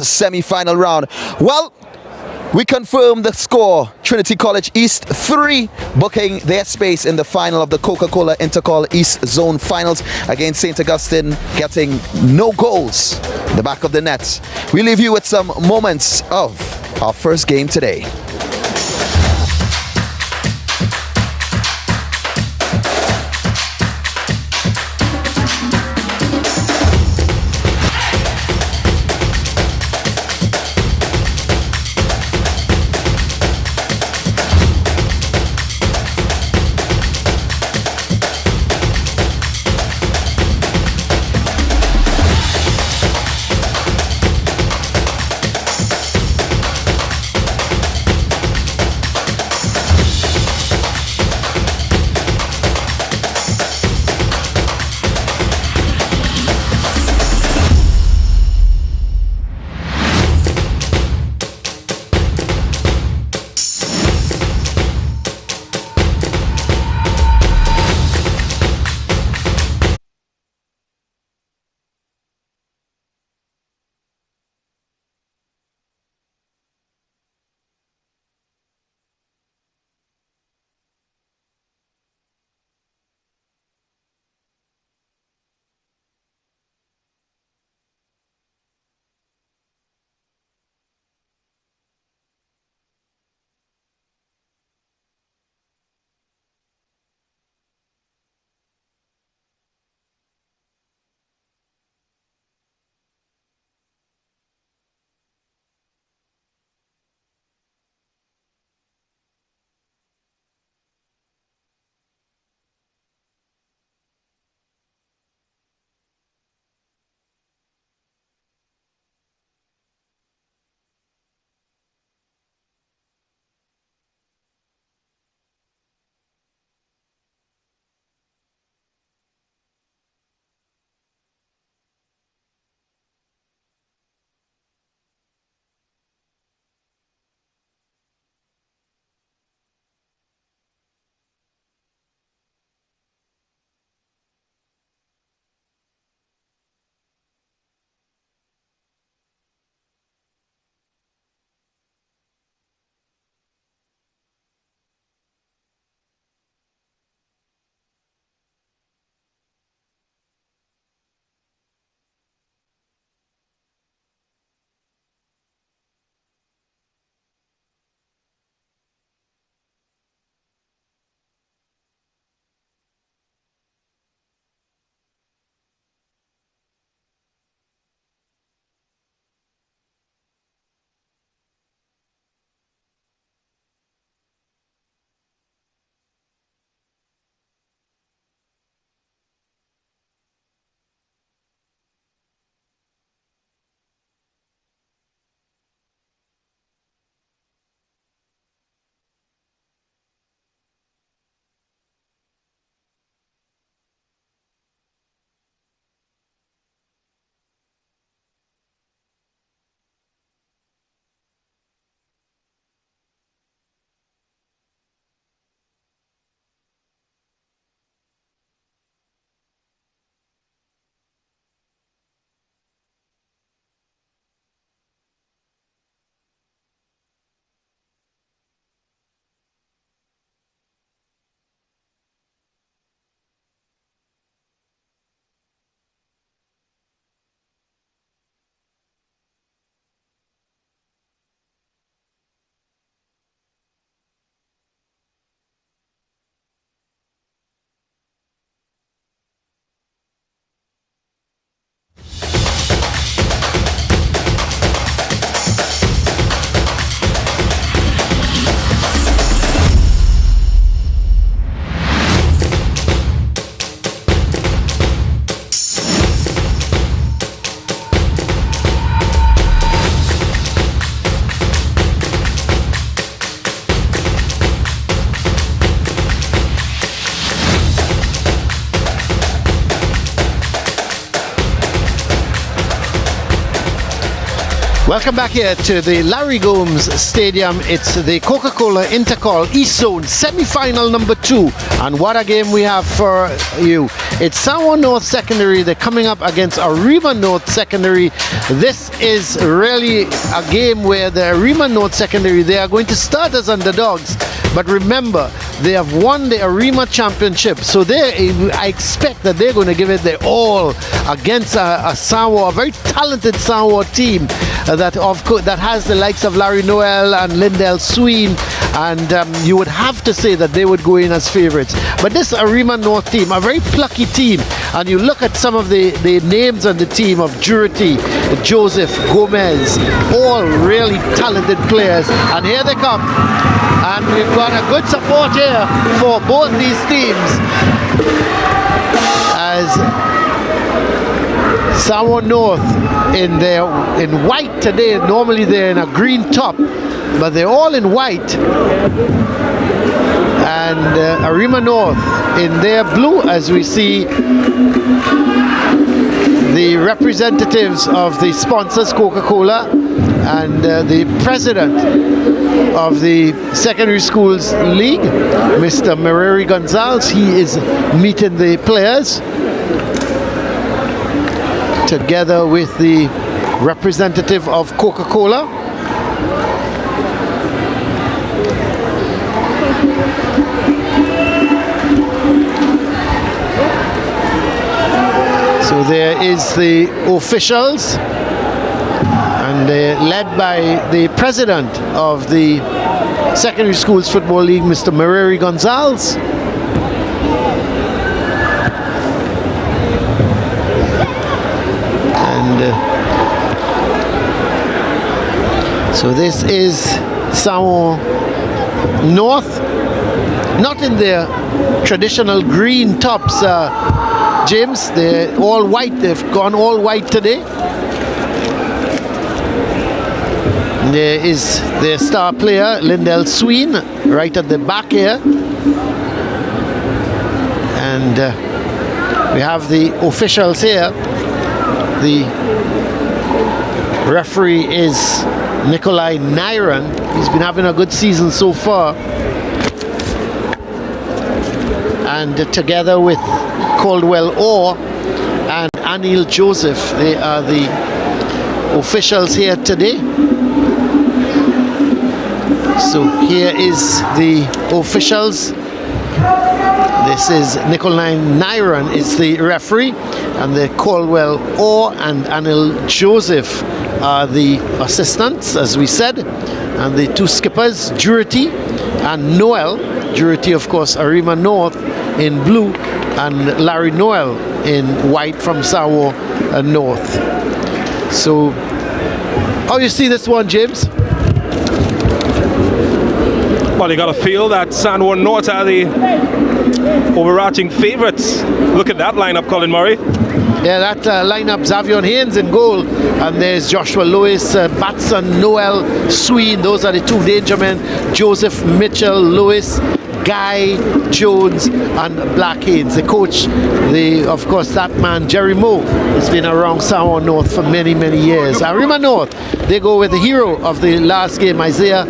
semi-final round. Well, we confirm the score. Trinity College East 3 booking their space in the final of the COCA-COLA INTERCOL East Zone Finals against St. Augustine, getting no goals in the back of the net. We leave you with some moments of our first game today. Welcome back here to the Larry Gomes Stadium. It's the Coca-Cola Intercol East Zone semi-final number 2. And what a game we have for you. It's San Juan North Secondary. They're coming up against Arima North Secondary. This is really a game where the Arima North Secondary, they are going to start as underdogs. But remember, they have won the Arima Championship. So I expect that they're going to give it their all against a San Juan, a very talented San Juan team that has the likes of Larry Noel and Lindell Sween, and you would have to say that they would go in as favorites. But this Arima North team, a very plucky team, and you look at some of the names on the team of Jurity, Joseph, Gomez, all really talented players, and here they come. And we've got a good support here for both these teams, as San Juan North in white today. Normally they're in a green top, but they're all in white. And Arima North in their blue, as we see the representatives of the sponsors, Coca-Cola, and the president of the Secondary Schools League, Mr. Mareri Gonzalez. He is meeting the players together with the representative of Coca-Cola. So there is the officials, and they're led by the president of the Secondary Schools Football League, Mr. Mareri Gonzalez. So this is San Juan North, not in their traditional green tops, James. They're all white. They've gone all white today. There is their star player, Lindell Sween, right at the back here. And we have the officials here. The referee is Nikolai Nyron. He's been having a good season so far. And together with Caldwell Orr and Anil Joseph, they are the officials here today. So here is the officials. This is Nikolai Nyron is the referee, and the Caldwell Orr and Anil Joseph are the assistants, as we said, and the two skippers, Jurity and Noel. Jurity, of course, Arima North in blue, and Larry Noel in white from San Juan North. So, how you see this one, James? Well, you got to feel that San Juan North are the overarching favorites. Look at that lineup, Colin Murray. Yeah, that lineup, Xavier Haynes in goal, and there's Joshua Lewis, Batson, Noel, Sween. Those are the two danger men. Joseph, Mitchell, Lewis, Guy, Jones, and Black Haynes. The coach, of course, that man, Jerry Moe, has been around San Juan North for many, many years. Arima North, they go with the hero of the last game, Isaiah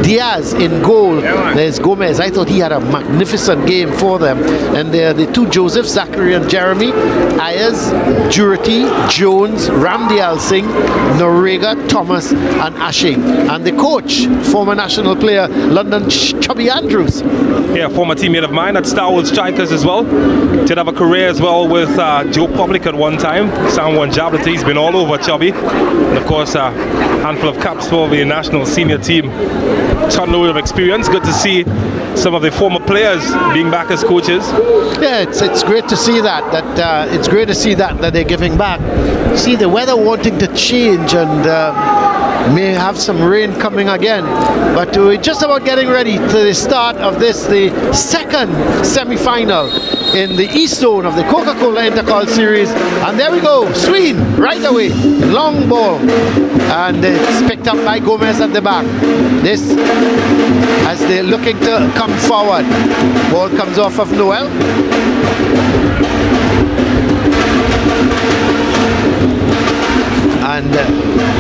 Diaz in goal. There's Gomez. I thought he had a magnificent game for them. And there are the two Josephs, Zachary and Jeremy, Ayers, Jurity, Jones, Ramdial Singh, Norega, Thomas, and Ashing. And the coach, former national player, London Chubby Andrews. Yeah, former teammate of mine at Star Wars Strikers as well. Did have a career as well with Joe Public at one time. San Juan Jablata. He's been all over Chubby. And of course, a handful of caps for the national senior team. Ton load of experience. Good to see some of the former players being back as coaches. Yeah, it's great to see that. It's great to see that they're giving back. See the weather wanting to change, and may have some rain coming again, but we're just about getting ready to the start of the second semi-final in the East Zone of the Coca-Cola Intercol Series. And there we go, Sween right away, long ball, and it's picked up by Gomez at the back. This, as they're looking to come forward, ball comes off of Noel. and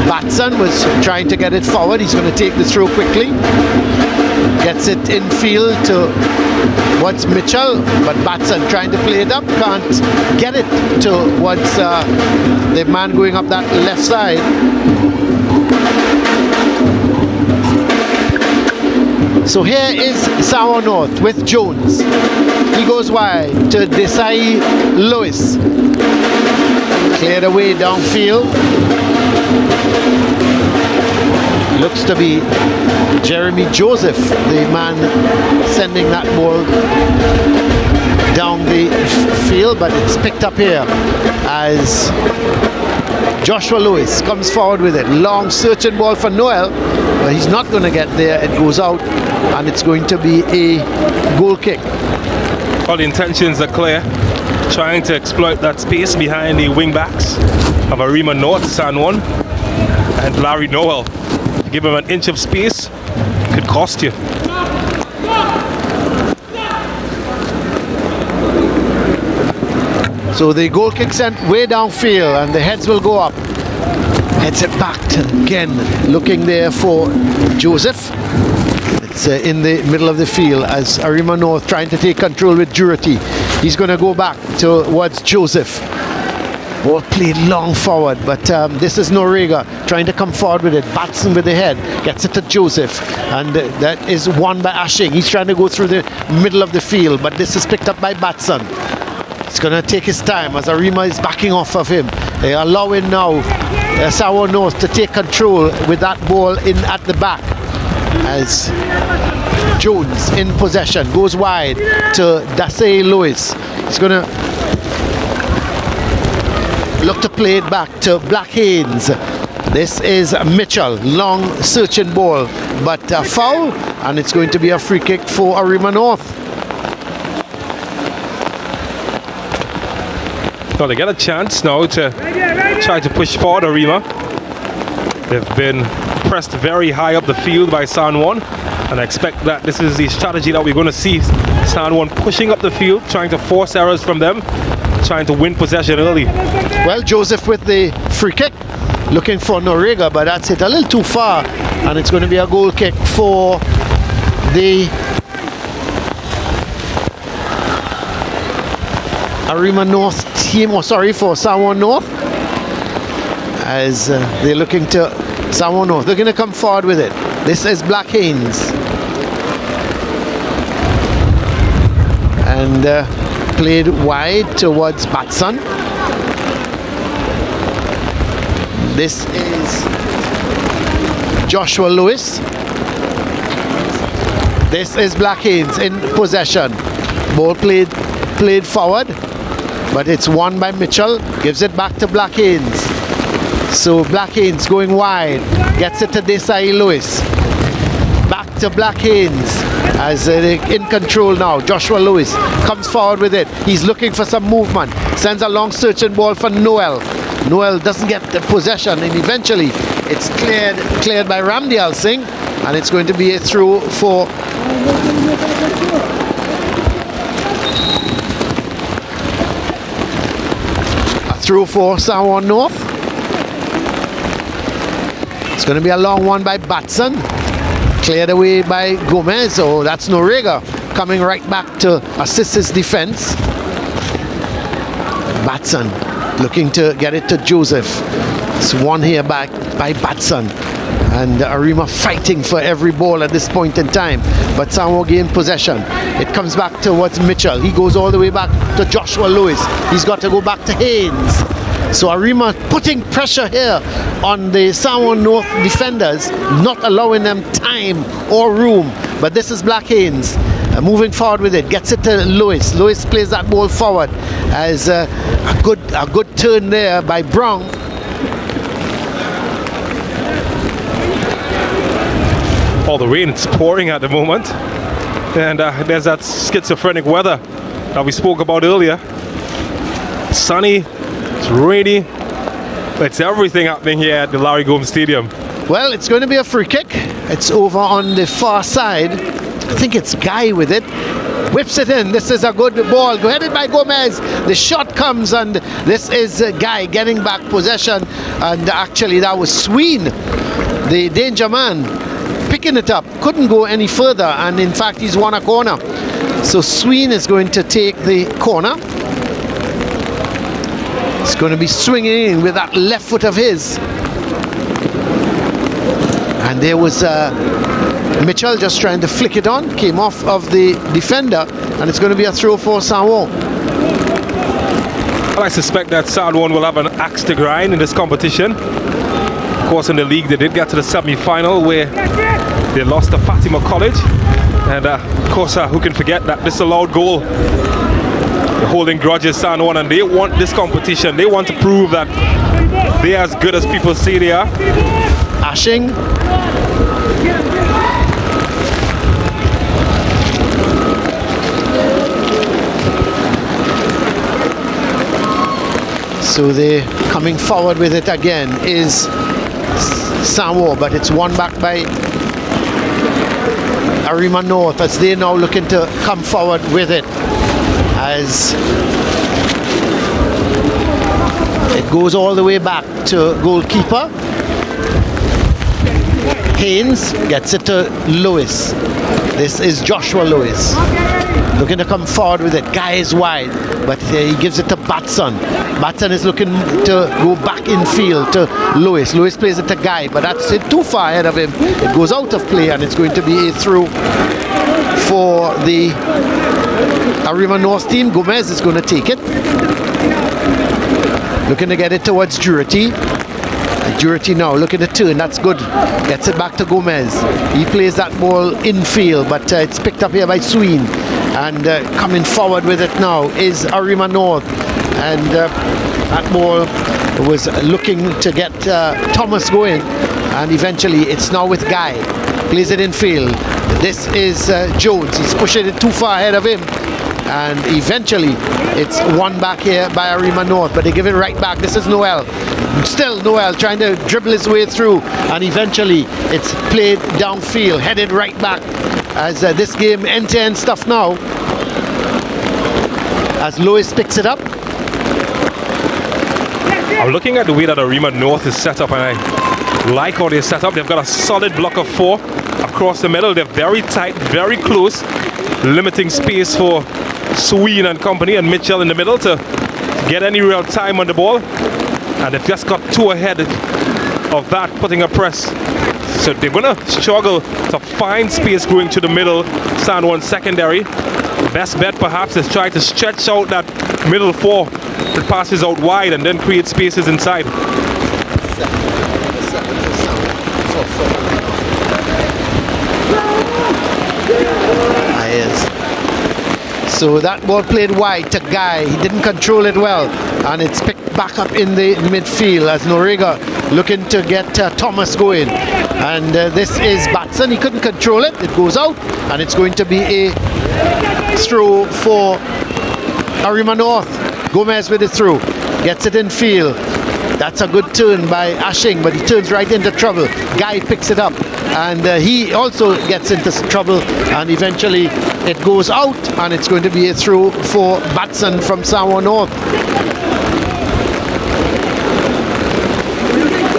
Batson was trying to get it forward. He's going to take the throw quickly. Gets it in field towards Mitchell, but Batson trying to play it up, can't get it towards the man going up that left side. So here is Samoa North with Jones. He goes wide to Desai Lewis. Cleared away downfield. Looks to be Jeremy Joseph, the man sending that ball down the field, but it's picked up here as Joshua Lewis comes forward with it. Long searching ball for Noel, but he's not going to get there. It goes out, and it's going to be a goal kick. All the intentions are clear, trying to exploit that space behind the wing backs of Arima North, San Juan, and Larry Noel. Give him an inch of space, could cost you. So the goal kick sent way downfield, and the heads will go up. Heads it back again, looking there for Joseph. It's in the middle of the field as Arima North trying to take control with Jurati. He's going to go back towards Joseph. Ball played long forward, but this is Noriega trying to come forward with it. Batson with the head, gets it to Joseph, and that is won by Ashing. He's trying to go through the middle of the field, but this is picked up by Batson. It's going to take his time as Arima is backing off of him. They are allowing now Samoa North to take control with that ball in at the back as Jones in possession goes wide to Dasei Lewis. He's going to look to play it back to Black Haynes. This is Mitchell, long searching ball, but a foul, and it's going to be a free kick for Arima North. Well, they get a chance now to try to push forward Arima. They've been pressed very high up the field by San Juan, and I expect that this is the strategy that we're going to see. San Juan pushing up the field, trying to force errors from them, trying to win possession early. Well, Joseph with the free kick, looking for Noriega, but that's it a little too far, and it's going to be a goal kick for the Arima North team, for Samoa North, as they're looking to Samoa North. They're going to come forward with it. This is Black Haynes, and played wide towards Batson. This is Joshua Lewis. This is Black Haynes in possession. Ball played forward, but it's won by Mitchell. Gives it back to Black Haynes. So Black Haynes going wide, gets it to Desai Lewis. Back to Black Haynes as in control now. Joshua Lewis comes forward with it. He's looking for some movement. Sends a long searching ball for Noel. Noel doesn't get the possession, and eventually it's cleared by Ramdial Singh, and it's going to be a throw for Samoa North. It's going to be a long one by Batson. Cleared away by Gomez. Oh, that's Noriega coming right back to assist his defense. Batson looking to get it to Joseph. It's won here back by Batson. And Arima fighting for every ball at this point in time. But Samoa gain possession. It comes back towards Mitchell. He goes all the way back to Joshua Lewis. He's got to go back to Haynes. So Arima putting pressure here on the Samoa North defenders, not allowing them time or room. But this is Black Haynes moving forward with it, gets it to Lewis. Lewis plays that ball forward as a good turn there by Brown. All the rain, it's pouring at the moment, and there's that schizophrenic weather that we spoke about earlier. It's sunny, it's rainy, it's everything happening here at the Larry Gomes Stadium. Well, it's going to be a free kick. It's over on the far side. I think it's Guy with it. whips it in. This is a good ball, headed by Gomez. The shot comes, and this is Guy getting back possession, and actually that was Sween, the danger man, picking it up. Couldn't go any further, and in fact he's won a corner. So Sween is going to take the corner. It's going to be swinging in with that left foot of his. And there was Mitchell just trying to flick it on, came off of the defender, and it's going to be a throw for Sanwo. Well, I suspect that San Juan will have an axe to grind in this competition. Of course, in the league they did get to the semi-final where they lost to Fatima College, and of course who can forget that disallowed goal. They're holding grudges, San Juan, and they want this competition. They want to prove that they're as good as people say they are. Ashing. So they're coming forward with it again is Sanwo, but it's won back by Arima North as they're now looking to come forward with it, as it goes all the way back to goalkeeper. Haynes gets it to Lewis. This is Joshua Lewis looking to come forward with it. Guy is wide, but he gives it to Batson. Batson is looking to go back in field to Lewis. Lewis plays it to Guy, but that's it too far ahead of him. It goes out of play, and it's going to be a through for the Arima North team. Gomez is going to take it, looking to get it towards Jurity. Jurity now looking to turn, that's good. Gets it back to Gomez. He plays that ball infield, but it's picked up here by Sween. And coming forward with it now is Arima North. And that ball was looking to get Thomas going. And eventually it's now with Guy. Plays it in field. This is Jones. He's pushing it too far ahead of him. And eventually it's won back here by Arima North, but they give it right back. This is Noel. Still Noel trying to dribble his way through, and eventually it's played downfield, headed right back, as this game end-to-end stuff now, as Lewis picks it up. I'm looking at the way that Arima North is set up, and I like how they're set up. They've got a solid block of 4 across the middle. They're very tight, very close, limiting space for Sween and company and Mitchell in the middle to get any real time on the ball. And they've just got 2 ahead of that, putting a press. So they're going to struggle to find space going to the middle. San Juan secondary. Best bet perhaps is try to stretch out that middle 4 that passes out wide and then create spaces inside. So that ball played wide to Guy. He didn't control it well, and it's picked back up in the midfield as Noriega looking to get Thomas going. And this is Batson. He couldn't control it. It goes out, and it's going to be a throw for Arima North. Gomez with it through. Gets it in field. That's a good turn by Ashing, but he turns right into trouble. Guy picks it up, and he also gets into trouble, and eventually it goes out, and it's going to be a throw for Batson from Sanwo North.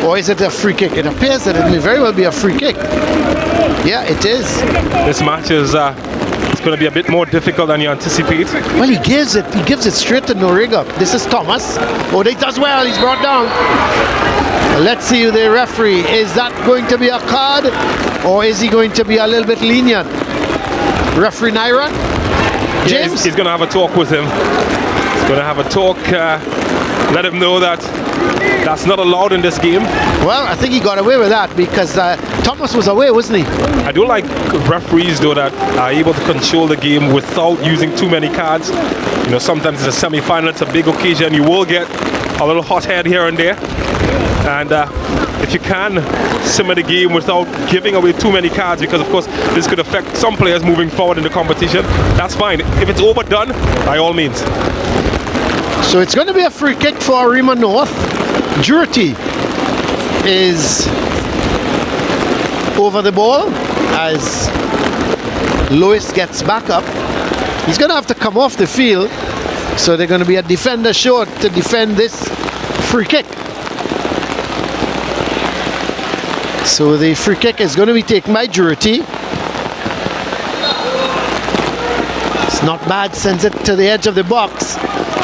Or is it a free kick? It appears that it may very well be a free kick. Yeah, it is. This match is it's going to be a bit more difficult than you anticipate. Well, he gives it straight to Noriega. This is Thomas. Oh, he does well. He's brought down. Let's see the referee. Is that going to be a card, or is he going to be a little bit lenient? Referee Naira? James? Yeah, he's going to have a talk with him. He's going to have a talk, let him know that that's not allowed in this game. Well, I think he got away with that because Thomas was away, wasn't he? I do like referees, though, that are able to control the game without using too many cards. You know, sometimes it's a semi-final, it's a big occasion. You will get a little hot head here and there. And if you can simmer the game without giving away too many cards, because of course this could affect some players moving forward in the competition, that's fine. If it's overdone, by all means. So it's going to be a free kick for Arima North. Jurity is over the ball as Lewis gets back up. He's going to have to come off the field. So they're going to be a defender short to defend this free kick. So the free kick is going to be taken by Jurity. It's not bad, sends it to the edge of the box.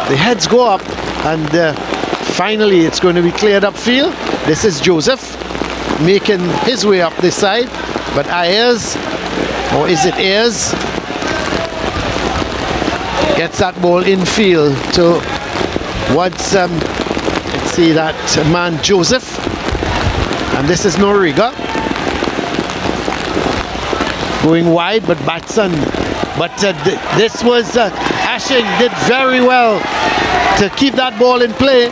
The heads go up, and finally it's going to be cleared upfield. This is Joseph making his way up this side, but Ayers, or is it Ayers, gets that ball infield towards, let's see, that man Joseph, and this is Noriega going wide, but Batson. But this was Ashing did very well to keep that ball in play,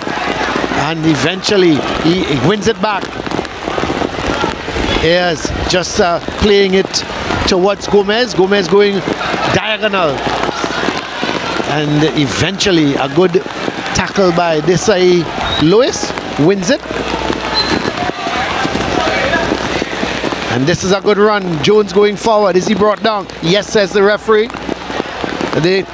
and eventually he wins it back. Ayers just playing it towards Gomez. Gomez going diagonal, and eventually a good tackle by Desai Lewis wins it. And this is a good run. Jones going forward. Is he brought down? Yes, says the referee. They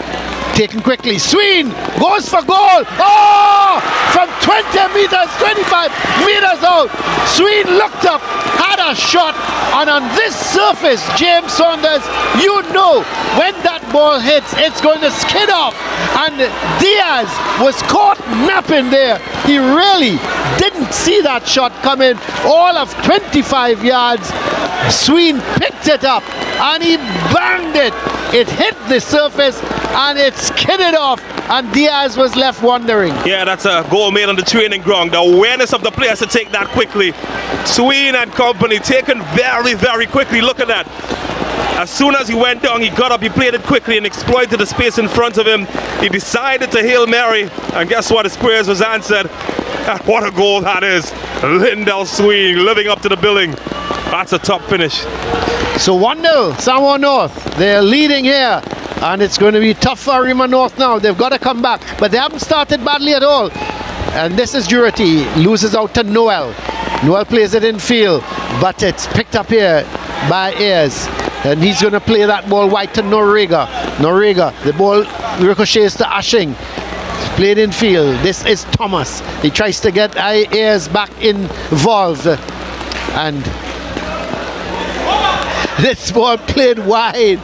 taken quickly. Sween goes for goal. Oh! From 20 meters, 25 meters out. Sween looked up, had a shot, and on this surface, James Saunders, you know when that ball hits, it's going to skid off. And Diaz was caught napping there. He really didn't see that shot coming. All of 25 yards. Sween picked it up and he banged it. It hit the surface and it skidded off, and Diaz was left wondering. Yeah, that's a goal made on the training ground. The awareness of the players to take that quickly. Sween and company taken very, very quickly. Look at that. As soon as he went down, he got up, he played it quickly and exploited the space in front of him. He decided to Hail Mary, and guess what? His prayers was answered. What a goal that is. Lindell Sween living up to the billing. That's a top finish. So 1-0, Samoa North. They're leading here, and it's going to be tough for Arima North now. They've got to come back, but they haven't started badly at all. And this is Jurity, loses out to Noel. Noel plays it in field, but it's picked up here by Ayers. And he's going to play that ball wide to Noriega. Noriega, the ball ricochets to Ashing. Played in field. This is Thomas. He tries to get Ayers back involved. And this ball played wide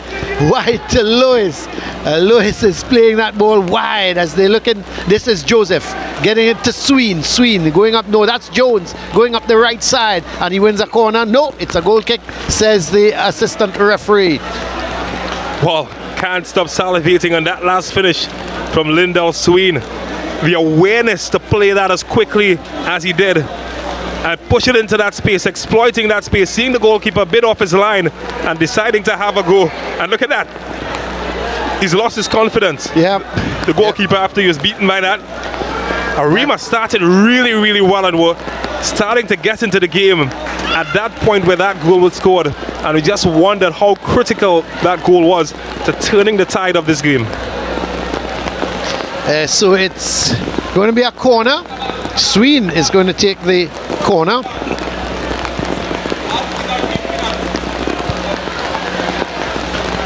to Lewis. Lewis is playing that ball wide as they look in. This is Joseph getting it to Sween. Sween going up. No, that's Jones going up the right side, and he wins a corner. No, it's a goal kick, says the assistant referee. Well, can't stop salivating on that last finish from Lindell Sween. The awareness to play that as quickly as he did and push it into that space, exploiting that space, seeing the goalkeeper bit off his line and deciding to have a go. And look at that. He's lost his confidence. Yeah. The goalkeeper, after he was beaten by that. Arima started really, really well and were starting to get into the game at that point where that goal was scored. And we just wondered how critical that goal was to turning the tide of this game. So it's going to be a corner. Sween is going to take the corner.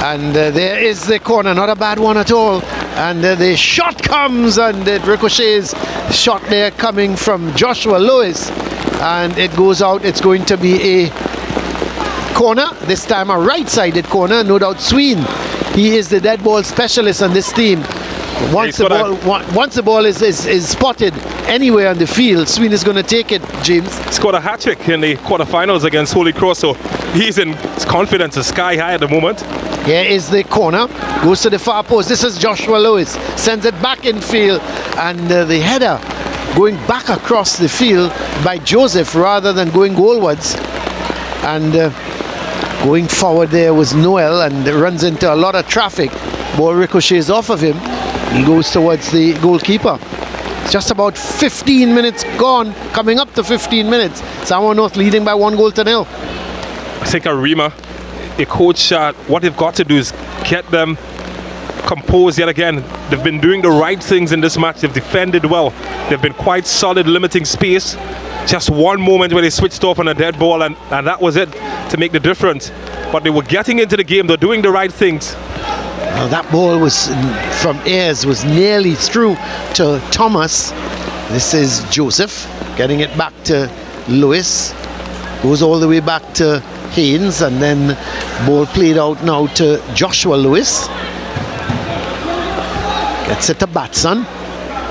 And there is the corner, not a bad one at all. And the shot comes, and it ricochets. Shot there coming from Joshua Lewis, and it goes out. It's going to be a corner, this time a right-sided corner. No doubt Sween, he is the dead ball specialist on this team. Once the ball is spotted anywhere on the field, Sween is going to take it, James. Scored a hat-trick in the quarterfinals against Holy Cross, so he's in confidence is sky high at the moment. Here is the corner, goes to the far post. This is Joshua Lewis, sends it back in field, and the header going back across the field by Joseph rather than going goalwards. And going forward there was Noel, and runs into a lot of traffic. Ball ricochets off of him. He goes towards the goalkeeper. It's just about 15 minutes gone, coming up to 15 minutes. Samoa North leading by 1-0. I think Arima, a coach, what they've got to do is get them composed yet again. They've been doing the right things in this match. They've defended well. They've been quite solid, limiting space. Just one moment where they switched off on a dead ball, and that was it to make the difference. But they were getting into the game. They're doing the right things. Now that ball was from Ayers, was nearly through to Thomas. This is Joseph getting it back to Lewis. Goes all the way back to Haynes, and then ball played out now to Joshua Lewis. Gets it to Batson.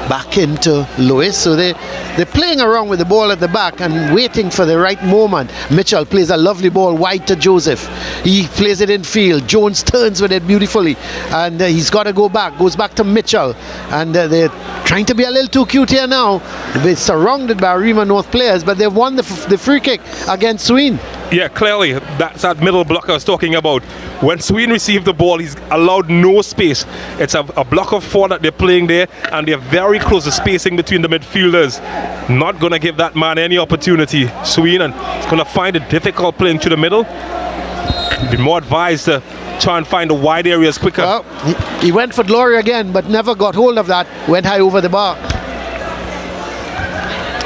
Back into Lewis. So they're playing around with the ball at the back and waiting for the right moment. Mitchell plays a lovely ball wide to Joseph. He plays it in field. Jones turns with it beautifully, and he's got to go back. Goes back to Mitchell, and they're trying to be a little too cute here now. They're surrounded by Arima North players, but they've won the free kick against Sween. Yeah, clearly, that's that middle block I was talking about. When Sween received the ball, he's allowed no space. It's a block of 4 that they're playing there, and they're very close to spacing between the midfielders. Not going to give that man any opportunity, Sween, and he's going to find it difficult playing through the middle. Be more advised to try and find the wide areas quicker. Well, he went for glory again, but never got hold of that. Went high over the bar.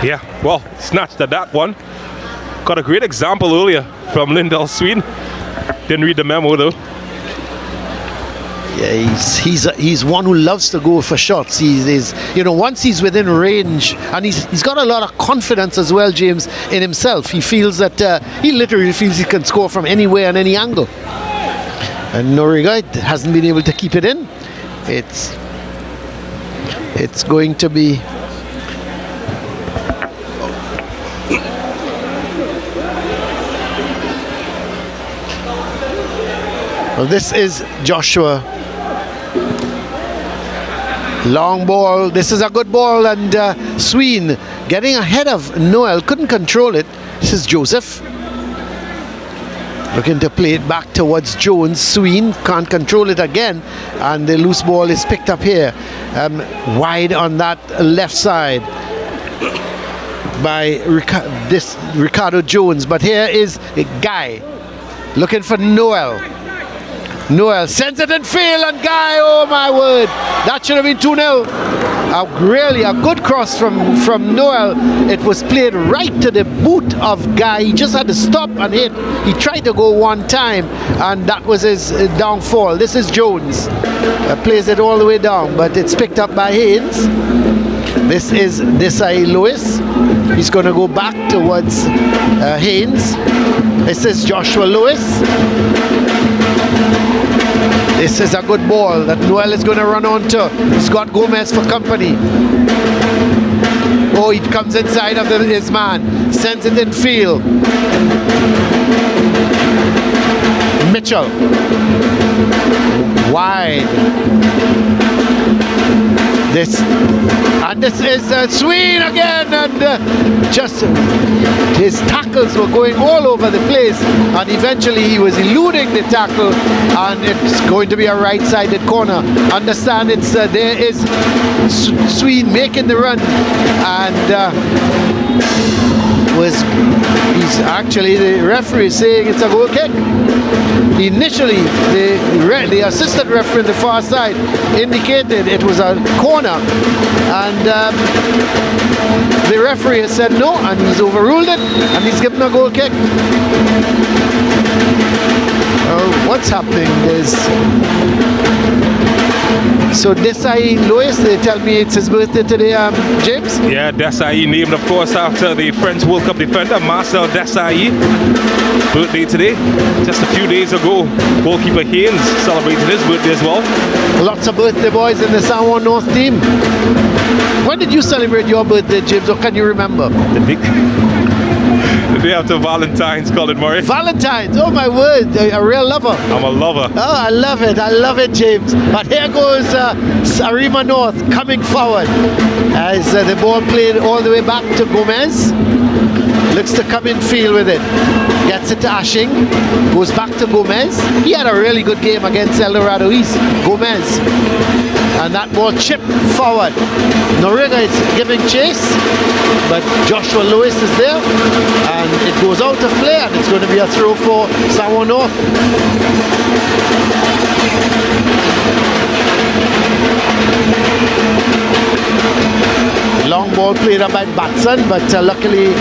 Yeah, well, snatched at that one. Got a great example earlier from Lindell Sween. Didn't read the memo though. Yeah, he's one who loves to go for shots. He's once he's within range, and he's got a lot of confidence as well, James, in himself. He feels that he literally feels he can score from anywhere and any angle. And Noriega hasn't been able to keep it in. It's going to be. Well, this is Joshua. Long ball. This is a good ball, and Sween getting ahead of Noel. Couldn't control it. This is Joseph. Looking to play it back towards Jones. Sween can't control it again, and the loose ball is picked up here. Wide on that left side by Ricardo Jones. But here is a Guy looking for Noel. Noel sends it in field, and Guy, oh my word, that should have been 2-0. Really a good cross from Noel. It was played right to the boot of Guy. He just had to stop and hit. He tried to go one time, and that was his downfall. This is Jones. Plays it all the way down, but it's picked up by Haynes. This is Desai Lewis. He's going to go back towards Haynes. This is Joshua Lewis. This is a good ball that Noel is going to run onto. He's got Gomez for company. Oh, he comes inside of his man. Sends it in field. Mitchell. Wide. This is Sween again, and just his tackles were going all over the place, and eventually he was eluding the tackle, and it's going to be a right-sided corner. Understand it's there is Sween making the run, and he's actually, the referee is saying it's a goal kick. Initially, the assistant referee on the far side indicated it was a corner, and the referee has said no, and he's overruled it, and he's given a goal kick. What's happening is, so Desai Lewis, they tell me it's his birthday today, James? Yeah, Desai, named of course after the French World Cup defender Marcel Desai. Birthday today. Just a few days ago, goalkeeper Haynes celebrated his birthday as well. Lots of birthday boys in the San Juan North team. When did you celebrate your birthday, James, or can you remember? The day after Valentine's, Colin Murray. Valentine's, oh my word, a real lover. I'm a lover. Oh, I love it, James. But here goes Arima North coming forward as the ball played all the way back to Gomez. Looks to come in field with it. Gets it to Ashing. Goes back to Gomez. He had a really good game against El Dorado East. Gomez. And that ball chipped forward. Noriega is giving chase, but Joshua Lewis is there, and it goes out of play, and it's going to be a throw for San Juan North. Long ball played up by Batson, but luckily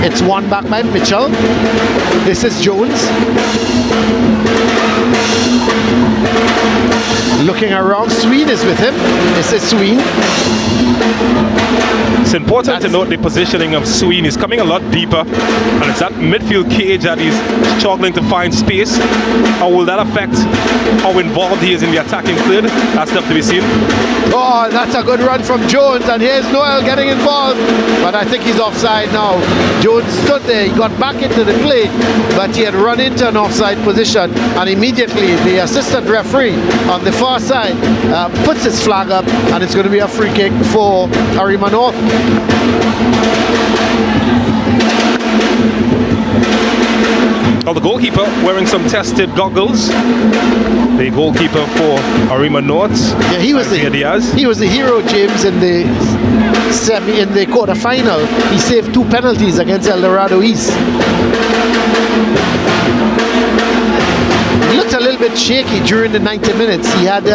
it's won back by Mitchell. This is Jones. Looking around, Sween is with him. This is Sween. It's important to note the positioning of Sween. He's coming a lot deeper, and it's that midfield cage that he's struggling to find space. How will that affect how involved he is in the attacking third? That's stuff to be seen. Oh, that's a good run from Jones, and here's Noel getting involved, but I think he's offside now. Jones stood there, he got back into the play, but he had run into an offside position, and immediately the assistant referee on the far side puts his flag up, and it's going to be a free kick for Arima North. Well, the goalkeeper wearing some tested goggles. The goalkeeper for Arima North. Yeah, he was the hero, James, in the quarter-final. He saved 2 penalties against El Dorado East. He looked a little bit shaky during the 90 minutes. He had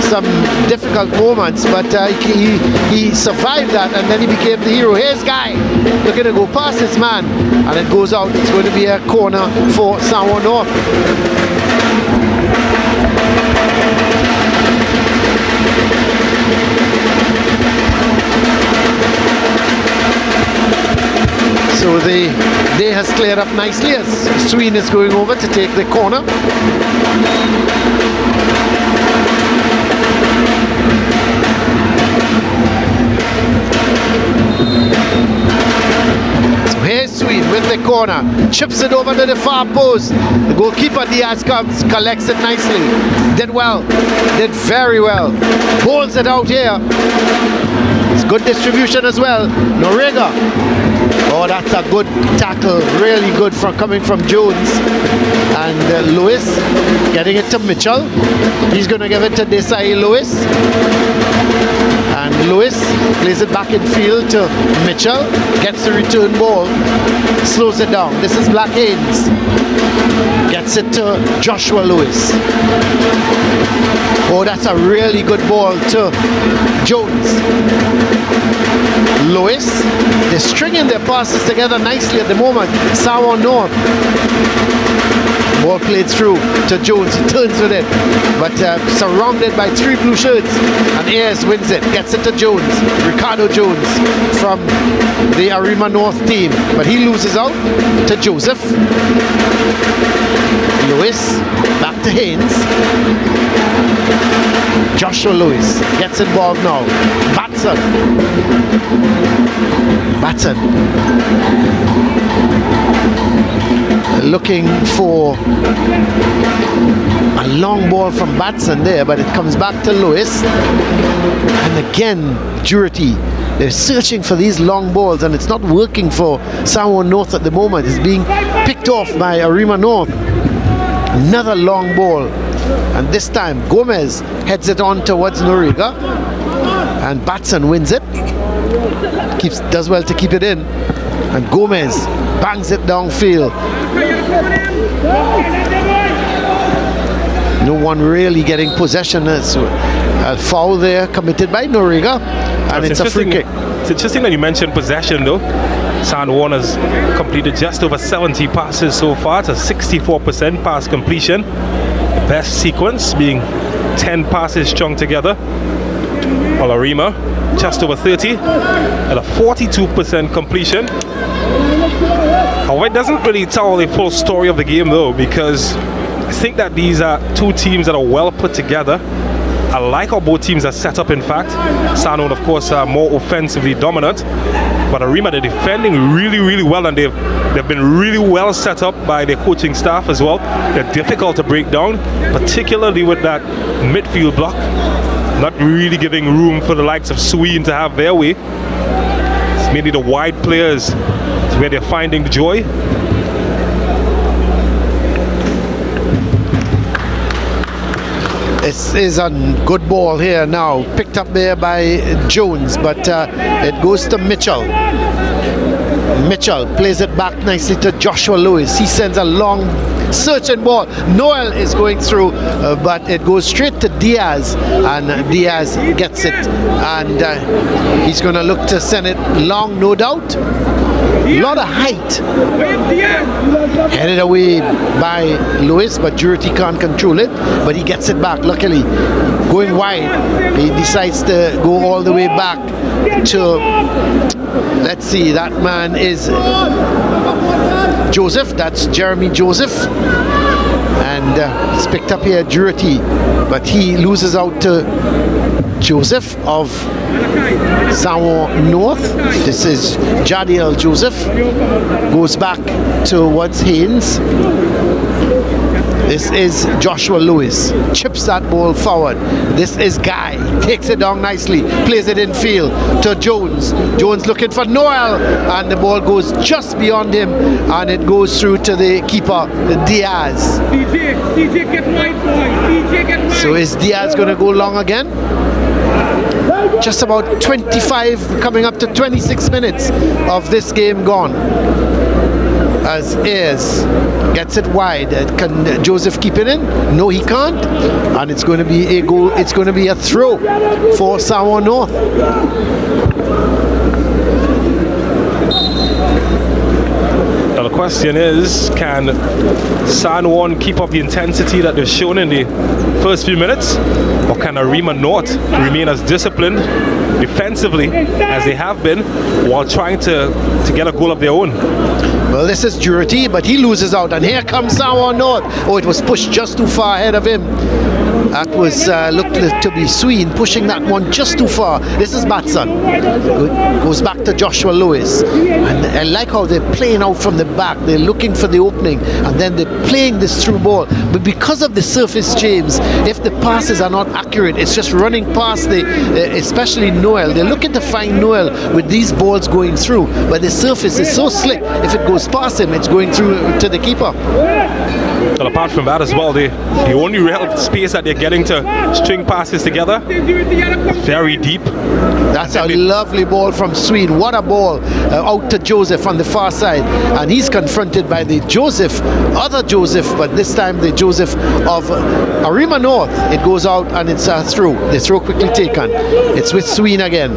some difficult moments, but he survived that, and then he became the hero. Here's Guy looking to go past his man, and it goes out. It's going to be a corner for San Juan North. So the day has cleared up nicely as Sween is going over to take the corner. So here's Sween with the corner, chips it over to the far post. The goalkeeper Diaz comes, collects it nicely. Did well, did very well. Bowls it out here. It's good distribution as well. Noriega. Oh, that's a good tackle, really good coming from Jones. And Lewis getting it to Mitchell. He's going to give it to Desai Lewis. And Lewis plays it back in field to Mitchell. Gets the return ball. Slows it down. This is Black Haynes. Gets it to Joshua Lewis. Oh, that's a really good ball to Jones. Lewis, they're stringing their passes together nicely at the moment. San Juan North. Ball played through to Jones. He turns with it, but surrounded by 3 blue shirts. And Ayers wins it, gets it to Jones. Ricardo Jones from the Arima North team, but he loses out to Joseph. Lewis back to Haynes. Joshua Lewis gets involved now. Batson. Looking for a long ball from Batson there, but it comes back to Lewis. And again, Jurity. They're searching for these long balls, and it's not working for San Juan North at the moment. It's being picked off by Arima North. Another long ball, and this time Gomez heads it on towards Noriega, and Batson wins it. Does well to keep it in, and Gomez bangs it downfield. No one really getting possession. It's a foul there committed by Noriega, and it's a free kick. It's interesting that you mentioned possession, though. San Juan has completed just over 70 passes so far to 64% pass completion. The best sequence being 10 passes strung together. While Arima just over 30 at a 42% completion. However, it doesn't really tell the full story of the game, though, because I think that these are 2 teams that are well put together. I like how both teams are set up, in fact. San Juan, of course, are more offensively dominant, but Arima, they're defending really, really well, and they've been really well set up by their coaching staff as well. They're difficult to break down, particularly with that midfield block, not really giving room for the likes of Sween to have their way. It's mainly the wide players where they're finding the joy. This is a good ball here now, picked up there by Jones, but it goes to Mitchell. Mitchell plays it back nicely to Joshua Lewis. He sends a long searching ball. Noel is going through, but it goes straight to Diaz, and Diaz gets it, and he's going to look to send it long, no doubt. A lot of height. Headed away by Lewis, but Jurity can't control it, but he gets it back, luckily. Going wide, he decides to go all the way back to, let's see, that man is Joseph, that's Jeremy Joseph. And it's picked up here, Jurity, but he loses out to Joseph of Samoa North. This is Jadiel Joseph. Goes back towards Haynes. This is Joshua Lewis. Chips that ball forward. This is Guy. Takes it down nicely. Plays it in field to Jones. Jones looking for Noel. And the ball goes just beyond him. And it goes through to the keeper, the Diaz. DJ get right, boy. DJ get right. So is Diaz going to go long again? Just about 25, coming up to 26 minutes of this game gone. As Ayers gets it wide. Can Joseph keep it in? No, he can't. And it's going to be a goal. It's going to be a throw for Samoa North. Now the question is, can San Juan keep up the intensity that they've shown in the first few minutes? Or can Arima North remain as disciplined defensively as they have been while trying to get a goal of their own? Well, this is Jurity, but he loses out. And here comes Samoa North. Oh, it was pushed just too far ahead of him. That was looked to be Sween pushing that one just too far. This is Batson. Goes back to Joshua Lewis. And I like how they're playing out from the back. They're looking for the opening and then they're playing this through ball. But because of the surface, James, if the passes are not accurate, it's just running past especially Noel. They're looking to find Noel with these balls going through. But the surface is so slick, if it goes past him, it's going through to the keeper. Well, apart from that as well, the only real space that they're getting to string passes together, very deep. That's a lovely ball from Swede. What a ball out to Joseph on the far side. And he's confronted by the other Joseph, but this time the Joseph of Arima North. It goes out and it's a throw. The throw quickly taken. It's with Sween again.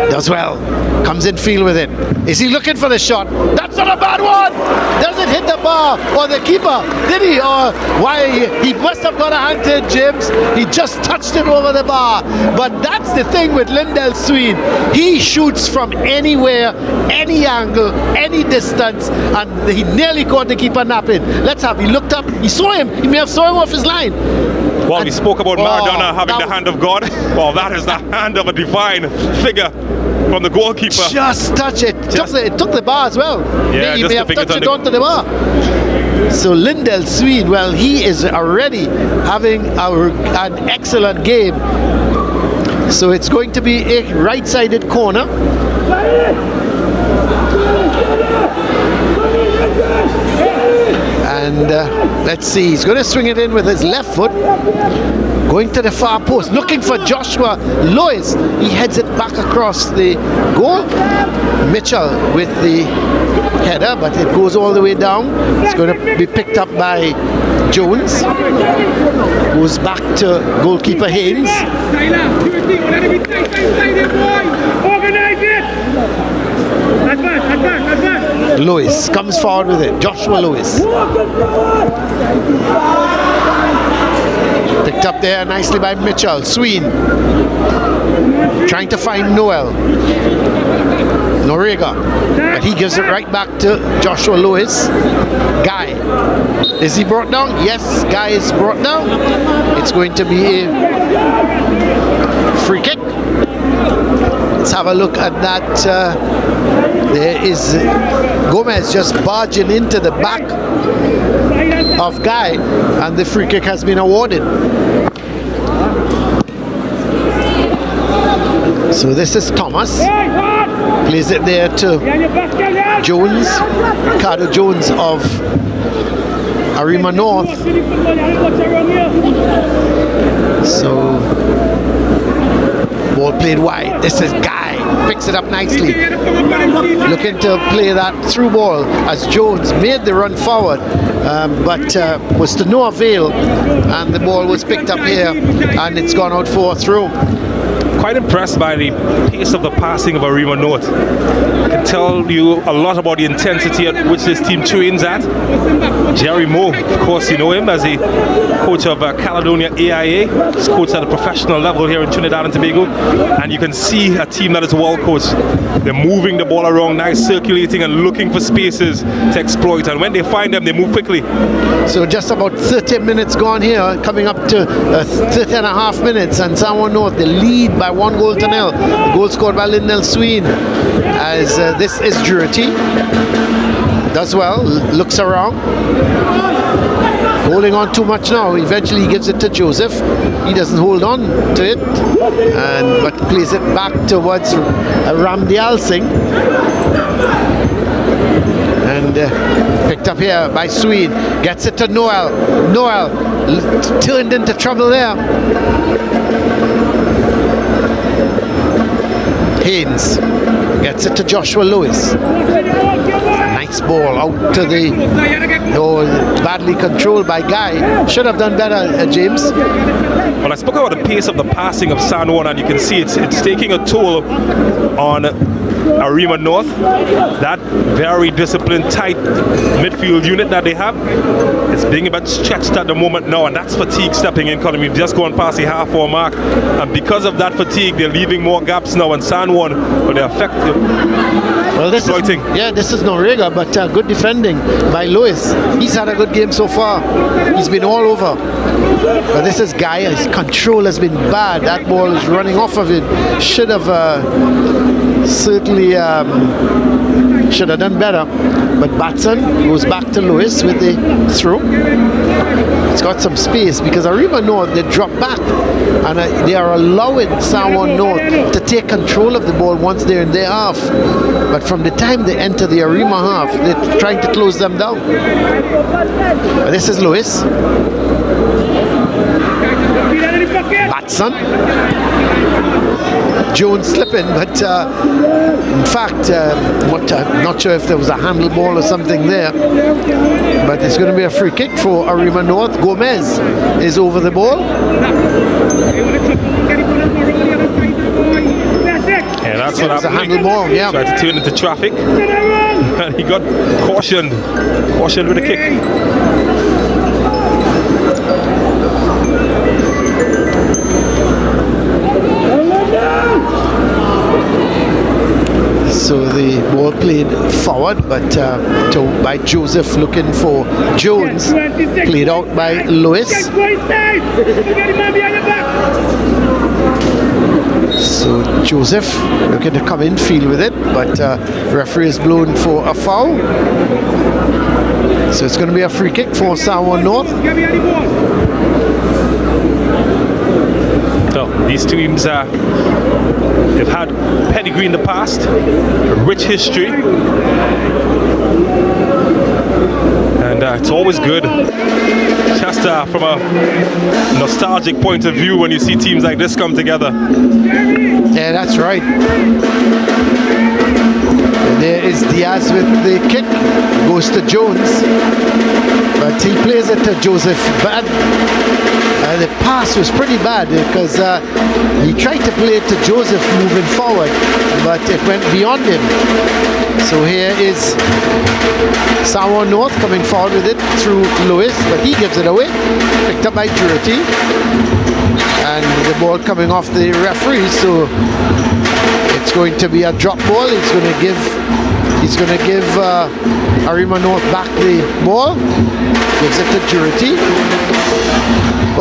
Does well. Comes in field with it. Is he looking for the shot? That's not a bad one! Does it hit the bar or the keeper? Did he? Or why? He must have got a hand to it, James. He just touched it over the bar. But that's the thing with Lindell Sween. He shoots from anywhere, any angle, any distance, and he nearly caught the keeper napping. Let's have. He looked up. He saw him. He may have saw him off his line. Well, we spoke about Maradona having the hand of God. Well, that is the hand of a divine figure from the goalkeeper. Just touch it. It took the bar as well. Yeah, he may have touched it onto the bar. So Lindell Sween, well, he is already having an excellent game. So it's going to be a right-sided corner. And let's see, he's going to swing it in with his left foot. Going to the far post, looking for Joshua Lewis. He heads it back across the goal. Mitchell with the header, but it goes all the way down. It's going to be picked up by Jones. Goes back to goalkeeper Haynes. Lewis comes forward with it. Joshua Lewis. Picked up there nicely by Mitchell. Sween trying to find Noel. Noriega. But he gives it right back to Joshua Lewis. Guy. Is he brought down? Yes, Guy is brought down. It's going to be a free kick. Let's have a look at that. There is Gomez just barging into the back of Guy, and the free kick has been awarded. So this is Thomas. Plays it there to Jones, Ricardo Jones of Arima North. So ball played wide. This is Guy. Picks it up nicely. Looking to play that through ball as Jones made the run forward, but was to no avail. And the ball was picked up here and it's gone out for a throw. quite impressed by the pace of the passing of Arima North. I can tell you a lot about the intensity at which this team trains at. Jerry Moore, of course, you know him as the coach of Caledonia AIA. He's coached at a professional level here in Trinidad and Tobago, and you can see a team that is well coached. They're moving the ball around, nice circulating and looking for spaces to exploit, and when they find them, they move quickly. So just about 30 minutes gone here, coming up to 30 and a half minutes, and San Juan North, they lead by 1-0. The goal scored by Lindell Sween, as this is Jurity. Does well, looks around. Holding on too much now. Eventually he gives it to Joseph. He doesn't hold on to it, but plays it back towards Ramdial Singh. And picked up here by Sween. Gets it to Noel. Noel turned into trouble there. Haynes gets it to Joshua Lewis. Nice ball out to the badly controlled by Guy. Should have done better, James. Well, I spoke about the pace of the passing of San Juan, and you can see it's taking a toll on Arima North. That very disciplined, tight midfield unit that they have, it's being a bit stretched at the moment now, and that's fatigue stepping in, because we've just gone past the half-hour mark, and because of that fatigue, they're leaving more gaps now, and San Juan, but they're effective. Well, this is Noriega, but good defending by Lewis. He's had a good game so far. He's been all over. But this is Guy. His control has been bad. That ball is running off of it. Should have certainly should have done better. But Batson goes back to Lewis with the throw. It's got some space because Arima North, they drop back, and they are allowing San Juan North to take control of the ball once they're in their half. But from the time they enter the Arima half, they're trying to close them down. But this is Lewis. Batson. Jones slipping, but in fact, I'm not sure if there was a handle ball or something there, but it's going to be a free kick for Arima North. Gomez is over the ball. Yeah, that's what happened. A handle ball, yeah. Tried to turn into traffic, and he got cautioned with a kick. So the ball played forward, but by Joseph looking for Jones. Played out by Lewis. So Joseph looking to come in, field with it, but referee is blown for a foul. So it's going to be a free kick for San Juan North. So these teams, they've had pedigree in the past, a rich history, and it's always good, just from a nostalgic point of view, when you see teams like this come together. Yeah, that's right. There is Diaz with the kick, goes to Jones, but he plays it to Joseph. Bad. The pass was pretty bad because he tried to play it to Joseph moving forward, but it went beyond him. So here is San Juan North coming forward with it through Lewis, but he gives it away. Picked up by Jurity, and the ball coming off the referee. So it's going to be a drop ball. He's going to give Arima North back the ball. Gives it to Jurity.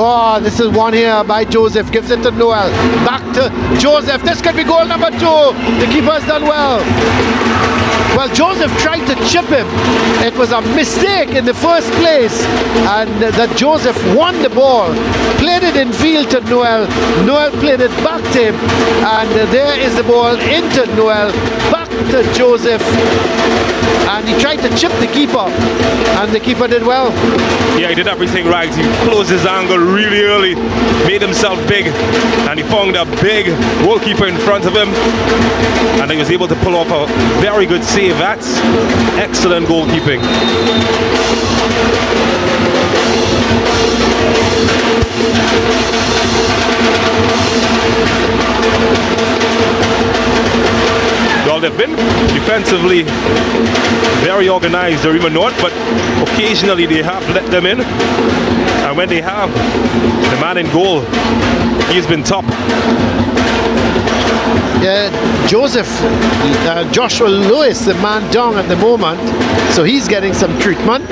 Oh, this is one here by Joseph. Gives it to Noel. Back to Joseph. This could be goal number 2. The keeper has done well. Well, Joseph tried to chip him. It was a mistake in the first place, and that Joseph won the ball. Played it in field to Noel. Noel played it back to him, and there is the ball into Noel. Back to Joseph, and he tried to chip the keeper, and the keeper did well. Yeah, he did everything right. He closed his angle really early, made himself big, and he found a big goalkeeper in front of him, and he was able to pull off a very good save. That's excellent goalkeeping. been defensively very organized, Arima North, but occasionally they have let them in. And when they have, the man in goal, he's been top. Yeah, Joshua Lewis, the man down at the moment, so he's getting some treatment.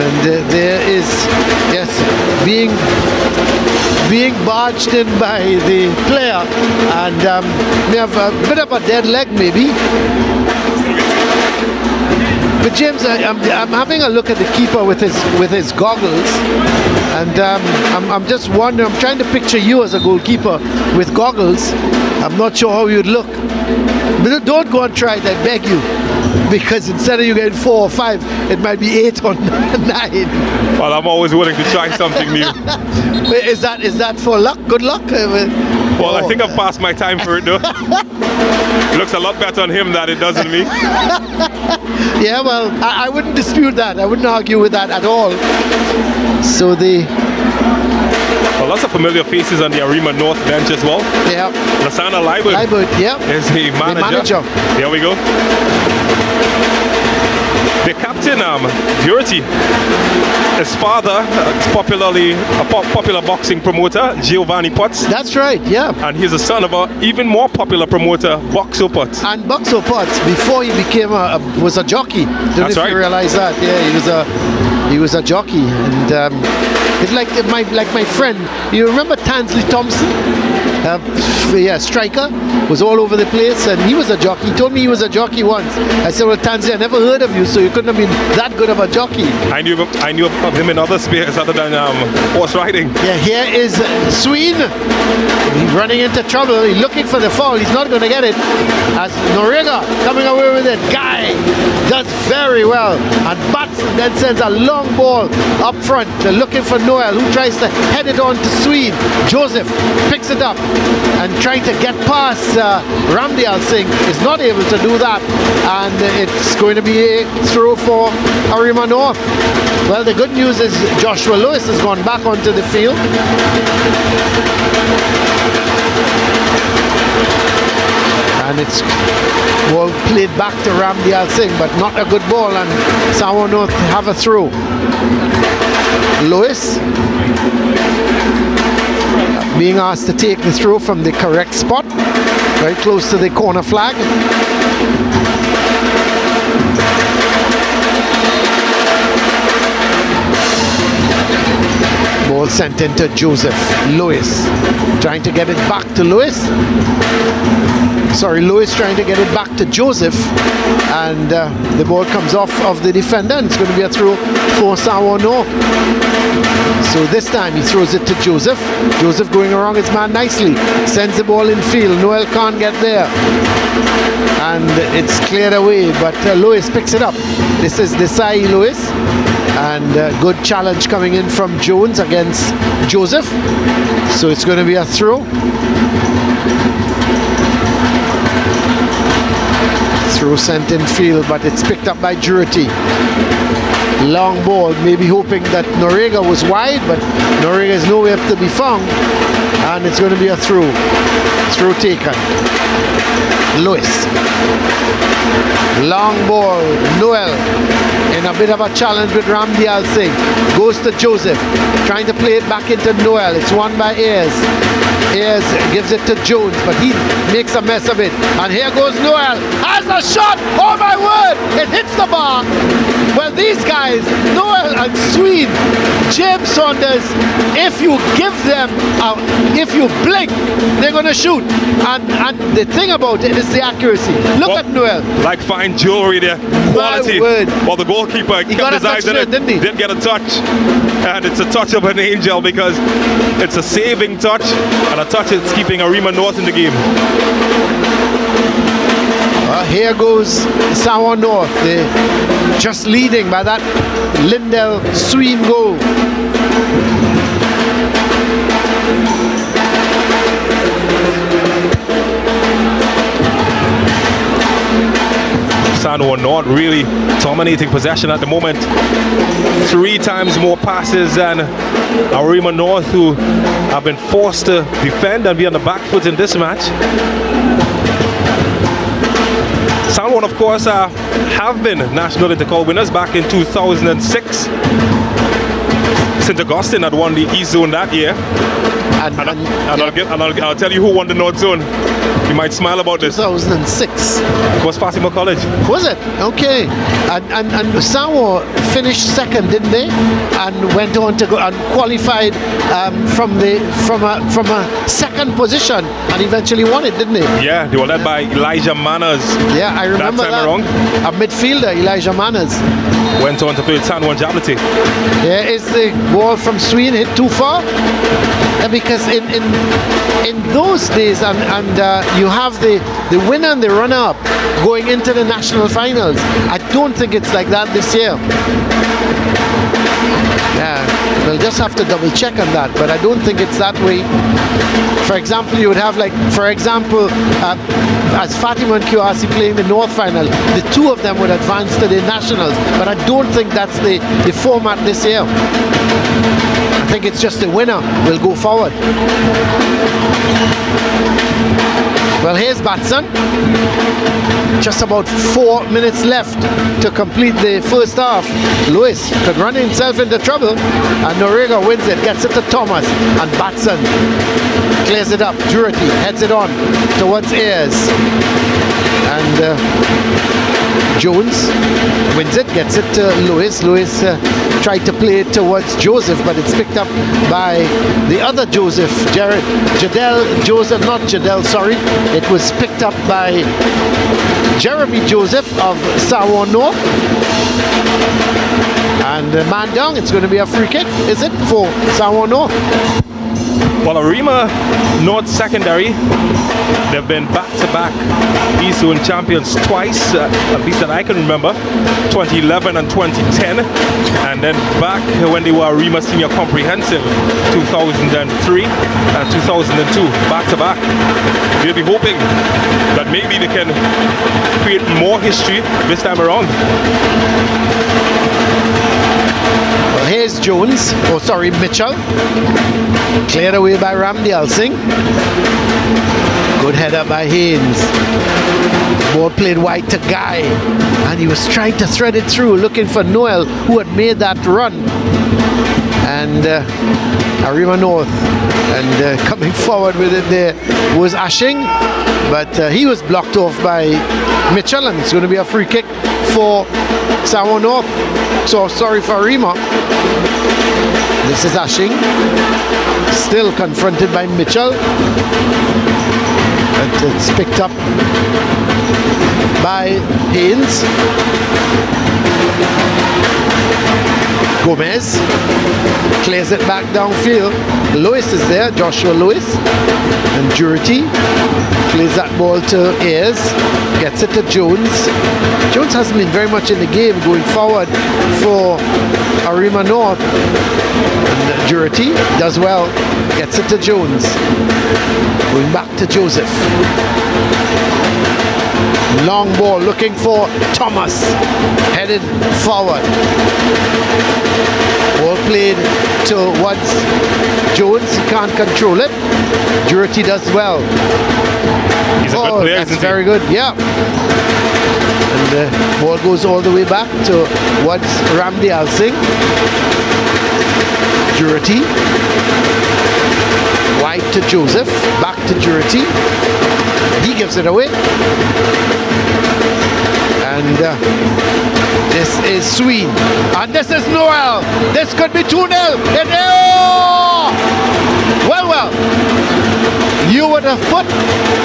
And there is, yes, being barged in by the player, and may have a bit of a dead leg maybe. But James, I'm having a look at the keeper with his goggles, and I'm just wondering. I'm trying to picture you as a goalkeeper with goggles. I'm not sure how you'd look. But don't go and try it, I beg you, because instead of you getting 4 or 5, it might be 8 or 9. Well, I'm always willing to try something new. Is that for luck? Good luck? Well, I think I've passed my time for it though. It looks a lot better on him than it does on me. Yeah, well, I wouldn't dispute that. I wouldn't argue with that at all. So well, lots of familiar faces on the Arima North bench as well. Yeah. Lasana Liebert yeah. is the manager. There we go. The captain, Purity, his father is a popular boxing promoter, Giovanni Potts. That's right, yeah. And he's the son of an even more popular promoter, Boxo Potts. And Boxo Potts, before he became was a jockey. Don't know if you realize that. Yeah, he was a jockey, and it's like my friend. You remember Tansley Thompson? Striker, was all over the place, and he was a jockey. He told me he was a jockey once. I said, well, Tansley, I never heard of you, so you couldn't have been that good of a jockey. I knew of him in other spheres other than horse riding. Yeah, here is Sween. He's running into trouble. He's looking for the foul. He's not going to get it. As Noriega coming away with it. Guy does very well, and bats then sends a long ball up front. They're looking for Noel, who tries to head it on to Sween. Joseph picks it up and trying to get past Ramdial Singh, is not able to do that, and it's going to be a throw for Arima North. Well, the good news is Joshua Lewis has gone back onto the field. And it's ball played back to Ramdial Singh, but not a good ball, and Samoa North have a throw. Lewis being asked to take the throw from the correct spot, very close to the corner flag. Ball sent into Joseph. Lewis trying to get it back to Lewis. Lewis trying to get it back to Joseph, and the ball comes off of the defender, and it's going to be a throw for Samoa North. So this time he throws it to Joseph. Joseph going around his man nicely, sends the ball in field. Noel can't get there, and it's cleared away, but Lewis picks it up. This is Desai Lewis, and good challenge coming in from Jones against Joseph. So it's going to be a throw. Throw sent in field, but it's picked up by Jurity. Long ball, maybe hoping that Noriega was wide, but Noriega is nowhere to be found, and it's going to be a throw. Throw taken. Lewis. Long ball. Noel in a bit of a challenge with Ramdial Singh. Goes to Joseph, trying to play it back into Noel. It's won by Ayers. Ayers gives it to Jones, but he makes a mess of it. And here goes Noel. Has a shot! Oh my word! It hits the bar. Well, these guys, Noel and Sween, James Saunders, if you give them, if you blink, they're going to shoot. And the thing about it is the accuracy. Look at Noel. Like fine jewelry there. Quality. My word. Well, the goalkeeper kept his eyes on it, didn't get a touch. And it's a touch of an angel, because it's a saving touch, and a touch that's keeping Arima North in the game. Here goes Samoa North. They're just leading by that Lindell Sween goal. Samoa North really dominating possession at the moment. 3 times more passes than Arima North, who have been forced to defend and be on the back foot in this match. Samoan, of course, have been national intercol winners back in 2006. St. Augustine had won the East Zone that year. I'll tell you who won the North Zone. You might smile about this. 2006. It was Fatima College. Was it? Okay. And Samoa finished second, didn't they? And went on to go and qualified from a second position and eventually won it, didn't they? Yeah, they were led by Elijah Manners. Yeah, I remember that. A midfielder, Elijah Manners. Went on to play San Juan Jablati. Yeah, is the ball from Sween hit too far? Because in those days, and you have the winner and the runner-up going into the national finals. I don't think it's like that this year. Yeah, we'll just have to double check on that, but I don't think it's that way. For example, you would have as Fatima and QRC playing the North final, the two of them would advance to the nationals, but I don't think that's the format this year. I think it's just the winner will go forward. Well, here's Batson. Just about 4 minutes left to complete the first half. Lewis could run himself into trouble, and Noriega wins it, gets it to Thomas, and Batson clears it up. Jurity heads it on towards Ayers, and Jones wins it, gets it to Lewis. Lewis tried to play it towards Joseph, but it's picked up by the other Joseph, It was picked up by Jeremy Joseph of Samoa North. And man down, it's going to be a free kick, is it, for Samoa North? Well, Arima North Secondary, they've been back-to-back East Zone champions twice, at least that I can remember, 2011 and 2010, and then back when they were Arima Senior Comprehensive, 2003 and 2002, back-to-back. We'll be hoping that maybe they can create more history this time around. Well, here's Jones, Mitchell. Cleared away by Ramdial Singh. Good header by Haynes. Ball played wide to Guy, and he was trying to thread it through, looking for Noel, who had made that run. And Arima North, and coming forward with it there was Ashing, but he was blocked off by Mitchell, and it's going to be a free kick for Samoa North. So sorry for Arima. This is Ashing, still confronted by Mitchell. But it's picked up by Haynes. Gomez clears it back downfield. Lewis is there, Joshua Lewis. And Jurity plays that ball to Ayers. Gets it to Jones. Jones hasn't been very much in the game going forward for Arima North. And Jurity does well. Gets it to Jones. Going back to Joseph. Long ball looking for Thomas. Headed forward. Ball played towards Jones. He can't control it. Jurity does well. He's a good player, that's very good. Yeah. And the ball goes all the way back towards Ramdial Singh. Jurity. Wide to Joseph. Back to Jurity. He gives it away. And this is Sween. And this is Noel. This could be 2-0. Well. You would have put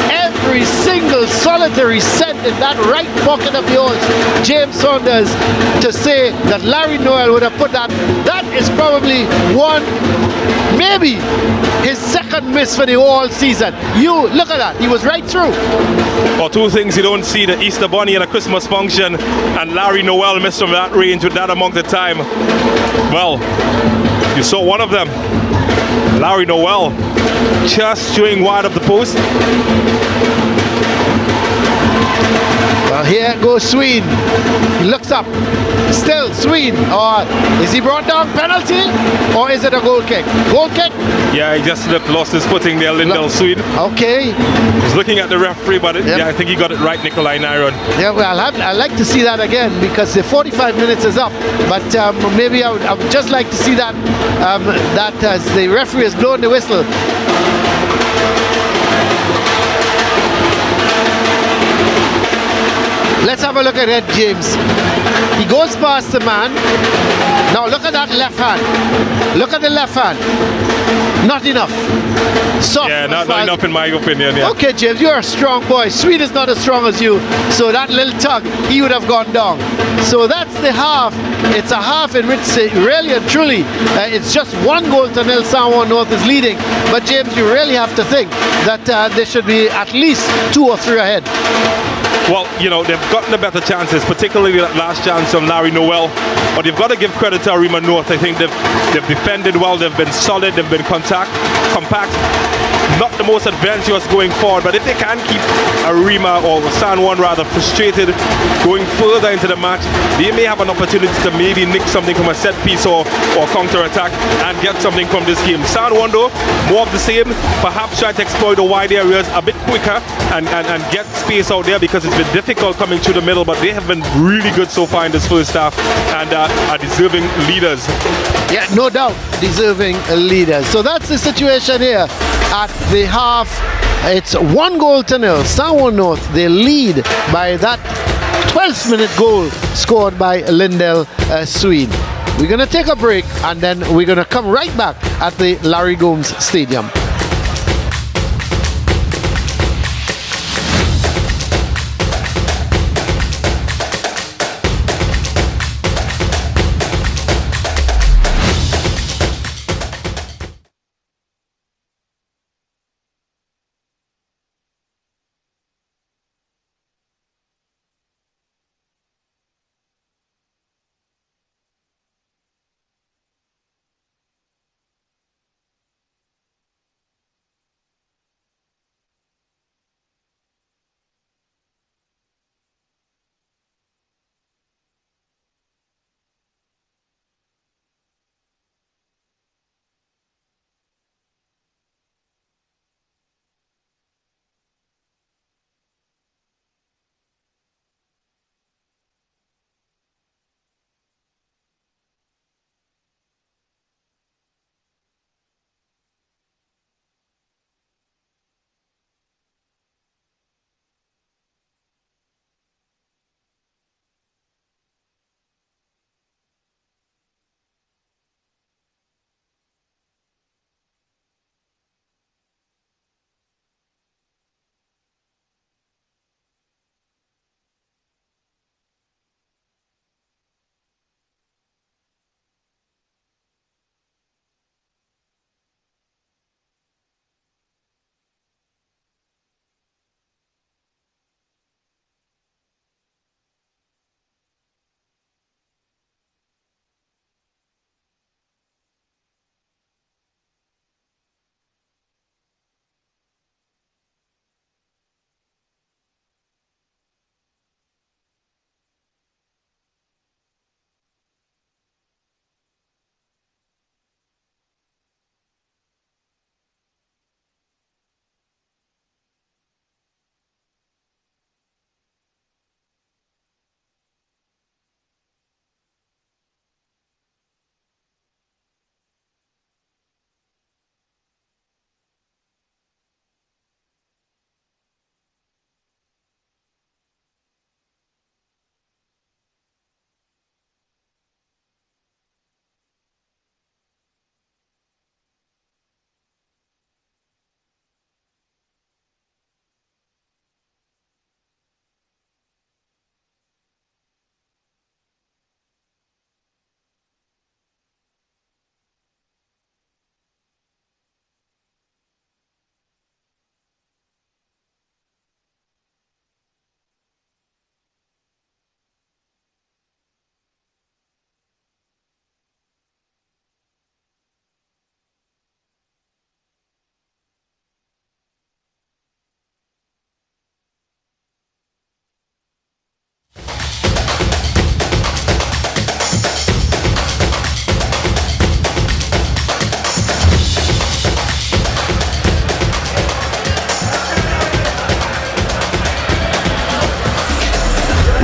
every single solitary cent in that right pocket of yours, James Saunders, to say that Larry Noel would have put that. That is probably maybe his second miss for the whole season. You look at that. He was right through. Well, two things you don't see: the Easter Bunny and a Christmas function, and Larry Noel missed from that range with that amount of time. Well, you saw one of them. Larry Noel just showing wide of the post. Here goes Swede. He looks up. Still Swede. Or is he brought down? Penalty? Or is it a goal kick? Goal kick? Yeah, he just slipped, lost his footing there, Lindell Swede. Okay. He's looking at the referee, but yeah, I think he got it right, Nikolai Nyron. Yeah, well, I'd like to see that again because the 45 minutes is up. But maybe I would just like to see that as the referee has blown the whistle. Let's have a look at Red James. He goes past the man. Now look at that left hand. Look at the left hand. Not enough. Soft. Yeah, not enough in my opinion. Yeah. Okay, James, you're a strong boy. Swede is not as strong as you. So that little tug, he would have gone down. So that's the half. It's a half in which really and truly it's just 1-0 San North is leading. But James, you really have to think that there should be at least 2 or 3 ahead. Well, you know, they've gotten the better chances, particularly that last chance from Larry Noel. But you've got to give credit to Arima North. I think they've defended well, they've been solid, they've been compact. Not the most adventurous going forward, but if they can keep Arima, or San Juan rather, frustrated going further into the match, they may have an opportunity to maybe nick something from a set piece or counter-attack and get something from this game. San Juan though, more of the same, perhaps try to exploit the wide areas a bit quicker and get space out there, because it's been difficult coming through the middle, but they have been really good so far in this first half and are deserving leaders. Yeah, no doubt, deserving leaders. So that's the situation here at the half. It's 1-0. San Juan North, they lead by that 12th minute goal scored by Lindell Swede. We're going to take a break and then we're going to come right back at the Larry Gomes Stadium.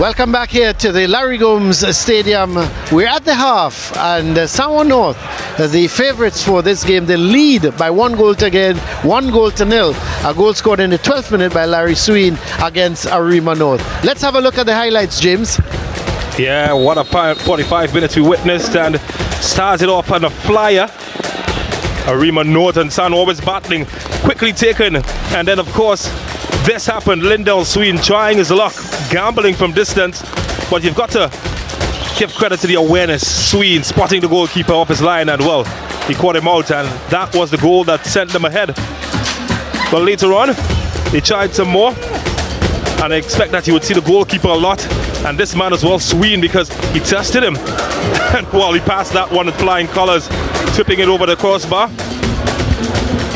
Welcome back here to the Larry Gomes Stadium. We're at the half, and Samoa North, the favourites for this game, they lead by 1 goal to 0. A goal scored in the 12th minute by Larry Sween against Arima North. Let's have a look at the highlights, James. Yeah, what a 45 minutes we witnessed, and started off on a flyer. Arima North and San always battling, quickly taken, and then of course this happened. Lindell Sween trying his luck, gambling from distance, but you've got to give credit to the awareness. Sween spotting the goalkeeper off his line, and well, he caught him out, and that was the goal that sent them ahead. But later on, they tried some more, and I expect that you would see the goalkeeper a lot, and this man as well, Sween, because he tested him. And well, he passed that one with flying colours, tipping it over the crossbar.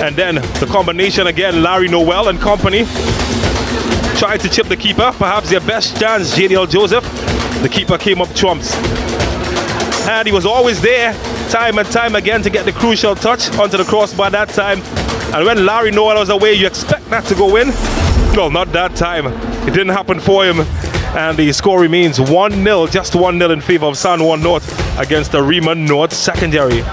And then the combination again, Larry Noel and company tried to chip the keeper, perhaps their best chance, JDL Joseph. The keeper came up trumps. And he was always there, time and time again, to get the crucial touch onto the crossbar that time. And when Larry Noel was away, you expect that to go in. Well, not that time. It didn't happen for him. And the score remains 1-0, just 1-0 in favour of San Juan North against Arima North Secondary.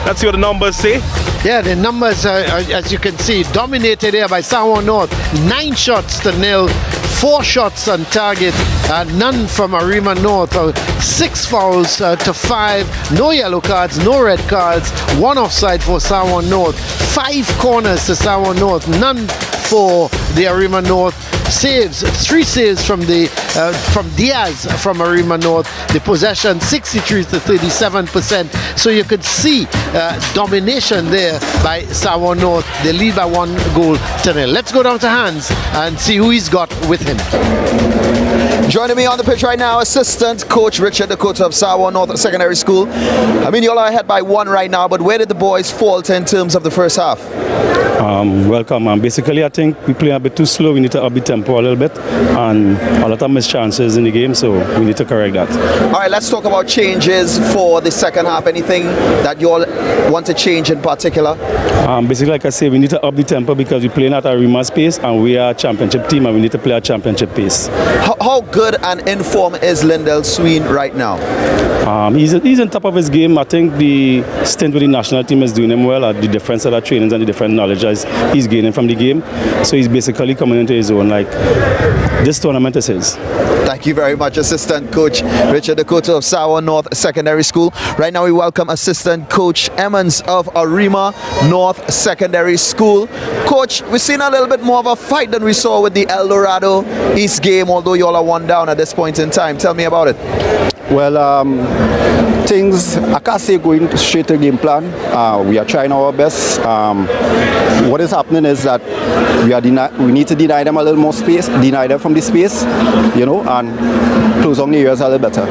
Let's see what the numbers say. Yeah, the numbers, as you can see, dominated here by San Juan North. 9 shots to 0, 4 shots on target, none from Arima North. 6 fouls to 5, no yellow cards, no red cards, 1 offside for San Juan North, 5 corners to San Juan North, none for the Arima North. Saves, 3 saves from Diaz from Arima North. The possession 63 to 37%. So you could see domination there by San Juan North. They lead by 1 goal to 0. Let's go down to Hans and see who he's got with him. Joining me on the pitch right now, assistant coach Richard Dakota of San Juan North Secondary School. I mean, y'all are ahead by 1 right now, but where did the boys falter in terms of the first half? Welcome. Basically, I think we play a bit too slow. We need to up the tempo a little bit, and a lot of missed chances in the game, so we need to correct that. All right, let's talk about changes for the second half. Anything that you all want to change in particular? Basically, like I say, we need to up the tempo because we're playing at Arima's pace, and we are a championship team, and we need to play at championship pace. How good and in form is Lindell Sween right now? He's on top of his game. I think the stint with the national team is doing him well at the different set of trainings and the different knowledge he's gaining from the game. So he's basically coming into his own. Like, this tournament is his. Thank you very much, Assistant Coach Richard Dakota of San Juan North Secondary School. Right now we welcome Assistant Coach Emmons of Arima North Secondary School. Coach, we've seen a little bit more of a fight than we saw with the El Dorado East game, although you all are 1 down at this point in time. Tell me about it. Well, things, I can't say going straight to game plan. We are trying our best. What is happening is that we need to deny them a little more space, deny them from the space, and close on the areas a little better.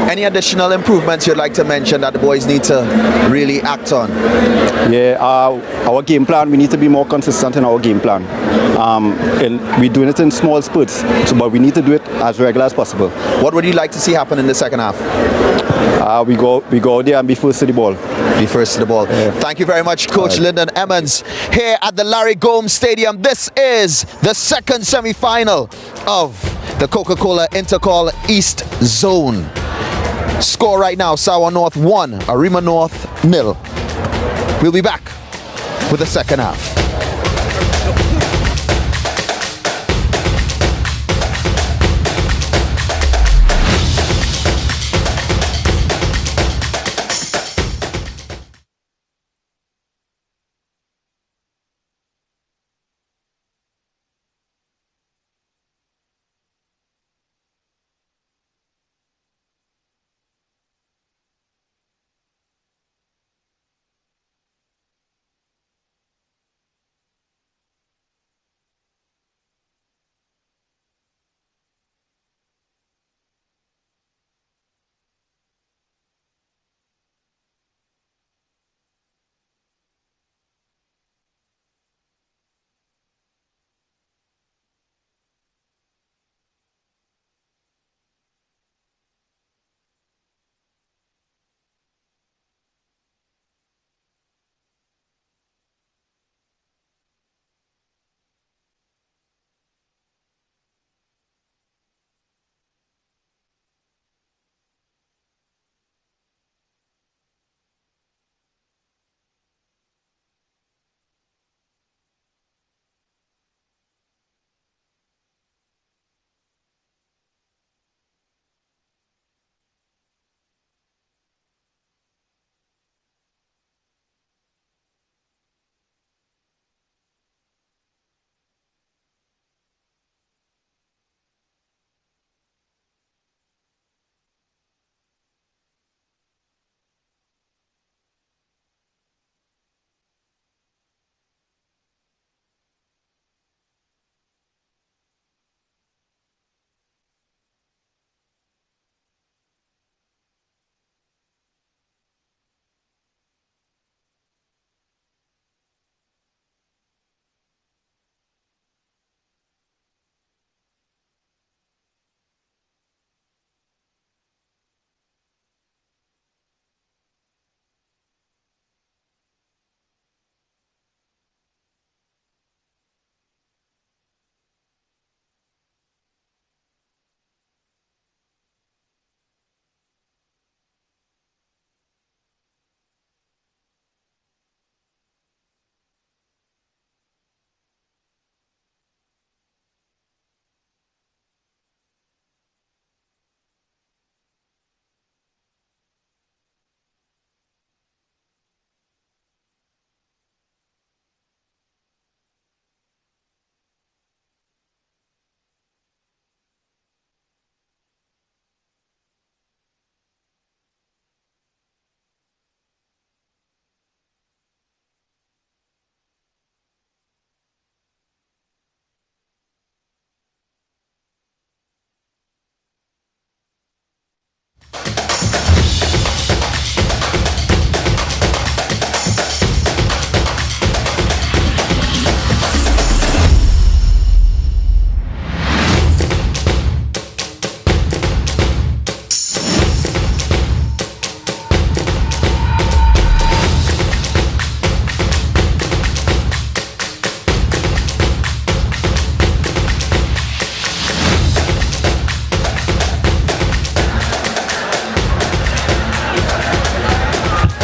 Any additional improvements you'd like to mention that the boys need to really act on? Yeah, our game plan, we need to be more consistent in our game plan. And we're doing it in small spurts, but we need to do it as regular as possible. What would you like to see happen in the second half? We go out there and be first to the ball. Be first to the ball. Yeah. Thank you very much, Coach Lyndon Emmons, here at the Larry Gomes Stadium. This is the second semi-final of the COCA-COLA INTERCOL East Zone. Score right now, San Juan North 1, Arima North 0. We'll be back with the second half.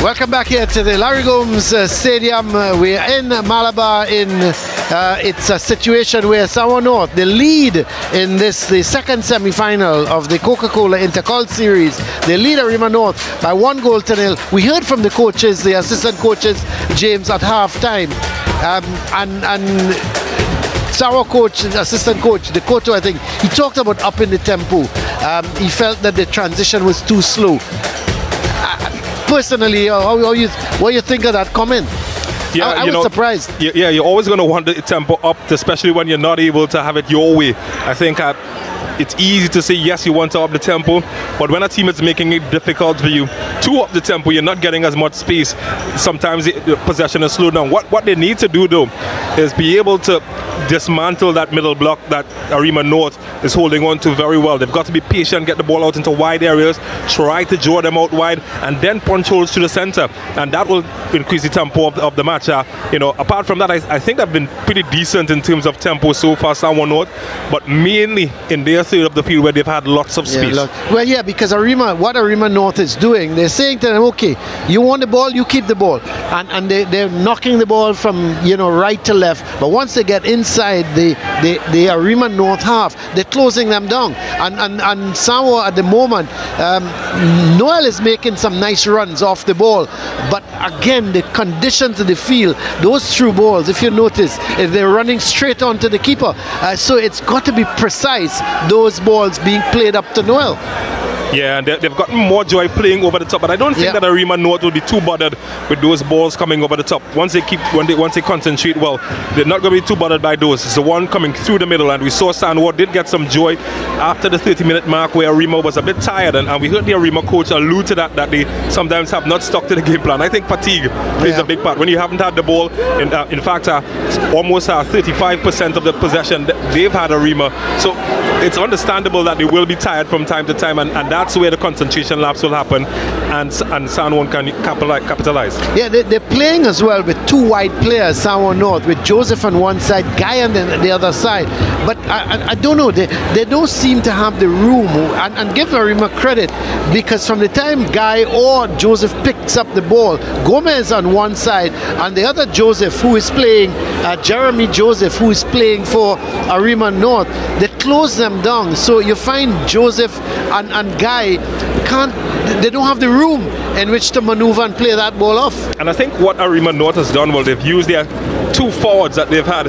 Welcome back here to the Larry Gomes Stadium. We're in Malabar in it's a situation where Samoa North, the lead in the second semi-final of the COCA-COLA INTERCOL series, they lead Arima North by 1-0. We heard from the coaches, the assistant coaches, James, at half-time. And Samoa coach, assistant coach, the Koto, I think, he talked about upping the tempo. He felt that the transition was too slow. Personally, what you think of that comment? Yeah, I was surprised. Yeah, you're always going to want the tempo up, especially when you're not able to have it your way. I think it's easy to say, yes, you want to up the tempo, but when a team is making it difficult for you to up the tempo, you're not getting as much space. Sometimes the possession is slowed down. What they need to do, though, is be able to dismantle that middle block that Arima North is holding on to very well. They've got to be patient, get the ball out into wide areas, try to draw them out wide, and then punch holes to the center, and that will increase the tempo of the match. Apart from that, I think they've been pretty decent in terms of tempo so far, Samoa North, but mainly in their third of the field where they've had lots of space. Because what Arima North is doing, they're saying to them, okay, you want the ball, you keep the ball, and they're knocking the ball from right to left, but once they get inside the Arima North half, they're closing them down, and Samoa at the moment, Noel is making some nice runs off the ball, but again, the conditions of the field, those through balls, if you notice, they're running straight onto the keeper, so it's got to be precise, those balls being played up to Noel. Yeah, and they've gotten more joy playing over the top, but I don't think that Arima North will be too bothered with those balls coming over the top. Once they concentrate well, they're not going to be too bothered by those. It's the one coming through the middle, and we saw Sanwó did get some joy after the 30-minute mark where Arima was a bit tired, and we heard the Arima coach allude to that they sometimes have not stuck to the game plan. I think fatigue plays a big part. When you haven't had the ball, in fact, almost 35% of the possession they've had Arima, so it's understandable that they will be tired from time to time, and that's where the concentration lapse will happen, and Sanwó can capitalize. Yeah, they're playing as well with two wide players, Samoa North, with Joseph on one side, Guy on the other side. But I don't know, they don't seem to have the room, and give Arima credit, because from the time Guy or Joseph picks up the ball, Gomez on one side, and the other Joseph, who is playing, Jeremy Joseph, who is playing for Arima North, they close them down. So you find Joseph and Guy they don't have the room in which to maneuver and play that ball off. And I think what Arima North has done, they've used their two forwards that they've had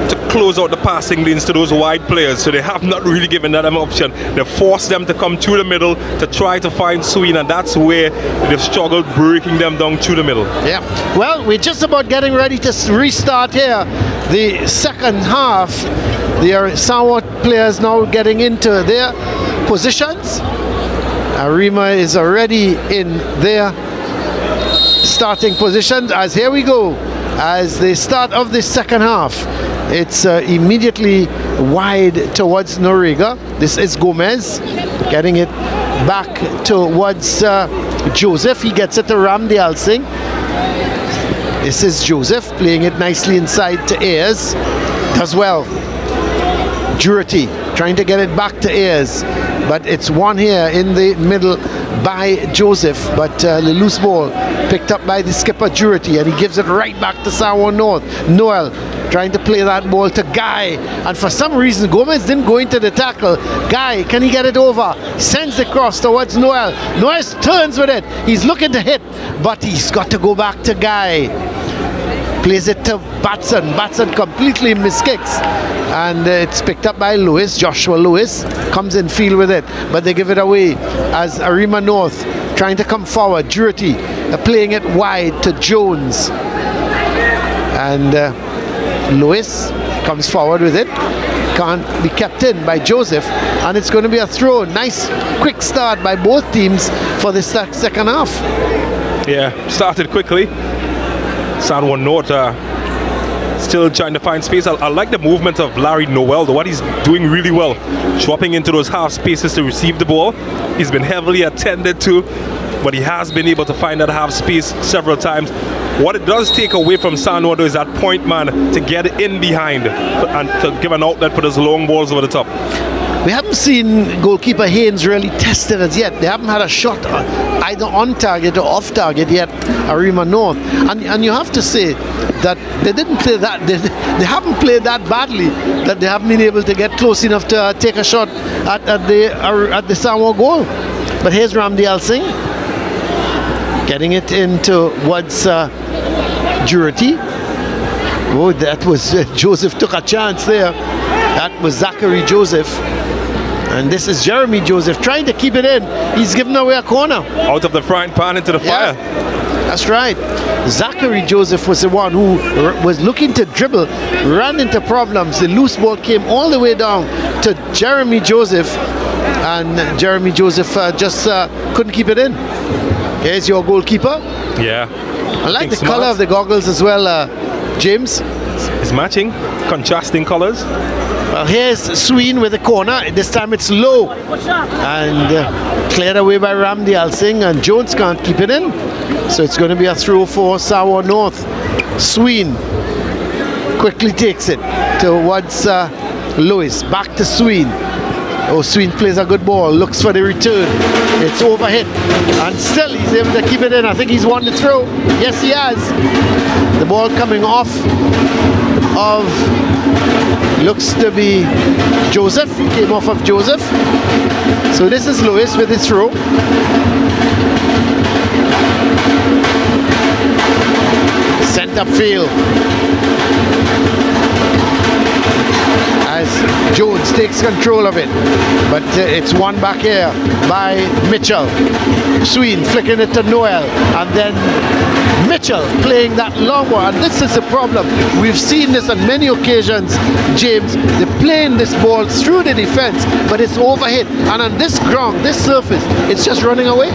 to close out the passing lanes to those wide players, so they have not really given them an option. They've forced them to come through the middle to try to find Sween, and that's where they've struggled breaking them down through the middle. Yeah, well, we're just about getting ready to restart here the second half. The Samoa players now getting into their positions. Arima is already in their starting positions, as here we go, as the start of the second half. It's immediately wide towards Noriega. This is Gomez getting it back towards Joseph. He gets it to Ramdial Singh. This is Joseph playing it nicely inside to Ayers. Does well. Jurity trying to get it back to Ayers, but it's won here in the middle by Joseph, but the loose ball picked up by the skipper Jurity, and he gives it right back to Samoa North. Noel trying to play that ball to Guy, and for some reason Gomez didn't go into the tackle. Guy, can he get it over? Sends the cross towards Noel. Noel turns with it. He's looking to hit, but he's got to go back to Guy. Plays it to Batson. Batson completely miskicks, and it's picked up by Lewis. Joshua Lewis comes in field with it, but they give it away as Arima North trying to come forward. Jurity playing it wide to Jones, and Lewis comes forward with it. Can't be kept in by Joseph, and it's going to be a throw. Nice quick start by both teams for the second half. Yeah, started quickly. Samoa North still trying to find space. I like the movement of Larry Noel, what he's doing really well, dropping into those half spaces to receive the ball. He's been heavily attended to, but he has been able to find that half space several times. What it does take away from Sanwó is that point man to get in behind and to give an outlet for those long balls over the top. we haven't seen goalkeeper Haynes really tested as yet. They haven't had a shot either on target or off target yet, Arima North. And you have to say that they didn't play that, they haven't played that badly, that they haven't been able to get close enough to take a shot at the Samoa goal. But here's Ramdial Singh getting it into what's Jurity. Oh, that was Joseph took a chance there. That was Zachary Joseph. And this is Jeremy Joseph trying to keep it in. He's given away a corner. Out of the frying pan into the fire. That's right. Zachary Joseph was the one who was looking to dribble, ran into problems. The loose ball came all the way down to Jeremy Joseph, and Jeremy Joseph just couldn't keep it in. Here's your goalkeeper. Yeah. I like the color of the goggles as well, James. It's matching, contrasting colors. Well, here's Sween with the corner. This time it's low and cleared away by Ramdial Singh, and Jones can't keep it in. So it's going to be a throw for Samoa North. Sween quickly takes it towards Lewis. Back to Sween. Oh, Sween plays a good ball, looks for the return. It's overhit, and still he's able to keep it in. I think he's won the throw. Yes, he has. The ball coming off of, looks to be Joseph. Came off of Joseph. So this is Lewis with his throw. Sent upfield as Jones takes control of it, but it's won back here by Mitchell. Sween flicking it to Noel, and then Mitchell playing that long one. And this is the problem. We've seen this on many occasions, James. They're playing this ball through the defense, but it's overhit, and on this ground, this surface, it's just running away.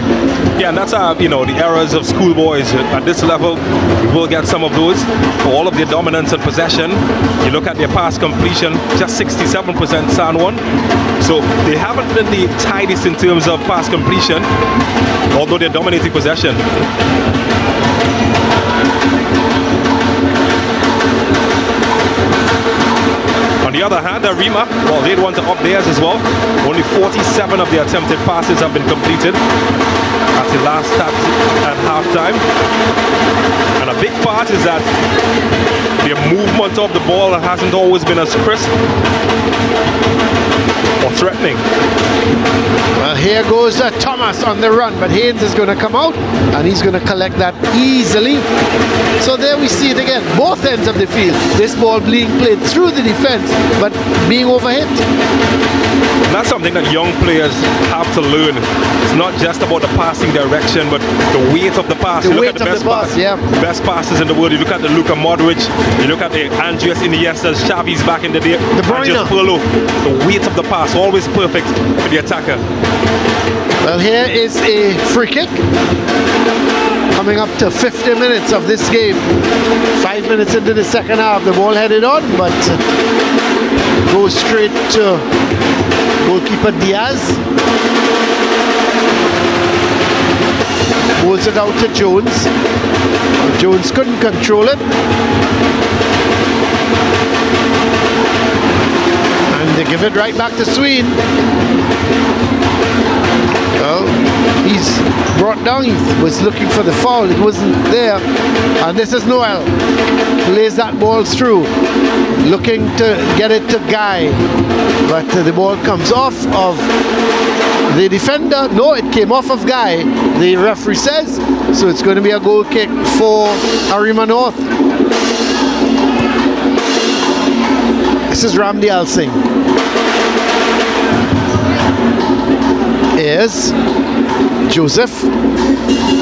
Yeah, and that's the errors of schoolboys at this level. We will get some of those. For all of their dominance and possession, you look at their pass completion, just 67% San Juan. So they haven't been the tightest in terms of pass completion, although they're dominating possession. On the other hand, Arima, well, they'd want to up theirs as well. Only 47 of the attempted passes have been completed at the last stat at halftime. And a big part is that their movement of the ball hasn't always been as crisp or threatening. Well, here goes Thomas on the run, but Haynes is going to come out and he's going to collect that easily. So there we see it again, both ends of the field. This ball being played through the defense, but being overhit. And that's something that young players have to learn. It's not just about the passing direction, but the weight of the pass. The weight of the pass, yeah. Best passes in the world. You look at the Luka Modric, you look at the Andres Iniestas, Xavi's back in the day, De Bruyne. Andres Pirlo. The weight of the pass, always perfect for the attacker. Well, here is a free kick. Coming up to 50 minutes of this game. 5 minutes into the second half, the ball headed on, but goes straight to goalkeeper Diaz. Holds it out to Jones. Jones couldn't control it. And they give it right back to Sween. Well, he's brought down. He was looking for the foul. It wasn't there. And this is Noel. Plays that ball through. Looking to get it to Guy. But the ball comes off of the defender. No, it came off of Guy. The referee says. So it's going to be a goal kick for Arima North. This is Ramdial Singh. Here's Joseph.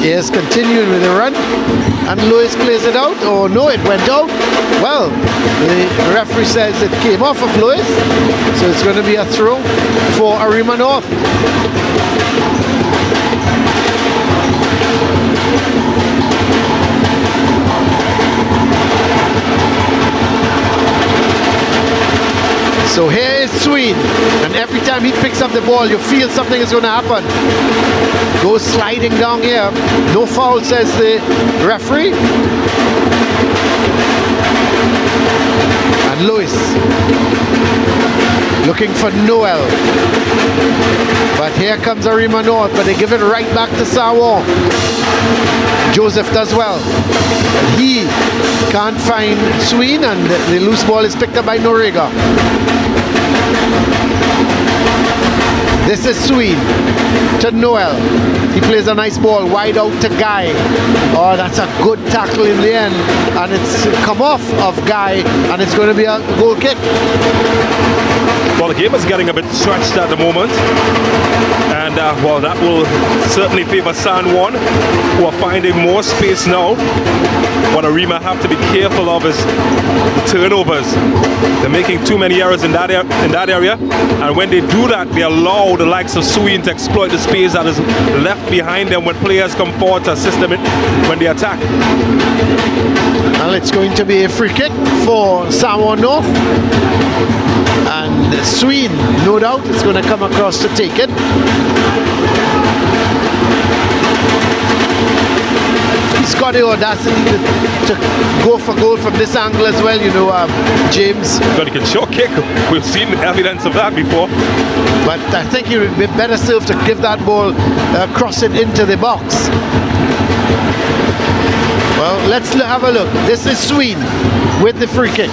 Here's continuing with the run. And Lewis plays it out. Oh no, it went out. Well, the referee says it came off of Lewis. So it's going to be a throw for Arima North. So here is Sween, and every time he picks up the ball, you feel something is going to happen. Goes sliding down here. No foul, says the referee. And And Lewis looking for Noel. But here comes Arima North, but they give it right back to Sawan. Joseph does well. He can't find Sween, and the loose ball is picked up by Norega. This is Sween to Noel. He plays a nice ball wide out to Guy. Oh, that's a good tackle in the end, and it's come off of Guy, and it's going to be a goal kick. Well, the game is getting a bit stretched at the moment, and well, that will certainly favor San Juan, who are finding more space now. What Arima have to be careful of is the turnovers. They're making too many errors in that area, and when they do that, they allow the likes of Sween to exploit the space that is left behind them when players come forward to assist them when they attack. Well, it's going to be a free kick for San Juan North. And Sween, no doubt, is going to come across to take it. He's got the audacity to go for goal from this angle as well, you know, James. But he can sure kick. We've seen evidence of that before. But I think he would be better served to give that ball, cross it into the box. Well, let's have a look. This is Sween with the free kick.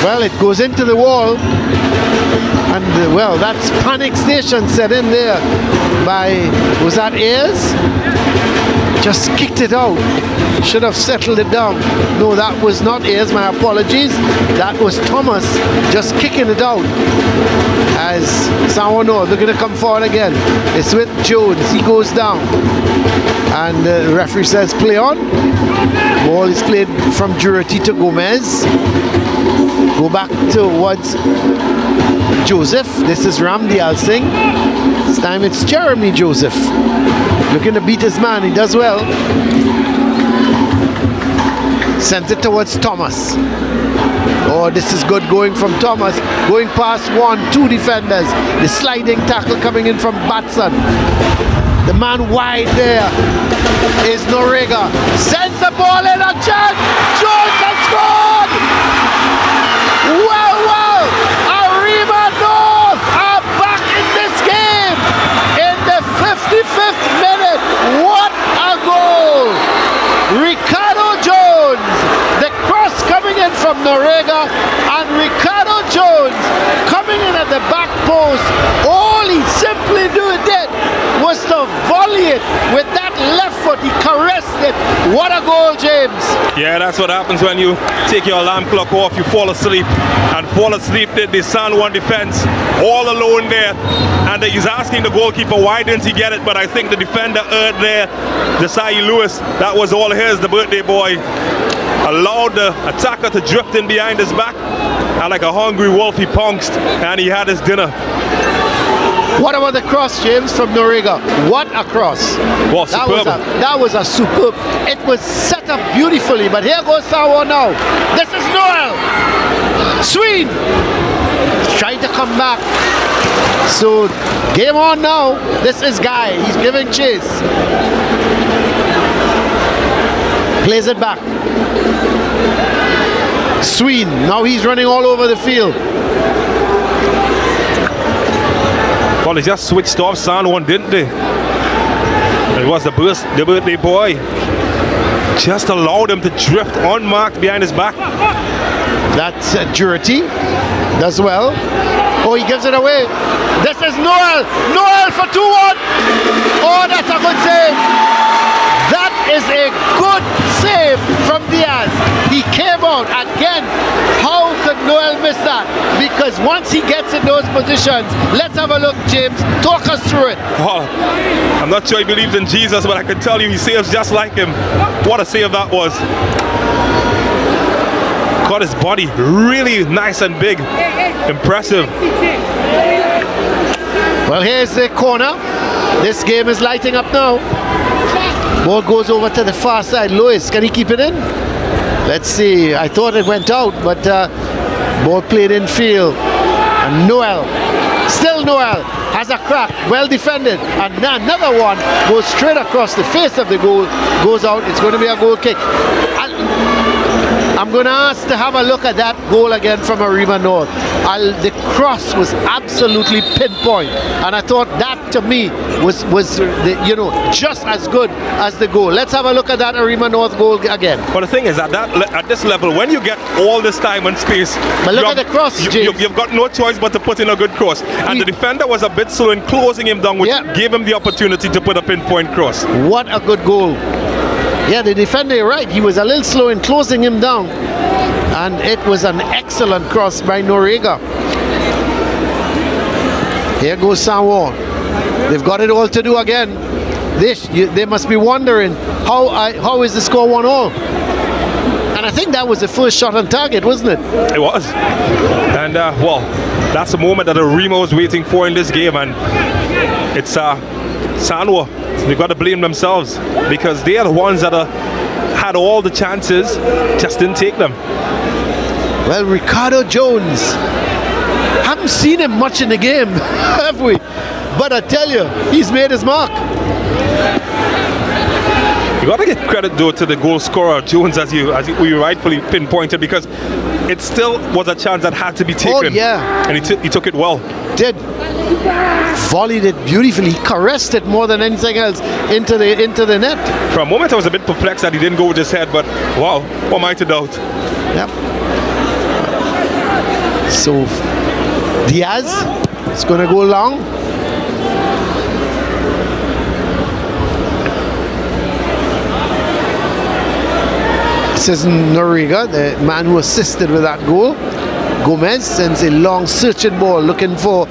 Well, it goes into the wall, and well, that's panic station set in there by, was that Ayers? Just kicked it out. Should have settled it down. No, that was not Ayers, my apologies. That was Thomas just kicking it out. As San Juan North, they're going to come forward again. It's with Jones, he goes down. And the referee says play on. Ball is played from Jurati to Gomez. Go back towards Joseph. This is Ramdial Singh. This time it's Jeremy Joseph. Looking to beat his man. He does well. Sends it towards Thomas. Oh, this is good going from Thomas. Going past 1-2 defenders. The sliding tackle coming in from Batson. The man wide there is Norega. Sends the ball in, a chance. Jones has scored! Wow! Arima North are back in this game in the 55th minute. What a goal! Ricardo Jones, the cross coming in from Norega, and Ricardo Jones coming in at the back post. All he simply did was to volley it with that left foot. He caressed it. What a goal, James. Yeah, that's what happens when you take your alarm clock off, you fall asleep. And fall asleep did the San Juan defense all alone there. And he's asking the goalkeeper, why didn't he get it? But I think the defender heard there, Desai Lewis, that was all his, the birthday boy. Allowed the attacker to drift in behind his back. And like a hungry wolf, he pounced and he had his dinner. What about the cross, James, from Norega? What a cross. Well, superb. That was a superb. It was set up beautifully, but here goes San Juan now. This is Noel. Sween. Trying to come back. So, game on now. This is Guy. He's giving chase. Plays it back. Sween. Now he's running all over the field. Well, they just switched off San Juan, didn't they? It was the birthday boy. Just allowed him to drift unmarked behind his back. That's Jurati. Does well. Oh, he gives it away. This is Noel. Noel for 2-1. Oh, that's a good save. That is a good save from Diaz. He came out again. How could Noel miss that? Because once he gets in those positions, let's have a look, James. Talk us through it. Oh, I'm not sure he believes in Jesus, but I can tell you he saves just like him. What a save that was. Got his body really nice and big. Impressive. Well, here's the corner. This game is lighting up now. Ball goes over to the far side. Lewis, can he keep it in? Let's see. I thought it went out, but ball played in field. And Noel, still Noel, has a crack. Well defended. And another one goes straight across the face of the goal. Goes out. It's going to be a goal kick. I'm going to ask to have a look at that goal again from Arima North. The cross was absolutely pinpoint, and I thought that to me was just as good as the goal. Let's have a look at that Arima North goal again. But the thing is, at this level, when you get all this time and space, but look at the cross, James. You've got no choice but to put in a good cross. And the defender was a bit slow in closing him down, which gave him the opportunity to put a pinpoint cross. What a good goal. Yeah, the defender, you're right. He was a little slow in closing him down. And it was an excellent cross by Noriega. Here goes Sanwo. They've got it all to do again. They must be wondering, how is the score 1-1? And I think that was the first shot on target, wasn't it? It was. And, well, that's the moment that Arima was waiting for in this game. And it's Sanwo. They've got to blame themselves, because they are the ones that had all the chances, just didn't take them. Well, Ricardo Jones, haven't seen him much in the game, have we? But I tell you, he's made his mark. You got to give credit though to the goal scorer Jones, as you rightfully pinpointed, because it still was a chance that had to be taken. Oh yeah, and he took it well. Did. Volleyed it beautifully. He caressed it more than anything else into the net. For a moment I was a bit perplexed that he didn't go with his head, but wow, what am I to doubt? Yep. So Diaz is going to go long. This is Noriega, the man who assisted with that goal. Gomez sends a long searching ball looking for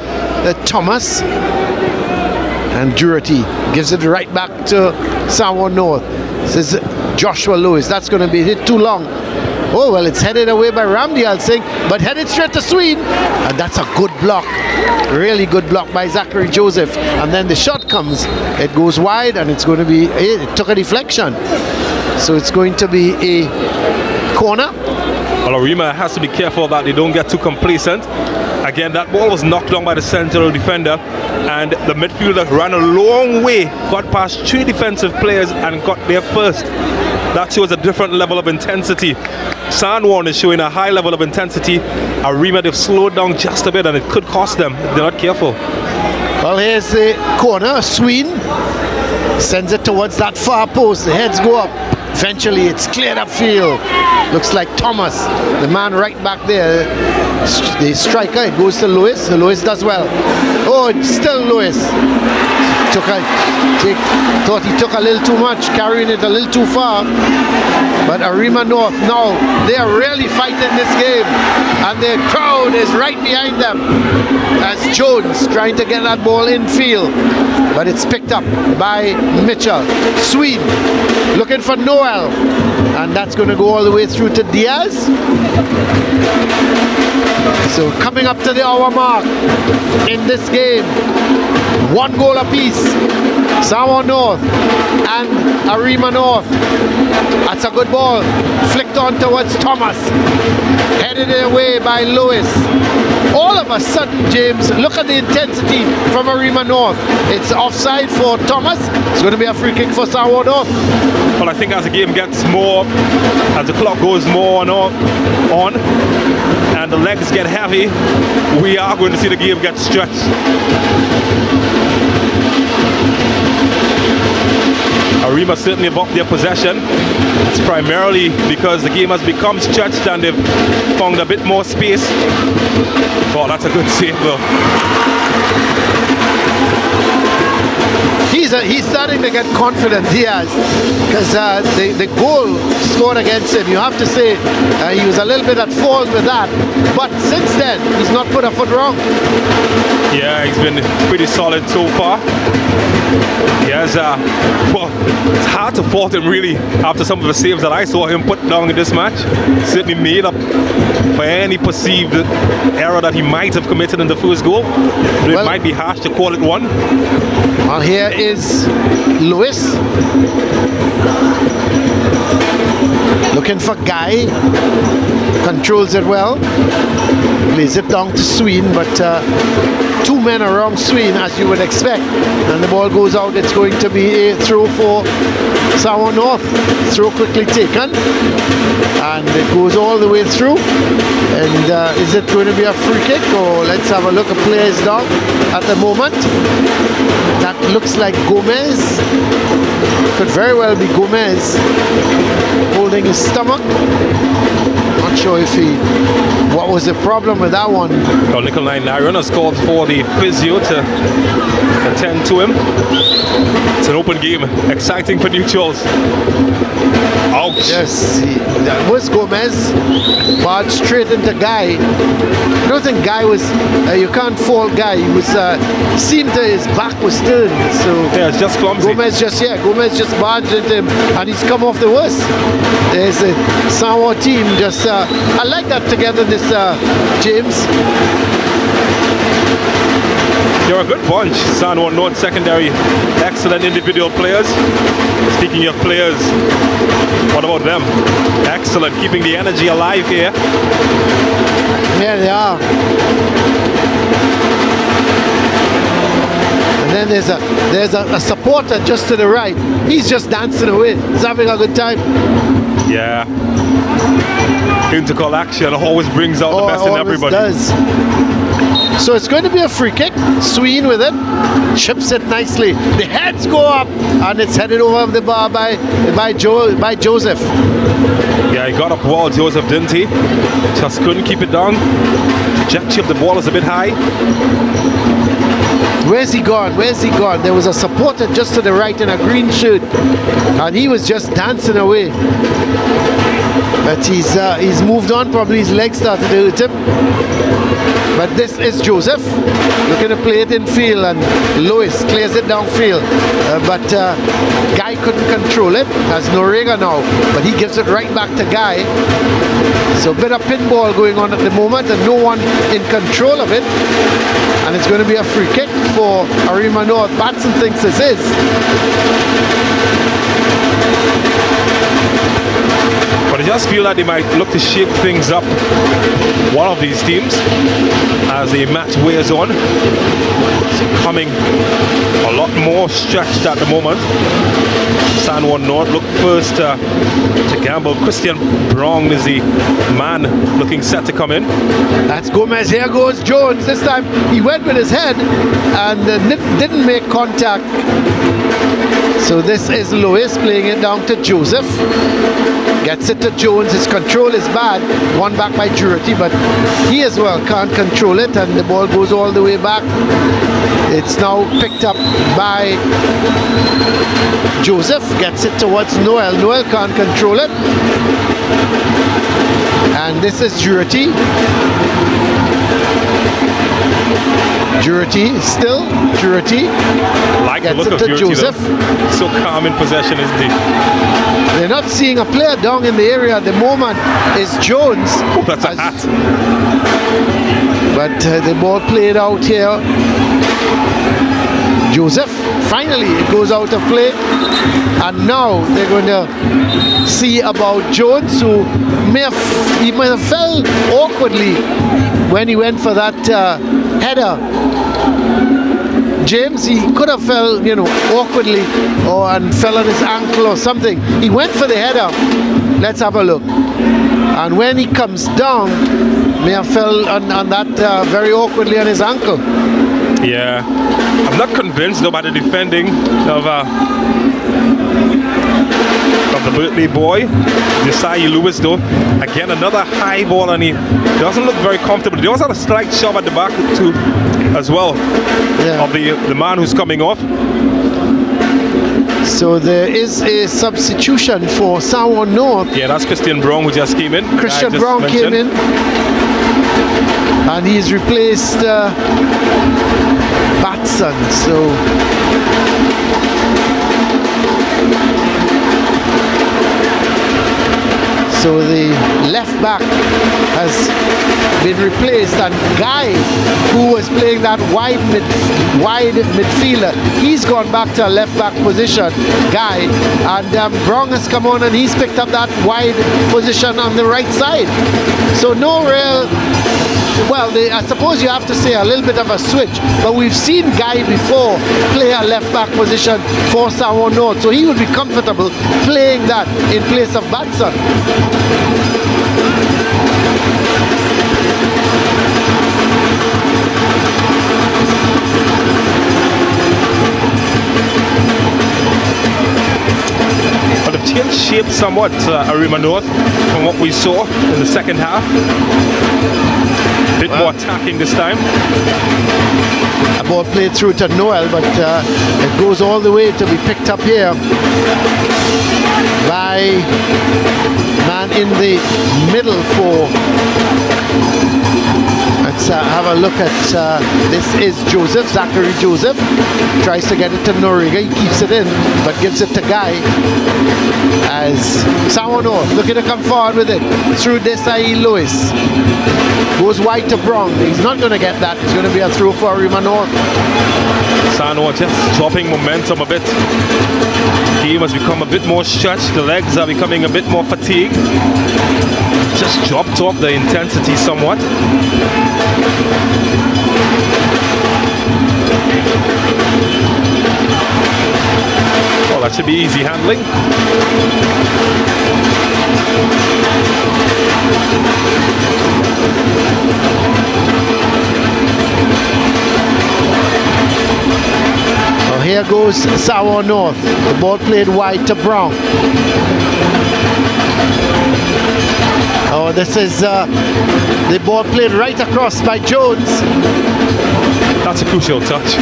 Thomas, and Durity gives it right back to Sanwo North. This is Joshua Lewis. That's going to be hit too long. Oh well, it's headed away by Ramdi, I'll think, but headed straight to Sween, and that's a good block, really good block by Zachary Joseph. And then the shot comes, it goes wide, and it's going to be, it took a deflection, so it's going to be a corner. Well, Arima has to be careful that they don't get too complacent. Again, that ball was knocked down by the central defender, and the midfielder ran a long way, got past 3 defensive players and got there first. That shows a different level of intensity. Sanwo is showing a high level of intensity. Arima, they've slowed down just a bit, and it could cost them if they're not careful. Well, here's the corner. Sween sends it towards that far post. The heads go up. Eventually, it's cleared upfield. Looks like Thomas, the man right back there. The striker, it goes to Lewis. Lewis does well. Oh, it's still Lewis. Thought he took a little too much, carrying it a little too far. But Arima North, now they are really fighting this game, and the crowd is right behind them as Jones trying to get that ball in field, but it's picked up by Mitchell. Sween looking for Noel, and that's going to go all the way through to Diaz. So coming up to the hour mark in this game, 1 goal apiece. Sanwo North and Arima North. That's a good ball. Flicked on towards Thomas. Headed away by Lewis. All of a sudden, James, look at the intensity from Arima North. It's offside for Thomas. It's going to be a free kick for Sanwo North. Well, I think as the game gets more, as the clock goes more on and the legs get heavy, we are going to see the game get stretched. Arima certainly have upped their possession. It's primarily because the game has become stretched and they've found a bit more space. Oh, that's a good save though. He's starting to get confident, Diaz, because the goal scored against him, you have to say he was a little bit at fault with that, but since then he's not put a foot wrong. Yeah, he's been pretty solid so far. He has, well, it's hard to fault him really after some of the saves that I saw him put down in this match. Certainly made up for any perceived error that he might have committed in the first goal. But it might be harsh to call it one. Well, here is Lewis looking for Guy, controls it well, plays it down to Sween, but 2 men around Sween as you would expect, and the ball goes out. It's going to be a throw for Samoa North. Throw quickly taken. And it goes all the way through. And is it going to be a free kick? Or let's have a look at players down at the moment. That looks like Gomez. Could very well be Gomez holding his stomach. Not sure if what was the problem with that one. Well, Nickel 9 Larion has called for the physio to attend to him. It's an open game, exciting for neutrals. Ouch. Yes, that was Gomez. Barged straight into Guy. I don't think Guy was, you can't fault Guy. He was, seemed to his back was turned. So yeah, it's just clumsy. Gomez just barged into him and he's come off the worst. There's a Samoa team just, I like that togetherness, James. They're a good bunch. Samoa North secondary, excellent individual players. Speaking of players, what about them? Excellent, keeping the energy alive here. Yeah, they are. And then there's a supporter just to the right. He's just dancing away. He's having a good time. Yeah. Intercol action always brings out the best in everybody. Does. So it's going to be a free kick. Sween with it, chips it nicely. The heads go up, and it's headed over the bar by Joseph. Yeah, he got up well, Joseph, didn't he? Just couldn't keep it down. Jack chip, the ball is a bit high. Where's he gone? Where's he gone? There was a supporter just to the right in a green shirt, and he was just dancing away. But he's moved on. Probably his legs started to hurt him. But this is Joseph looking to play it in field, and Lewis clears it downfield. But Guy couldn't control it. Has Noriega now, but he gives it right back to Guy. So a bit of pinball going on at the moment, and no one in control of it. And it's going to be a free kick for Arima North. Batson thinks this is. But I just feel like they might look to shape things up, one of these teams, as the match wears on. It's becoming a lot more stretched at the moment. San Juan North look first to gamble. Christian Brown is the man looking set to come in. That's Gomez. Here goes Jones. This time he went with his head and didn't make contact. So this is Lewis playing it down to Joseph. Gets it to Jones. His control is bad. Won back by Jurity, but he as well can't control it, and the ball goes all the way back. It's now picked up by Joseph. Gets it towards Noel. Noel can't control it. And this is Jurity. Still Jurity. Like the gets look it of to Jurity, Joseph. though. So calm in possession, isn't he? They're not seeing a player down in the area at the moment. Is Jones. Oh, that's a hat. But the ball played out here. Joseph, finally it goes out of play. And now they're going to see about Jones, who might have fell awkwardly when he went for that header. James, he could have fell, awkwardly and fell on his ankle or something. He went for the header. Let's have a look. And when he comes down, may have fell on that very awkwardly on his ankle. Yeah, I'm not convinced though by the defending of the Berkeley boy, Desai Lewis though. Again, another high ball, and he doesn't look very comfortable. He also had a slight shove at the back too, as well, of the man who's coming off. So there is a substitution for San Juan North. Yeah, that's Christian Brown who just came in. Christian Brown came in, and he's replaced Batson. So the left back has been replaced, and Guy, who was playing that wide midfielder, he's gone back to a left back position, Guy, and Brown has come on and he's picked up that wide position on the right side. So no real well, I suppose you have to say a little bit of a switch, but we've seen Guy before play a left back position for Samoa North, so he would be comfortable playing that in place of Batson. But the change shaped somewhat Arima North from what we saw in the second half. A bit more attacking this time. A ball played through to Noel, but it goes all the way to be picked up here by man in the middle for. Let's have a look at this is Joseph, Zachary Joseph. Tries to get it to Noriga, he keeps it in, but gives it to Guy. As Samoa North looking to come forward with it through Desai Lewis. Goes wide to Brown. He's not going to get that. It's going to be a throw for Arima North. Sanoa just dropping momentum a bit. Game has become a bit more stretched. The legs are becoming a bit more fatigued. Just dropped off the intensity somewhat. Well, that should be easy handling. Well, here goes Samoa North. The ball played wide to Brown. Oh, this is the ball played right across by Jones. That's a crucial touch.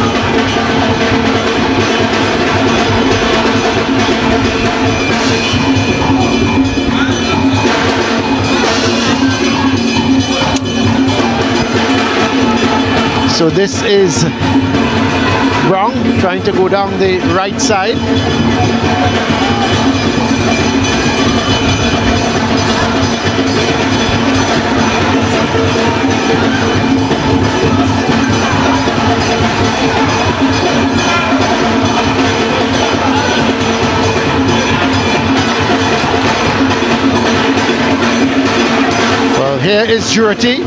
So this is Brown trying to go down the right side. Well, here is Jurity.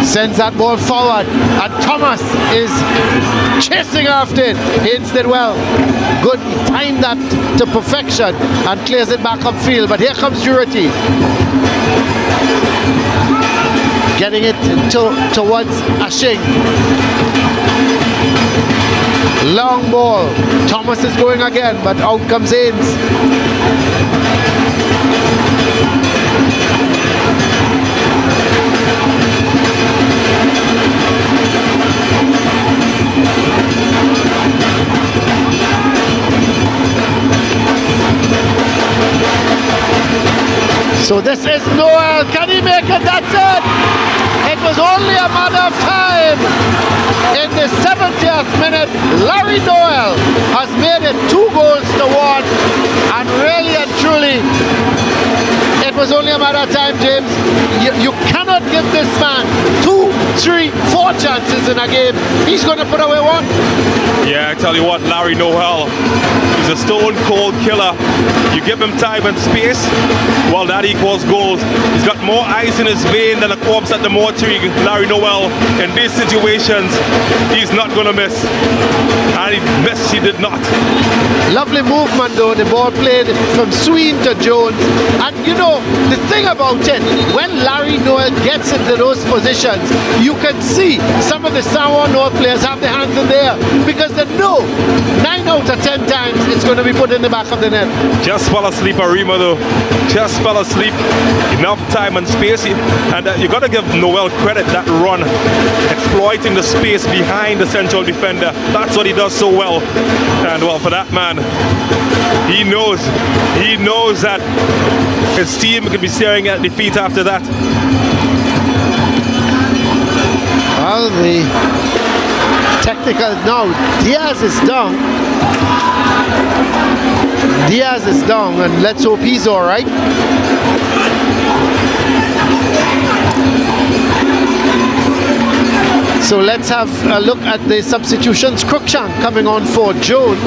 Sends that ball forward, and Thomas is chasing after it. Haynes did well. Good, he timed that to perfection and clears it back upfield. But here comes Jurity. Getting it towards Ashing. Long ball. Thomas is going again, but out comes Haynes. So this is Noel. Can he make it? That's it. It was only a matter of time. In the 70th minute, Larry Noel has made it 2 goals to 1. And really and truly, it was only a matter of time, James. You cannot give this man 2, 3, 4 chances in a game. He's going to put away 1. Yeah, I tell you what, Larry Noel, he's a stone cold killer. You give him time and space, well, that equals goals. He's got more ice in his vein than a corpse at the mortuary. Larry Noel, in these situations, he's not going to miss. And he missed, he did not. Lovely movement though, the ball played from Sween to Jones. And you know, the thing about it, when Larry Noel gets into those positions, you can see some of the Samoa North players have their hands in there because they know 9 out of 10 times it's going to be put in the back of the net. Just fell asleep, Arima though. Just fell asleep. Enough time and space. And you got to give Noel credit, that run, exploiting the space behind the central defender. That's what he does so well. And well, for that man, he knows that his team could be staring at defeat after that. Well, the technical now, Diaz is down. Diaz is down, and let's hope he's all right. So let's have a look at the substitutions. Cruikshank coming on for Jones.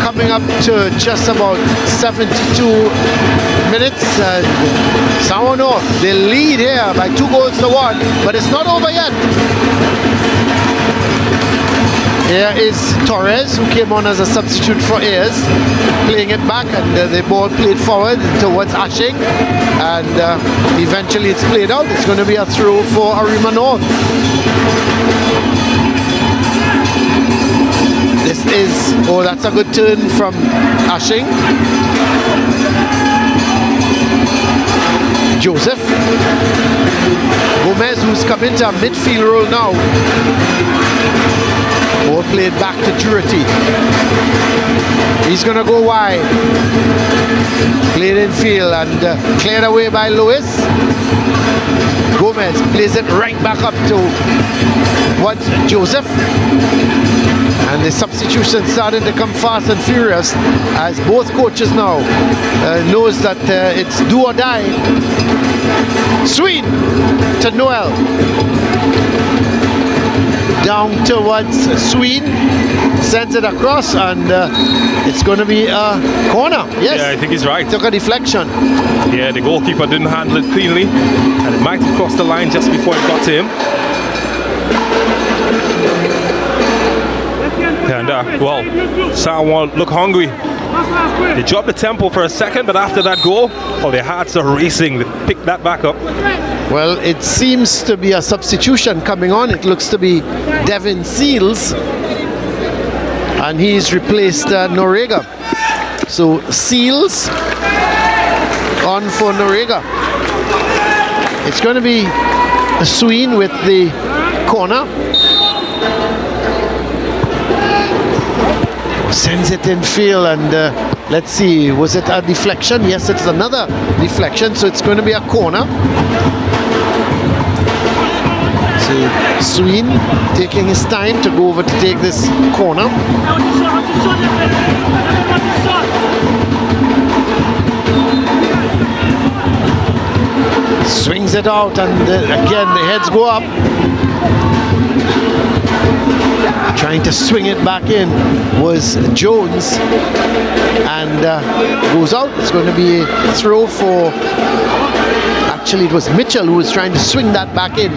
coming up to just about 72 minutes. Sour North, they lead here by 2-1, but it's not over yet. Here is Torres, who came on as a substitute for Ayers, playing it back, and the ball played forward towards Ashing, and eventually it's played out. It's going to be a throw for Arima North. This is, oh, that's a good turn from Ashing. Joseph. Gomez, who's come into a midfield role now. Ball played back to Jurity. He's going to go wide. Played in field and cleared away by Lewis. Gomez plays it right back up to Joseph. And the substitution started to come fast and furious as both coaches now knows that it's do or die. Sween to Noel. Down towards Sween, sends it across, and it's going to be a corner. Yes, yeah, I think he's right. Took a deflection. Yeah, the goalkeeper didn't handle it cleanly, and it might have crossed the line just before it got to him. And well, Samoa look hungry. They dropped the tempo for a second, but after that goal, their hearts are racing. They picked that back up. Well, it seems to be a substitution coming on. It looks to be Devin Seals, and he's replaced Norega. So Seals on for Norega. It's going to be Sween with the corner. Sends it in field, and let's see, was it a deflection? Yes, it's another deflection, so it's going to be a corner. So Sween taking his time to go over to take this corner. Swings it out, and again the heads go up. Trying to swing it back in was Jones, and goes out. It's going to be a throw for, actually it was Mitchell who was trying to swing that back in.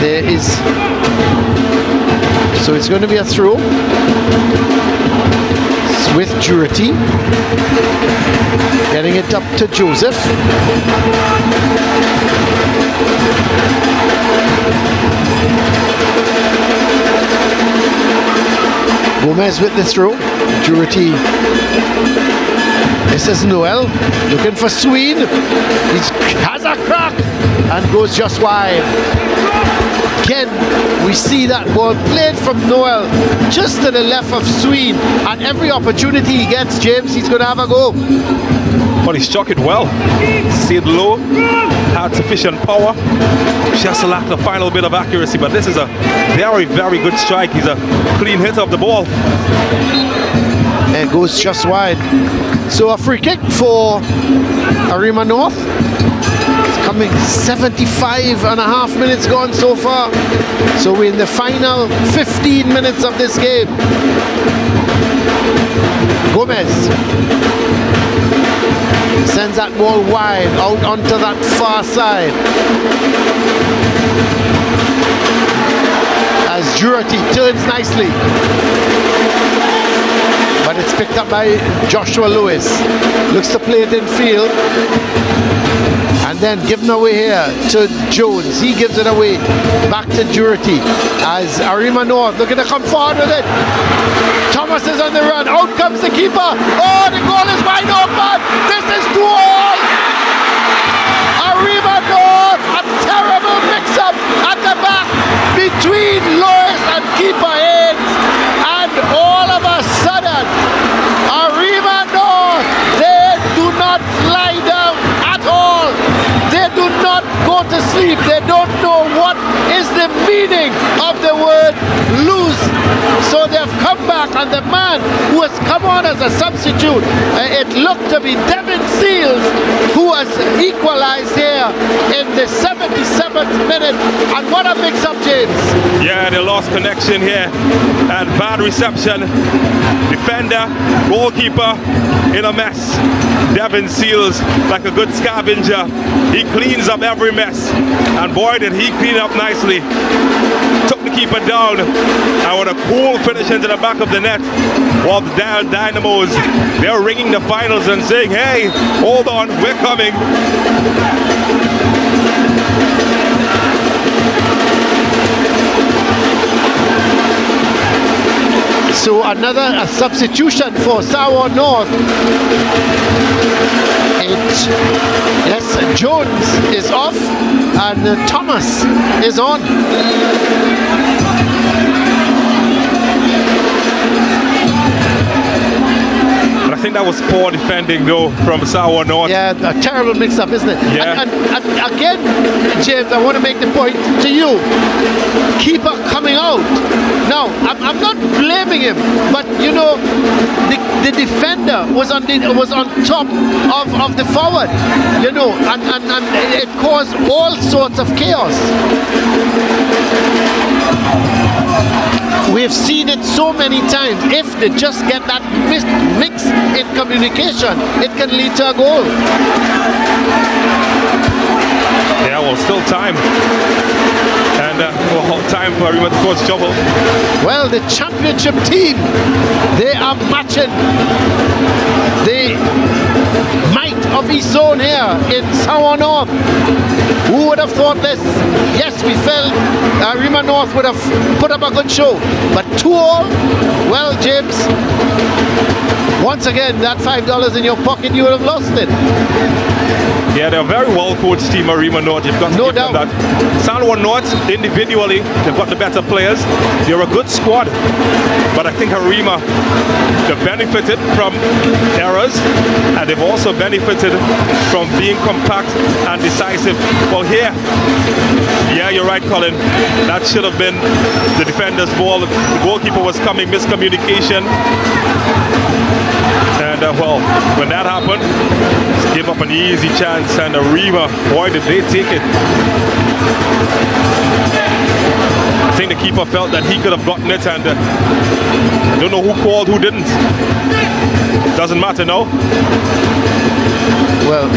There is, so it's going to be a throw with Jurity, getting it up to Joseph. Gomez with the throw. Jurity. This is Noel looking for Sween. He has a crack and goes just wide. Again, we see that ball played from Noel just to the left of Sween, and every opportunity he gets, James, he's going to have a go. But he struck it well. Stayed low, had sufficient power. Just lacked the final bit of accuracy, but this is a very, very good strike. He's a clean hit of the ball. It goes just wide. So a free kick for Arima North. It's coming 75.5 minutes gone so far. So we're in the final 15 minutes of this game. Gomez sends that ball wide out onto that far side. As Jurity turns nicely. But it's picked up by Joshua Lewis. Looks to play it in field. And then given away here to Jones. He gives it away back to Jurity. As Arima North looking to come forward with it. Thomas is on the run. Out comes the keeper. Oh, the goal is wide open. This is 2-2. Arima North. A terrible mix-up at the back between Lewis and keeper Haynes. And all of a sudden, Arima North, they do not lie down at all. They do not go to sleep. They don't know what is the meaning of the word lose So they've come back, and the man who has come on as a substitute, it looked to be Devin Seals, who has equalized here in the 77th minute. And what a mix-up, James. Yeah, they lost connection here and bad reception. Defender, goalkeeper in a mess. Devin Seals, like a good scavenger, he cleans up every mess, and boy did he clean up nicely. Took the keeper down, and with a cool finish into the back of the net. While the Dynamos, they're ringing the finals and saying, hey, hold on, we're coming. So another substitution for Sour North. Yes, Jones is off and Thomas is on. I think that was poor defending though from Sour North. Yeah, a terrible mix-up, isn't it? Yeah. And again, James, I want to make the point to you. Keeper coming out. Now, I'm not blaming him, but you know, the defender was on top of the forward, you know, and it caused all sorts of chaos. We've seen it so many times. If they just get that mix in communication, it can lead to a goal. Yeah, well, still time. And time for Arima to cause trouble. Well, the championship team, they are matching the might of East Zone here in Sour North. Who would have thought this? Yes, we felt Arima North would have put up a good show, but 2-2, well, James, once again, that $5 in your pocket, you would have lost it. Yeah, they're a very well-coached team, Arima North. You've got to No give them doubt. that. Sanwa North, individually, they've got the better players. They're a good squad. But I think Arima, they've benefited from errors, and they've also benefited from being compact and decisive. Well, here, yeah, you're right, Colin. That should have been the defender's ball. The goalkeeper was coming, miscommunication. And well, when that happened, gave up an easy chance, and Arima, boy, did they take it. I think the keeper felt that he could have gotten it, and I don't know who called, who didn't. Doesn't matter, no? Well,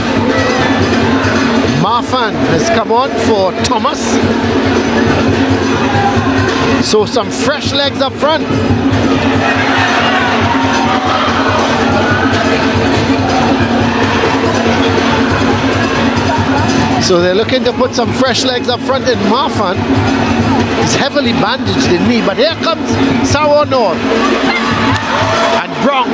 Marfan has come on for Thomas. So some fresh legs up front. So they're looking to put some fresh legs up front, and Marfan is heavily bandaged in knee. But here comes Sour North. And Brown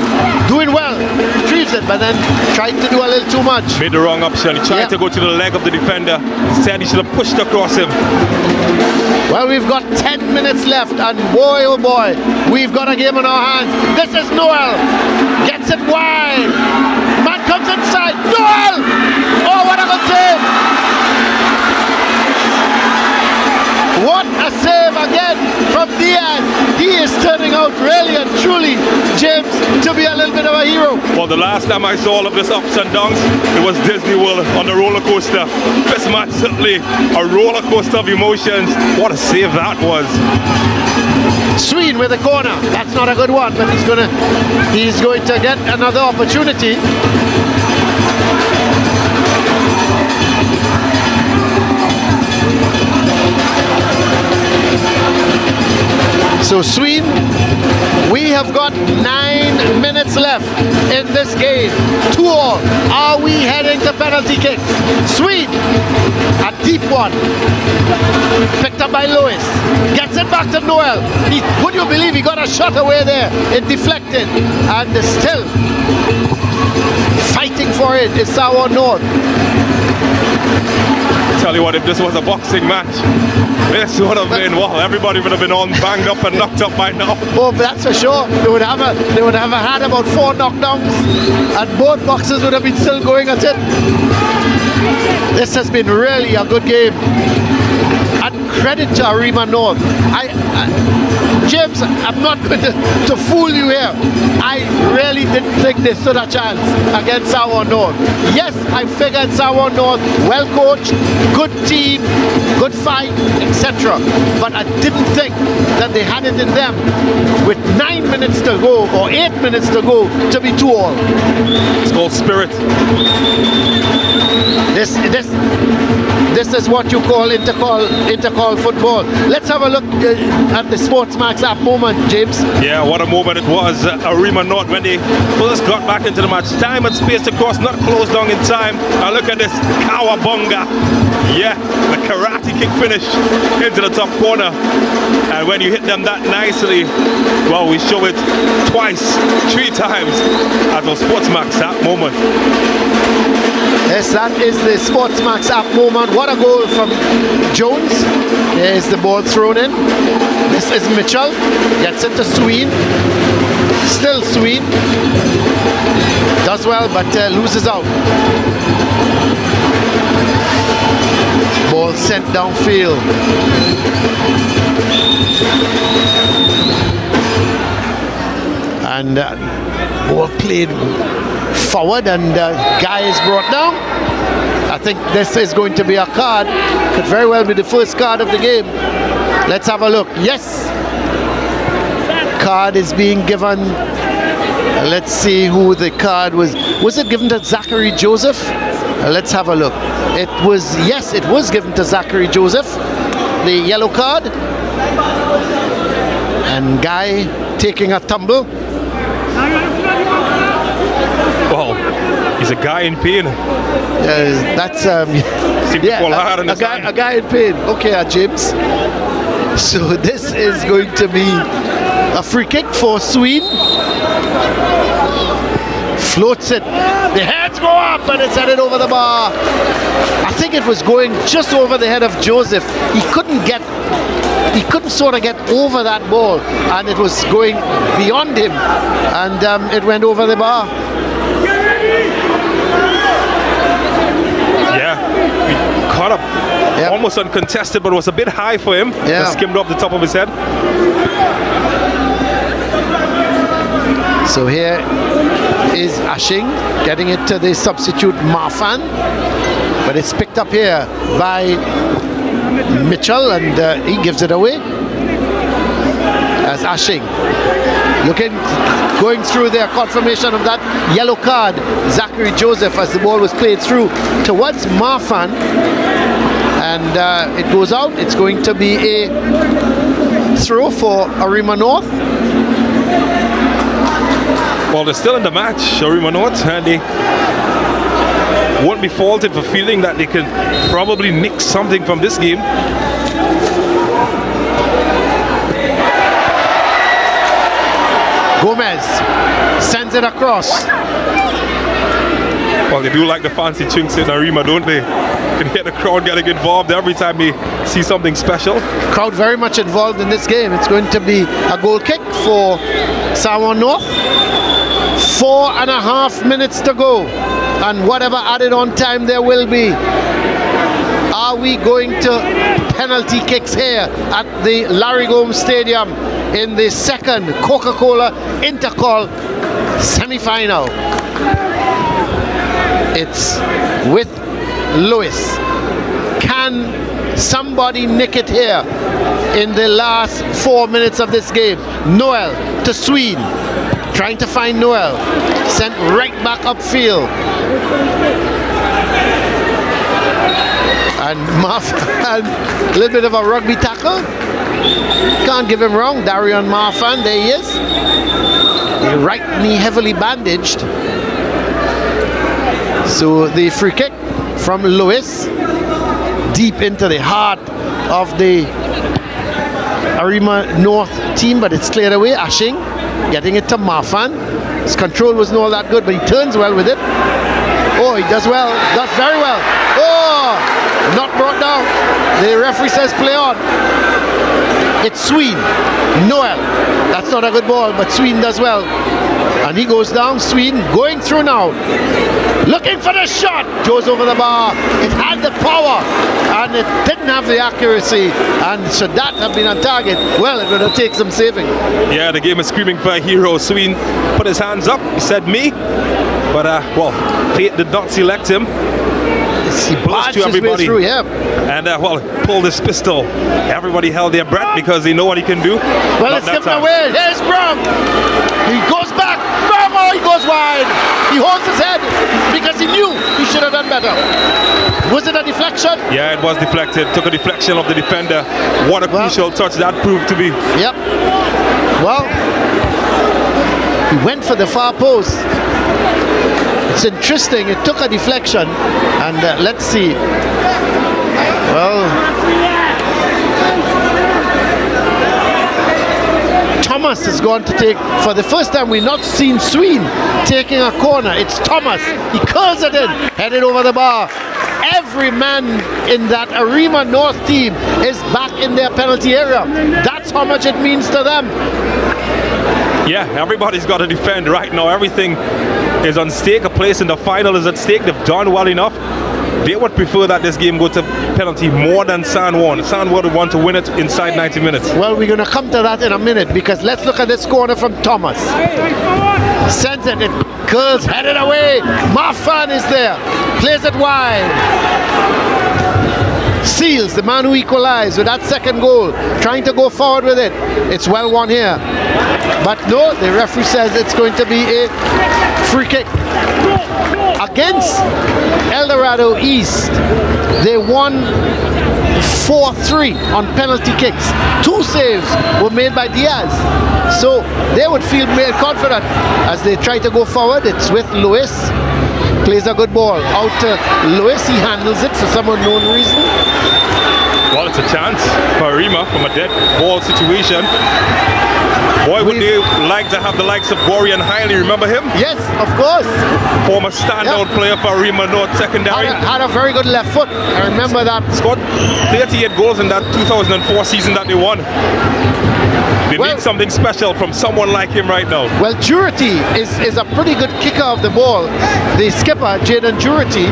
doing well, retrieves it, but then tried to do a little too much. Made the wrong option. He tried to go to the leg of the defender. Instead, he should have pushed across him. Well, we've got 10 minutes left, and boy, oh boy, we've got a game on our hands. This is Noel. Gets it wide. Man comes inside. Noel! Oh, what a good save! What a save again from Diaz. He is turning out really and truly, James, to be a little bit of a hero. Well, the last time I saw all of this ups and downs, it was Disney World on the roller coaster. This man certainly a roller coaster of emotions. What a save that was. Sween with the corner. That's not a good one, but he's going to get another opportunity. So Sween, we have got 9 minutes left in this game. 2-2. Are we heading to penalty kicks? Sween, a deep one. Picked up by Lewis. Gets it back to Noel. Would you believe he got a shot away there? It deflected. And still fighting for it is Sour North. Tell you what, if this was a boxing match, this would have been, well, everybody would have been on banged up and knocked up by now. Oh, that's for sure. They would have had about 4 knockdowns, and both boxers would have been still going at it. This has been really a good game. And credit to Arima North. James, I'm not going to fool you here. I really didn't think they stood a chance against Sawan North. Yes, I figured Sawan North, well coached, good team, good fight, etc. But I didn't think that they had it in them with 9 minutes to go or 8 minutes to go to be 2-all. It's called spirit. This is what you call intercol football. Let's have a look at the SportsMax app moment, James. Yeah, what a moment it was. Arima North, when they first got back into the match, time and space to cross, not closed down in time. Now look at this Kawabunga. Yeah, the karate kick finish into the top corner. And when you hit them that nicely, well, we show it twice, 3 times as a SportsMax app moment. Yes, that is the SportsMax app moment. What a goal from Jones. There's the ball thrown in. This is Mitchell. Gets it to Sween. Still Sween. Does well, but loses out. Ball sent downfield. And ball played forward, and Guy is brought down. I think this is going to be a card. Could very well be the first card of the game. Let's have a look. Yes, card is being given. Let's see who the card was. Was it given to Zachary Joseph? Let's have a look. It was, yes, it was given to Zachary Joseph, the yellow card. And Guy taking a tumble. Wow, he's a guy in pain. That's Seemed to fall hard on his hand. a guy in pain. Okay, James. So this is going to be a free kick for Sween. Floats it. The heads go up and it's headed over the bar. I think it was going just over the head of Joseph. He couldn't sort of get over that ball, and it was going beyond him, and it went over the bar. Yeah, he caught up almost uncontested, but it was a bit high for him. Just skimmed off the top of his head. So here is Ashing getting it to the substitute Marfan, but it's picked up here by Mitchell, and he gives it away as Ashing going through their confirmation of that yellow card. Zachary Joseph, as the ball was played through towards Marfan, and it goes out. It's going to be a throw for Arima North. Well, they're still in the match, Arima North, and they won't be faulted for feeling that they can probably nick something from this game. Gomez sends it across. Well, they do like the fancy chinks in Arima, don't they? You can hear the crowd getting involved every time they see something special. Crowd very much involved in this game. It's going to be a goal kick for Sawan North. 4.5 minutes to go, and whatever added on time there will be. Are we going to penalty kicks here at the Larry Gomes Stadium in the second COCA-COLA INTERCOL semi-final? It's with Lewis. Can somebody nick it here in the last 4 minutes of this game? Noel to Sween, trying to find Noel, sent right back upfield. And Marfan, a little bit of a rugby tackle. Can't give him wrong. Darion Marfan, there he is. The right knee heavily bandaged. So the free kick from Lewis, deep into the heart of the Arima North team, but it's cleared away. Ashing getting it to Marfan. His control wasn't all that good, but he turns well with it. Oh, he does well, does very well. Oh, not brought down. The referee says play on. It's Sween. Noel. That's not a good ball, but Sween does well. And he goes down. Sween going through now. Looking for the shot. Goes over the bar. It had the power and it didn't have the accuracy. And should that have been on target, well, it would have taken some saving. Yeah, the game is screaming for a hero. Sween put his hands up. He said me. But, well, fate did not select him. He barged his way through, yeah. And, well, pulled his pistol. Everybody held their breath because they know what he can do. Well, Not it's that given time. away. Here's Brum. He goes back. Brum, oh, he goes wide. He holds his head because he knew he should have done better. Was it a deflection? Yeah, it was deflected. Took a deflection of the defender. What a crucial touch that proved to be. Yep. Well, he went for the far post. It's interesting. It took a deflection. And let's see. Well, Thomas is going to take, for the first time we've not seen Sween taking a corner. It's Thomas. He curls it in, headed over the bar. Every man in that Arima North team is back in their penalty area. That's how much it means to them. Yeah, everybody's got to defend right now. Everything is on stake. A place in the final is at stake. They've done well enough. They would prefer that this game go to penalty more than San Juan. San Juan would want to win it inside 90 minutes. Well, we're going to come to that in a minute because let's look at this corner from Thomas. Sends it, it curls, headed away. Marfan is there, plays it wide. Seals, the man who equalized with that second goal, trying to go forward with it. It's well won here. But no, the referee says it's going to be a free kick. Against El Dorado East, they won 4-3 on penalty kicks. 2 saves were made by Diaz. So they would feel more confident as they try to go forward. It's with Lewis. Plays a good ball. Out to Lewis. He handles it for some unknown reason. Well, it's a chance for Arima from a dead ball situation. Boy, would they like to have the likes of Gorian Hiley, remember him? Yes, of course. Former standout player for Arima North Secondary. Had a very good left foot. I remember that. Scored 38 goals in that 2004 season that they won. They need something special from someone like him right now. Well, Jurity is a pretty good kicker of the ball. The skipper, Jaden Jurity.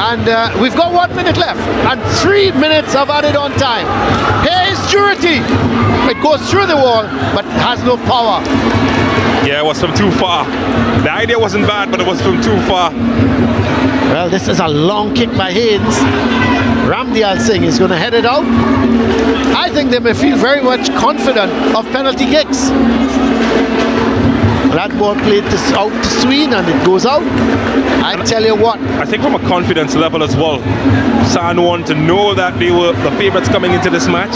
And we've got 1 minute left and 3 minutes of added on time. Here is Jurity. It goes through the wall but has no power. Yeah, it was from too far. The idea wasn't bad, but it was from too far. Well, this is a long kick by Haynes. Ramdial Singh is going to head it out. I think they may feel very much confident of penalty kicks. That ball played out to Sween and it goes out. I tell you what. I think from a confidence level as well, San Juan to know that they were the favourites coming into this match.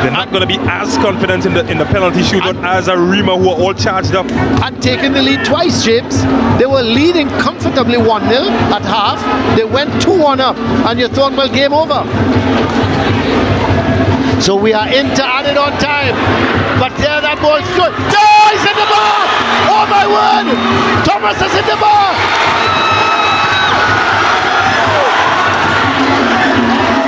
They're not going to be as confident in the penalty shootout as Arima, who are all charged up. And taking the lead twice, James. They were leading comfortably 1-0 at half. They went 2-1 up and you thought, well, game over. So we are into added on time. But there that ball stood. Oh, he's in the bar! Oh my word! Thomas is in the bar!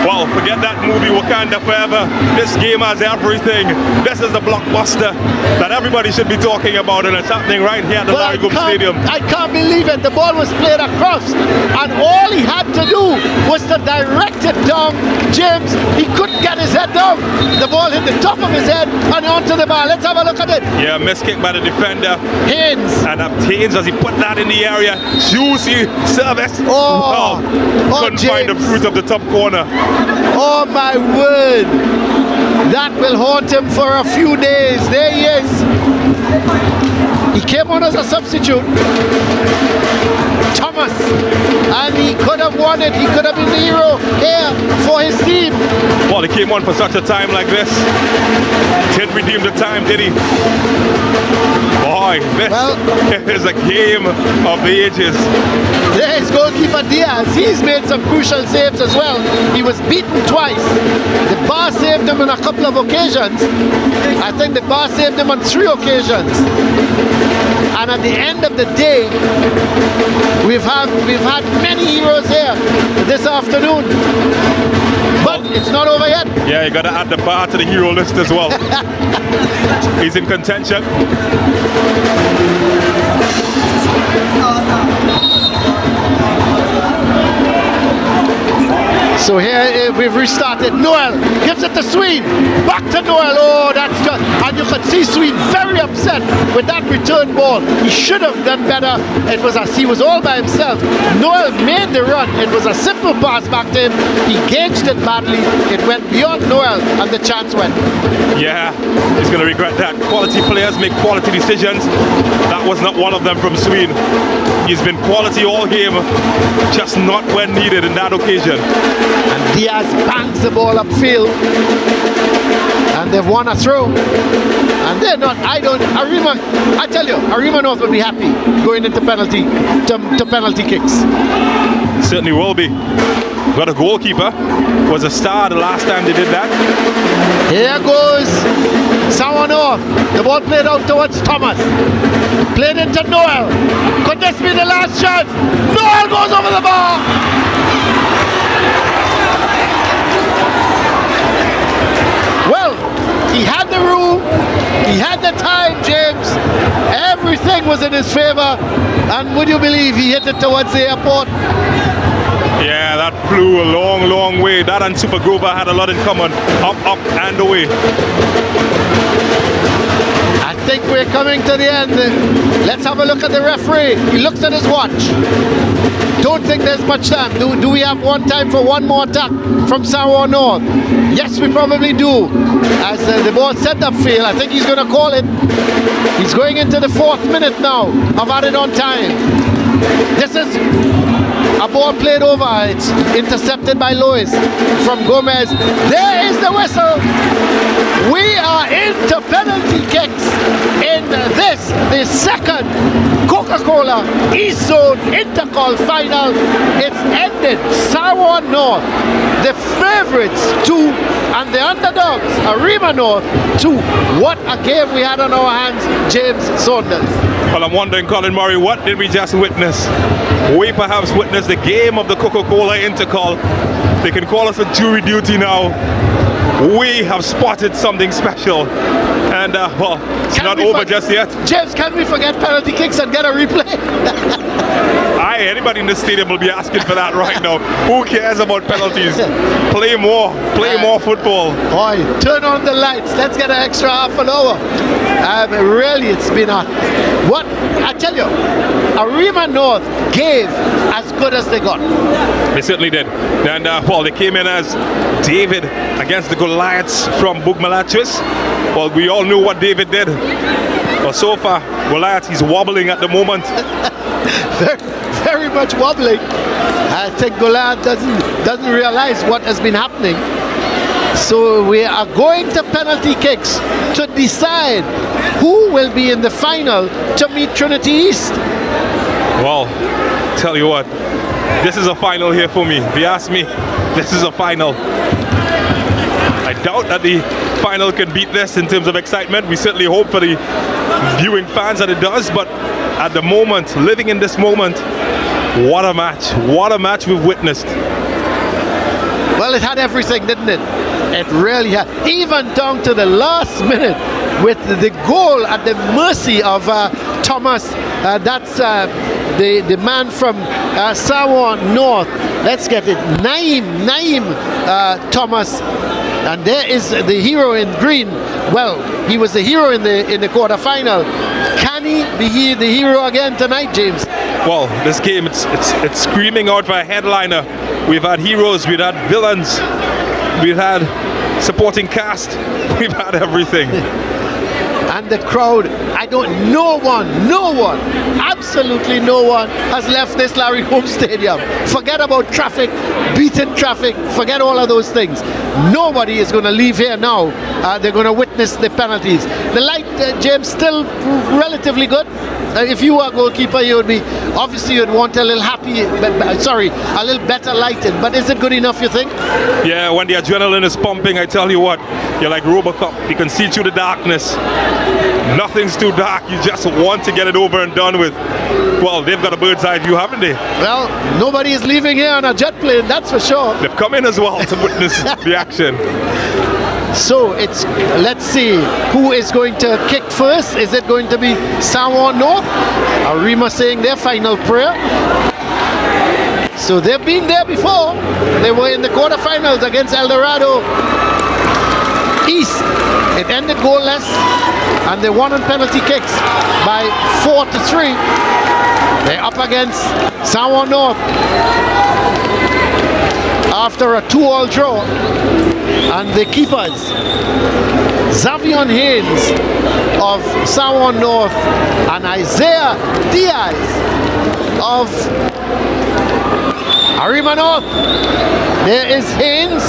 Well, forget that movie Wakanda Forever. This game has everything. This is the blockbuster that everybody should be talking about, and it's happening right here at the Larry Gomes Stadium. I can't believe it. The ball was played across, and all he had to do was to direct it down. James, he couldn't get his head down. The ball hit the top of his head and onto the bar. Let's have a look at it. Yeah, missed kick by the defender. Haynes. And Haynes, as he put that in the area, juicy service. Couldn't find the fruit of the top corner. Oh my word, that will haunt him for a few days. There he is. He came on as a substitute, Thomas, and he could have won it. He could have been the hero here for his team. Well, he came on for such a time like this. Didn't redeem the time, did he? Boy, this is a game of the ages. There is goalkeeper Diaz. He's made some crucial saves as well. He was beaten twice. The bar saved him on a couple of occasions. I think the bar saved him on 3 occasions. And at the end of the day, we've had many heroes here this afternoon. But it's not over yet. Yeah, you got to add the bar to the hero list as well. He's in contention. So here we've restarted. Noel gives it to Sween. Back to Noel. Oh, that's just... And you could see Sween very upset with that return ball. He should have done better. It was as he was all by himself. Noel made the run. It was a simple pass back to him. He gauged it badly. It went beyond Noel and the chance went. Yeah, he's going to regret that. Quality players make quality decisions. That was not one of them from Sween. He's been quality all game, just not when needed in that occasion. And Diaz bangs the ball upfield. And they've won a throw. And they're not, Arima, I tell you, Arima North will be happy going into penalty kicks. Certainly will be. Got a goalkeeper. Was a star the last time they did that. Here goes someone off. The ball played out towards Thomas. Played into Noel. Could this be the last chance? Noel goes over the bar. Well, he had the room, he had the time, James. Everything was in his favor. And would you believe he hit it towards the airport? Yeah, that flew a long, long way. That and Super Grover had a lot in common. Up, up, and away. I think we're coming to the end. Let's have a look at the referee. He looks at his watch. Don't think there's much time. Do we have one time for one more attack from Samoa North? Yes, we probably do. As the ball set upfield, I think he's going to call it. He's going into the 4th minute now of added on time. This is a ball played over. It's intercepted by Lois from Gomez. There is the whistle. We are into penalty kicks in this, the second COCA-COLA East Zone Intercol final. It's ended. Samoa North, the favorites, 2, and the underdogs, Arima North, 2. What a game we had on our hands, James Saunders. Well, I'm wondering, Colin Murray, what did we just witness? We perhaps witnessed the game of the COCA-COLA Intercol. They can call us a jury duty now. We have spotted something special. And, well, it's not over just yet. James, can we forget penalty kicks and get a replay? Anybody in the stadium will be asking for that right now. Who cares about penalties? Play more football. Boy, turn on the lights. Let's get an extra half an hour. Really, it's been what I tell you, Arima North gave as good as they got. They certainly did. And well, they came in as David against the Goliaths from Bugmalachis. Well, we all knew what David did. Well, so far, Goliath, he's wobbling at the moment. Very much wobbling. I think Goliath doesn't realize what has been happening. So we are going to penalty kicks to decide who will be in the final to meet Trinity East. Well, tell you what, this is a final here for me. If you ask me, this is a final. I doubt that the final can beat this in terms of excitement. We certainly hope for the viewing fans that it does, but at the moment, living in this moment, what a match we've witnessed. Well, it had everything, didn't it? It really had, even down to the last minute with the goal at the mercy of Thomas. That's the man from Samoa North. Let's get it, Naim Thomas. And there is the hero in green. Well, he was the hero in the quarterfinal. Can he be the hero again tonight, James? Well, this game, it's screaming out for a headliner. We've had heroes, we've had villains, we've had supporting cast, we've had everything. And the crowd, no one, absolutely no one has left this Larry Holmes Stadium. Forget about traffic, beaten traffic, forget all of those things. Nobody is going to leave here now. They're going to witness the penalties. The light, James, still relatively good? if you were a goalkeeper, you would be, obviously you'd want a little a little better lighted, but is it good enough, you think? Yeah, when the adrenaline is pumping, I tell you what, you're like Robocop. You can see through the darkness. Nothing's too dark. You just want to get it over and done with. Well, they've got a bird's eye view, haven't they? Well, nobody is leaving here on a jet plane, that's for sure. They've come in as well to witness the action. So let's see who is going to kick first. Is it going to be San Juan North? Arima saying their final prayer. So they've been there before. They were in the quarterfinals against El Dorado East. It ended goalless and they won on penalty kicks by 4-3. They're up against San Juan North after a 2-all draw. And the keepers, Xavier Haynes of San Juan North and Isaiah Diaz of Arima North. There is Haynes.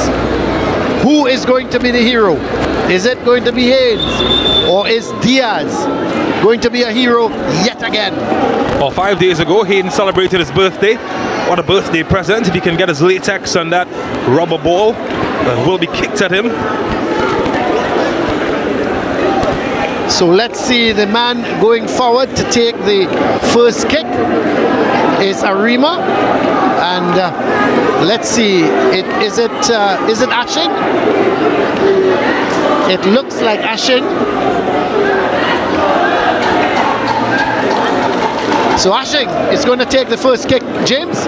Who is going to be the hero? Is it going to be Haynes or is Diaz going to be a hero yet again? Well, 5 days ago, Hayden celebrated his birthday. What a birthday present. If he can get his latex on that rubber ball, that will be kicked at him. So let's see, the man going forward to take the first kick is Arima. And let's see, is it Ashing? It looks like Ashing. So Ashing is going to take the first kick. James?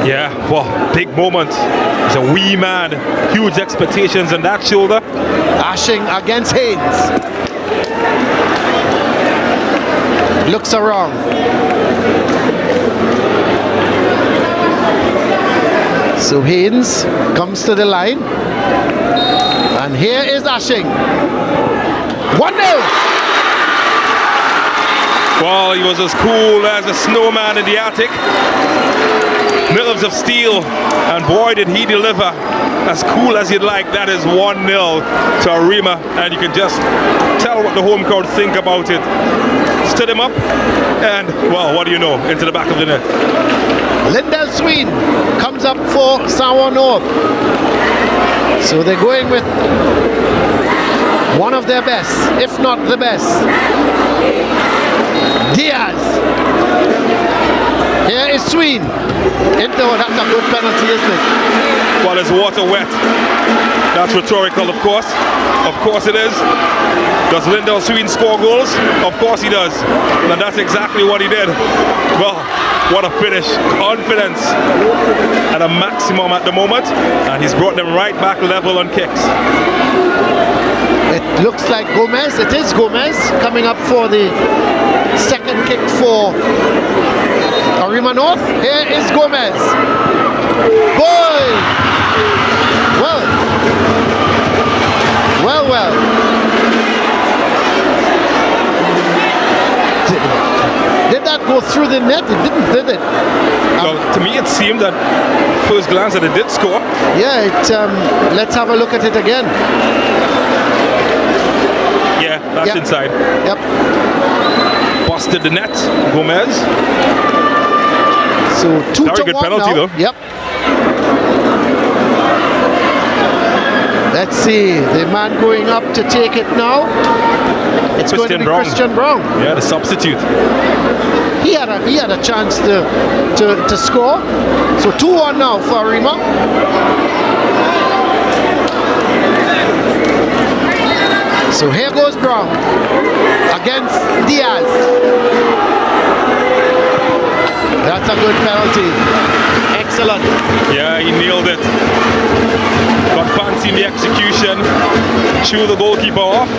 Yeah, well, big moment. He's a wee man. Huge expectations on that shoulder. Ashing against Haynes. Looks around. So Haynes comes to the line. And here is Ashing. 1-0. Well, he was as cool as a snowman in the attic. Nerves of steel, and boy did he deliver. As cool as you'd like. That is 1-0 to Arima, and you can just tell what the home crowd think about it. Stood him up, and well, what do you know? Into the back of the net. Lindell Sween comes up for San Juan North. So they're going with one of their best, if not the best. Diaz. Here is Sween. That's a good penalty, isn't it? Well, is water wet? That's rhetorical, of course. Of course it is. Does Lindell Sween score goals? Of course he does. And that's exactly what he did. Well, what a finish. Confidence at a maximum at the moment. And he's brought them right back level on kicks. It looks like Gomez. It is Gomez coming up for the second kick for Arima North. Here is Gomez. Boy! Well. Did that go through the net? It didn't, did it? Well, to me it seemed that first glance that it did score. Yeah, let's have a look at it again. Yeah, that's inside. Yep. Busted the net, Gomez. So 2-1 very good penalty now. though. Yep. Let's see, the man going up to take it now. It's going to be Christian Brown. Yeah, the substitute. He had a chance to score. So 2-1 now for Arima. So here goes Brown against Diaz. That's a good penalty. Excellent. Yeah, he nailed it. Got fancy in the execution, chew the goalkeeper off,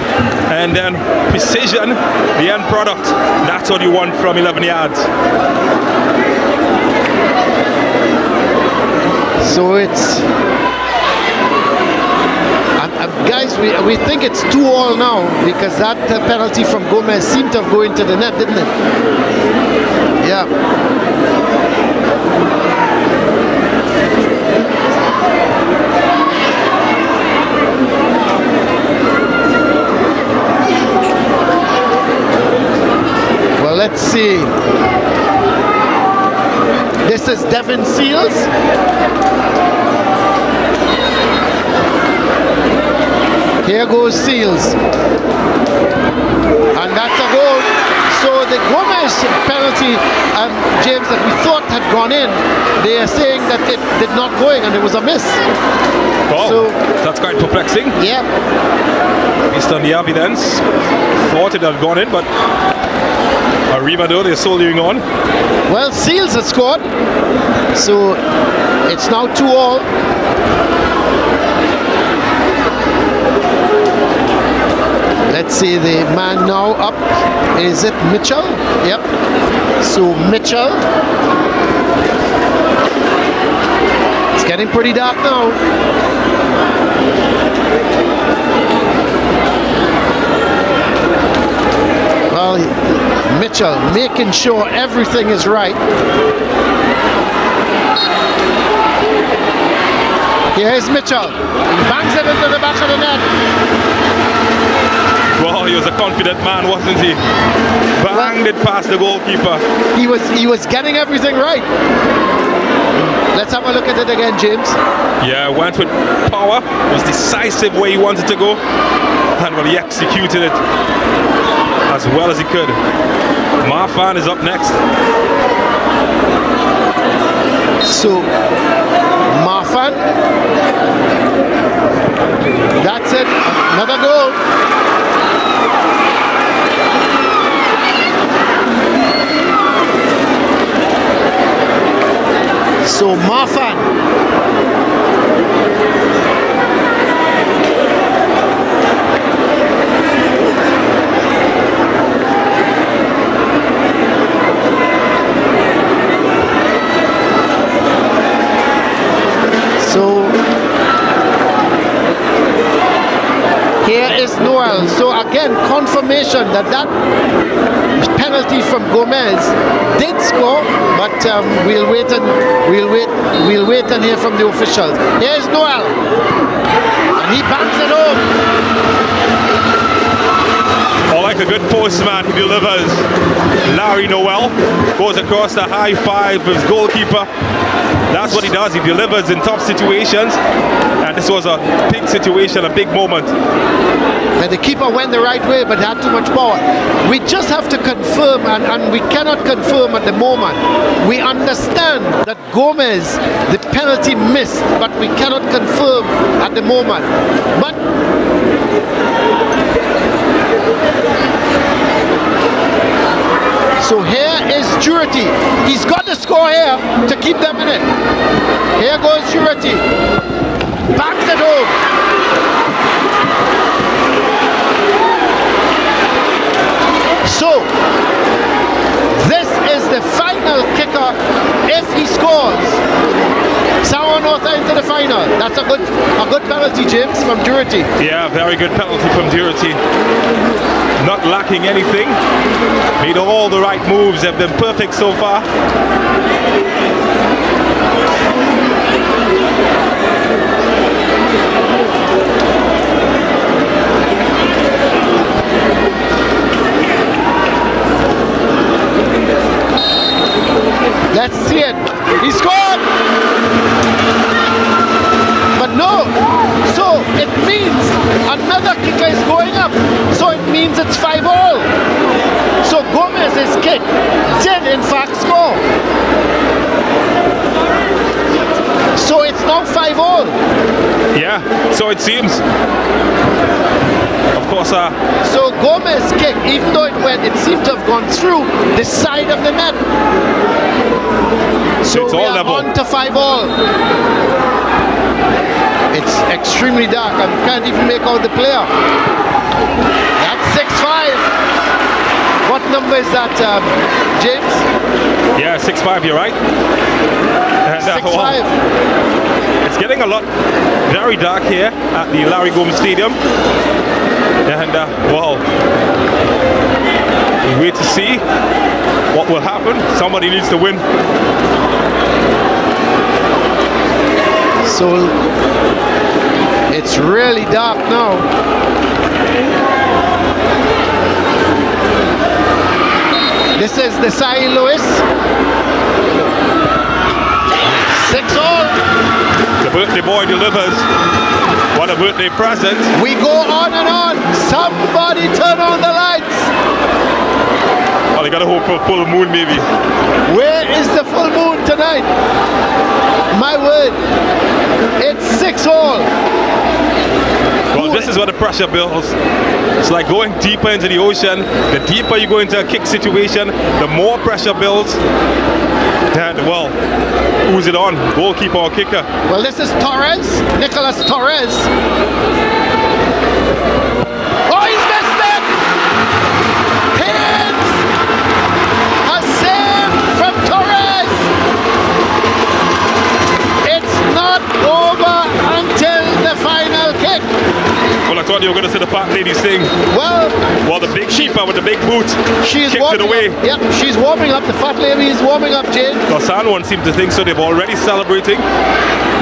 and then precision, the end product. That's what you want from 11 yards. So it's... guys, we think it's 2-2 now because that penalty from Gomez seemed to have gone into the net, didn't it? Yeah. Well, is Devin Seals. Here goes Seals. And that's a goal. So the Gomez penalty, James, that we thought had gone in, they are saying that it did not go in and it was a miss. Oh, so that's quite perplexing. Yeah. Based on the evidence, thought it had gone in, but Arima though, they're soldiering on. Well, Seals has scored, so it's now 2-all. Let's see the man now up. Is it Mitchell? Yep. So Mitchell. It's getting pretty dark now. Well, Mitchell making sure everything is right. Here's Mitchell. He bangs it into the back of the net. Well, he was a confident man, wasn't he? Banged it past the goalkeeper. He was getting everything right. Let's have a look at it again, James. Yeah, went with power. Was decisive where he wanted to go, and well, he executed it as well as he could. Marfan is up next. So Marfan. That's it. Another goal. So Marfan. So here is Noel. So again, confirmation that penalty from Gomez did score, but we'll wait and hear from the officials. Here's Noel, and he bangs it home. Or like a good postman, he delivers. Larry Noel goes across the high five with his goalkeeper. That's what he does. He delivers in tough situations, and this was a big situation, a big moment. And the keeper went the right way, but had too much power. We just have to confirm, and we cannot confirm at the moment. We understand that Gomez, the penalty missed, but we cannot confirm at the moment. But so here is Jurity. He's got to score here to keep them in it. Here goes Jurity. Bangs it home. So this is the final kicker if he scores. Sour North into the final. That's a good penalty, James, from Jurity. Yeah, very good penalty from Jurity. Not lacking anything. Made all the right moves. Have been perfect so far. Let's see it. He scored! But no. So it means another kicker is going up. So it means it's 5-all. So Gomez's kick did in fact score. So it's now 5-all. Yeah, so it seems. Of course, so Gomez's kick, even though it seemed to have gone through the side of the net. So it's we all are level. on to 5-all. It's extremely dark. I can't even make out the player. That's 6-5. What number is that, James? Yeah, 6-5, you're right. And, 6-5. It's getting a lot very dark here at the Larry Gomes Stadium. And well, we wait to see what will happen. Somebody needs to win. So it's really dark now. This is the St. Louis. birthday boy delivers. What a birthday present. We go on and on. Somebody turn on the lights. Oh, they gotta hope for a full moon maybe. Where is the full moon tonight? My word. It's 6-all. Well, this is where the pressure builds. It's like going deeper into the ocean. The deeper you go into a kick situation, the more pressure builds. And, well, who's it on? Goalkeeper or kicker? Well, this is Torres, Nicolas Torres. Oh, he's missed it! Hits! A save from Torres! It's not over until the final kick. Well, I thought you were going to say the fat lady sing. Well, The big keeper with the big boot she's kicked it warming away. up. Yep, she's warming up. The fat lady is warming up, Jane. Well, San Juan seems to think so. They've already celebrating.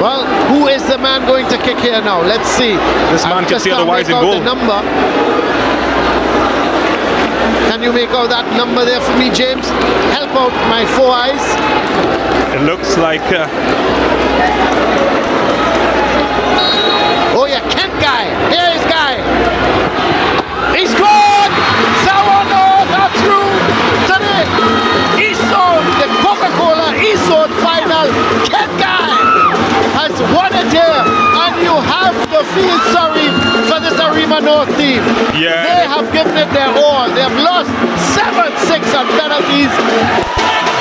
Well, who is the man going to kick here now? Let's see. This man can see otherwise in out goal. the number. Can you make out that number there for me, James? Help out my 4 eyes. It looks like... Oh yeah, Kent Guy. Here is Guy. He scored! Sawano are through to the East Zone, the COCA-COLA East Zone final. Kent Guy has won it here, and you have to feel sorry for this Arima North team. Yeah. They have given it their all. They have lost 7-6 on penalties.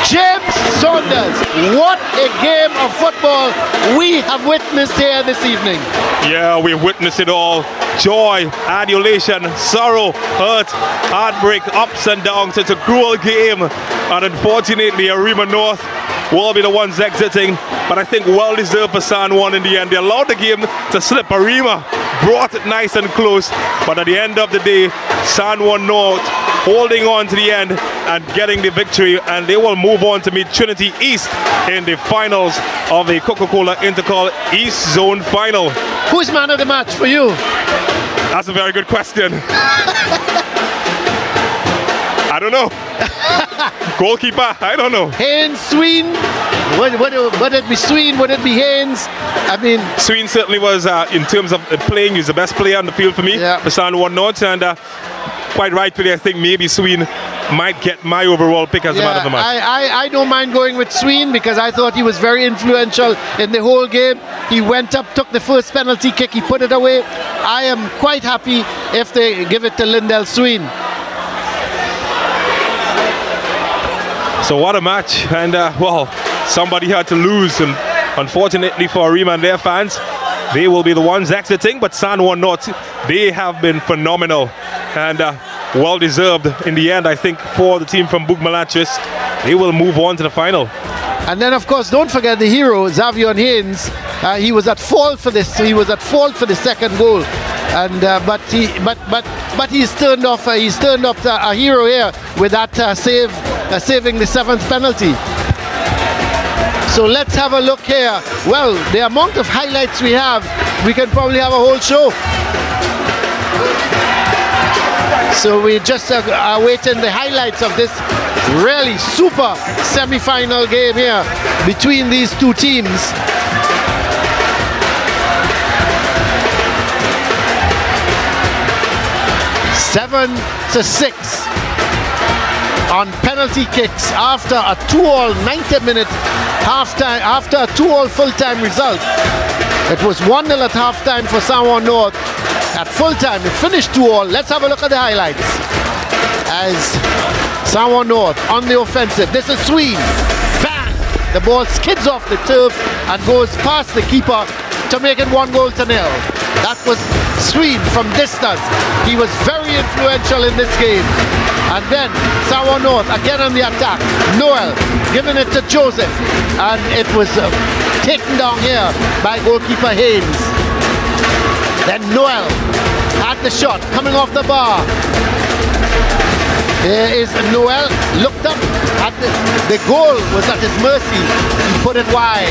James Saunders, what a game of football we have witnessed here this evening. Yeah, we witnessed it all. Joy, adulation, sorrow, hurt, heartbreak, ups and downs. It's a cruel game. And unfortunately, Arima North will be the ones exiting. But I think well deserved for San Juan in the end. They allowed the game to slip. Arima brought it nice and close. But at the end of the day, San Juan North holding on to the end and getting the victory, and they will move on to meet Trinity East in the finals of the COCA-COLA INTERCOL East Zone Final. Who's man of the match for you? That's a very good question. I don't know. Goalkeeper, I don't know. Haynes, Sween. Would it be Sween? Would it be Haynes? I mean, Sween certainly was, in terms of playing, he's the best player on the field for me, for San Juan North, and quite rightfully, I think maybe Sween might get my overall pick as the man of the match. I don't mind going with Sween because I thought he was very influential in the whole game. He went up, took the first penalty kick, he put it away. I am quite happy if they give it to Lindell Sween. So what a match, and well, somebody had to lose, and unfortunately for Arima and their fans, they will be the ones exiting, but San Juan North, they have been phenomenal and well deserved in the end, I think, for the team from Bugmalatris. They will move on to the final. And then, of course, don't forget the hero, Xavier Haynes. He was at fault for this. He was at fault for the second goal, and but he's turned off. He's turned up a hero here with that save, saving the 7th penalty. So let's have a look here. Well, the amount of highlights we have, we can probably have a whole show. So we just are waiting the highlights of this really super semi-final game here between these two teams. Seven to 6 on penalty kicks after a 2-all 90-minute halftime, after a 2-all full-time result. It was 1-0 at halftime for San Juan North. At full-time, it finished 2-all. Let's have a look at the highlights. As San Juan North on the offensive. This is Sween. Bang! The ball skids off the turf and goes past the keeper to make it 1-0. That was Sween from distance. He was very influential in this game. And then San Juan North again on the attack. Noel giving it to Joseph, and it was taken down here by goalkeeper Haynes. Then Noel had the shot coming off the bar. Here is Noel, looked up at the goal was at his mercy. He put it wide.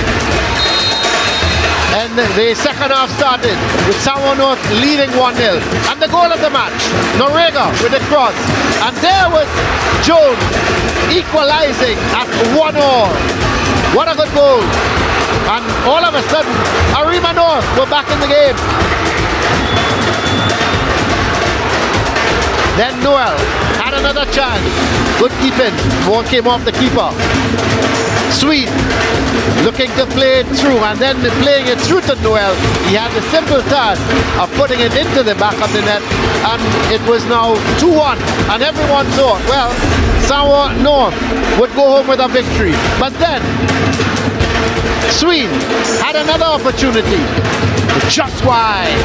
And the second half started with San Juan North leading 1-0. And the goal of the match, Noriega with the cross. And there was Jones equalizing at 1-1. What a good goal. And all of a sudden, Arima North were back in the game. Then Noel had another chance. Good keeping. Ball came off the keeper. Sweet looking to play it through, and then playing it through to Noel. He had the simple task of putting it into the back of the net, and it was now 2-1. And everyone thought, well, Samoa North would go home with a victory. But then Sweet had another opportunity. Just wide.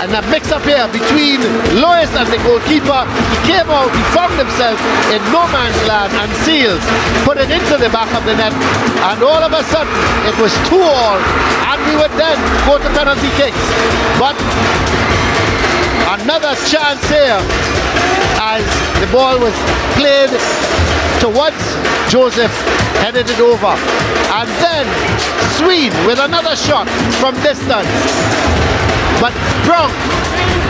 And a mix-up here between Lois and the goalkeeper. He came out, he found himself in no man's land, and Seals put it into the back of the net. And all of a sudden, it was 2-2, and we would then go to penalty kicks. But another chance here as the ball was played towards Joseph, headed it over. And then Swede with another shot from distance. But Brown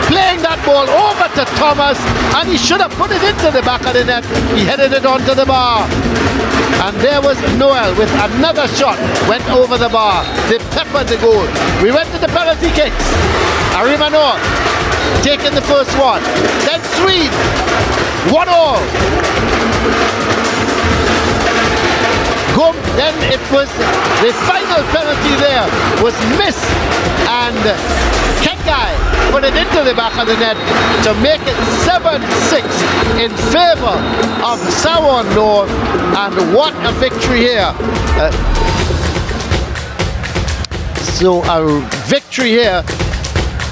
playing that ball over to Thomas, and he should have put it into the back of the net. He headed it onto the bar. And there was Noel with another shot, went over the bar. They peppered the goal. We went to the penalty kicks. Arima North taking the first one. Then Swede, 1-1. Then it was the final penalty there was missed, and Kengai put it into the back of the net to make it 7-6 in favor of Samoa North. And what a victory here. So a victory here,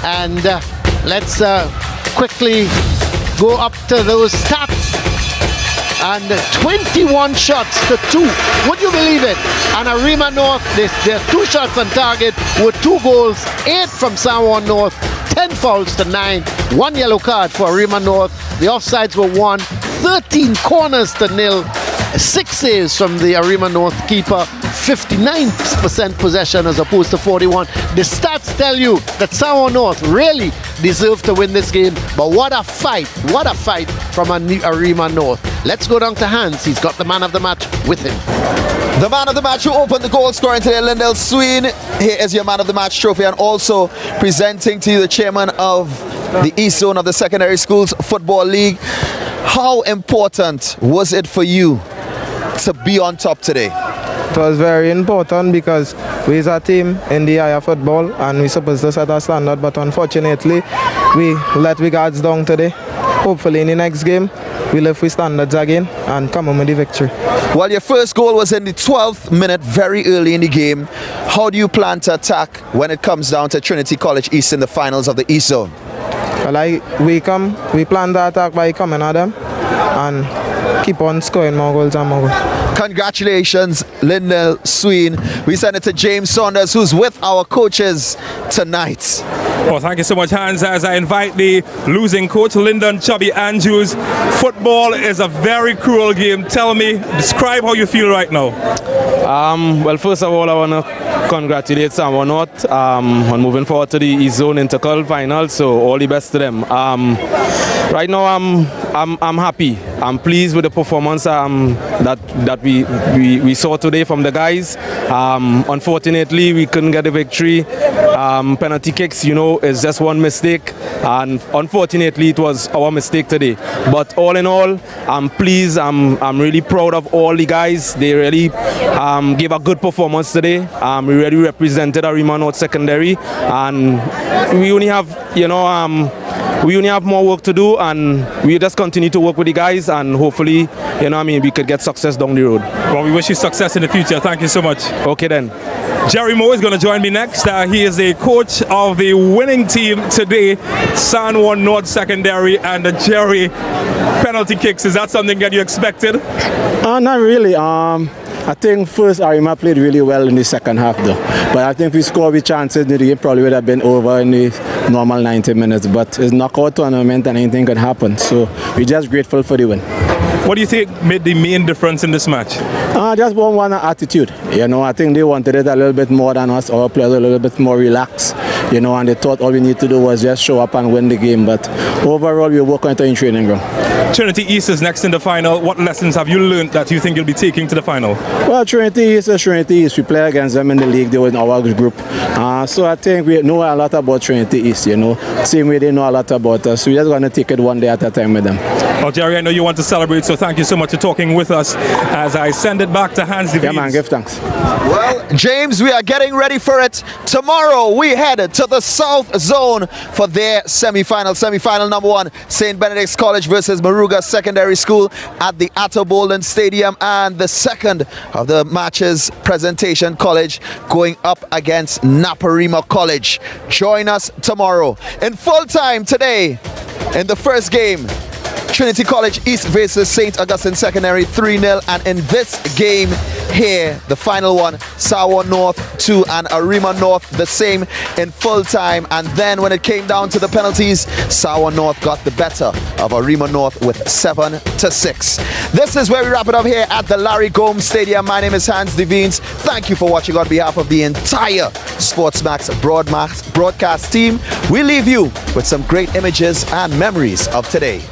and let's quickly go up to those stats. And 21 shots to 2. Would you believe it? And Arima North, their 2 shots on target with 2 goals, 8 from Samoa North, 10 fouls to 9, 1 yellow card for Arima North. The offsides were 1, 13 corners to 0, 6 saves from the Arima North keeper, 59% possession as opposed to 41. The stats tell you that Samoa North really deserved to win this game, but what a fight from Arima North. Let's go down to Hans. He's got the man of the match with him. The man of the match who opened the goal scoring today, Lindell Sween. Here is your man of the match trophy, and also presenting to you the chairman of the East Zone of the Secondary Schools Football League. How important was it for you to be on top today? It was very important because we is a team in the higher football and we're supposed to set a standard, but unfortunately we let we guards down today. Hopefully in the next game we lift with standards again and come home with the victory. Well, your first goal was in the 12th minute, very early in the game. How do you plan to attack when it comes down to Trinity College East in the finals of the East Zone? Well, we plan the attack by coming at them and keep on scoring more goals and more goals. Congratulations, Lindell Sween. We send it to James Saunders, who's with our coaches tonight. Well, thank you so much, Hans, as I invite the losing coach, Lyndon Chubby Andrews. Football is a very cruel game. Tell me, describe how you feel right now. Well, first of all, I want to congratulate Samoa North on moving forward to the East Zone INTERCOL final. So all the best to them. Right now, I'm happy. I'm pleased with the performance that we saw today from the guys. Unfortunately, we couldn't get a victory. Penalty kicks, is just one mistake, and unfortunately, it was our mistake today. But all in all, I'm pleased. I'm really proud of all the guys. They really gave a good performance today. We really represented Arima North Secondary, and we only have, we only have more work to do, and we just continue to work with the guys, and hopefully, we could get success down the road. Well, we wish you success in the future. Thank you so much. Okay then. Jerry Moore is going to join me next. He is the coach of the winning team today, San Juan North Secondary, and Jerry, penalty kicks. Is that something that you expected? Not really. I think first Arima played really well in the second half though. But I think if we scored with chances, the game probably would have been over in the normal 90 minutes. But it's knockout tournament and anything could happen. So we're just grateful for the win. What do you think made the main difference in this match? Just one attitude. I think they wanted it a little bit more than us. Our players a little bit more relaxed. you know, and they thought all we need to do was just show up and win the game. But overall, we're working on it in training ground. Trinity East is next in the final. What lessons have you learned that you think you'll be taking to the final? Well, Trinity East is Trinity East. We play against them in the league. They were in our group. So I think we know a lot about Trinity East, you know. Same way they know a lot about us. So we're just going to take it one day at a time with them. Well, Jerry, I know you want to celebrate, so thank you so much for talking with us as I send it back to Hans DeVries. Yeah, man, give thanks. Well, James, we are getting ready for it. Tomorrow, we head to the South Zone for their semi-final. Semi-final number 1, St. Benedict's College versus Maruga Secondary School at the Atta Bolden Stadium. And the second of the matches, Presentation College going up against Naparima College. Join us tomorrow. In full time today, in the first game, Trinity College East versus St. Augustine Secondary 3-0, and in this game here, the final one, Sawa North 2 and Arima North the same in full time. And then when it came down to the penalties, Sawa North got the better of Arima North with 7-6. This is where we wrap it up here at the Larry Gomes Stadium. My name is Hans DeVries. Thank you for watching on behalf of the entire SportsMax broadcast team. We leave you with some great images and memories of today.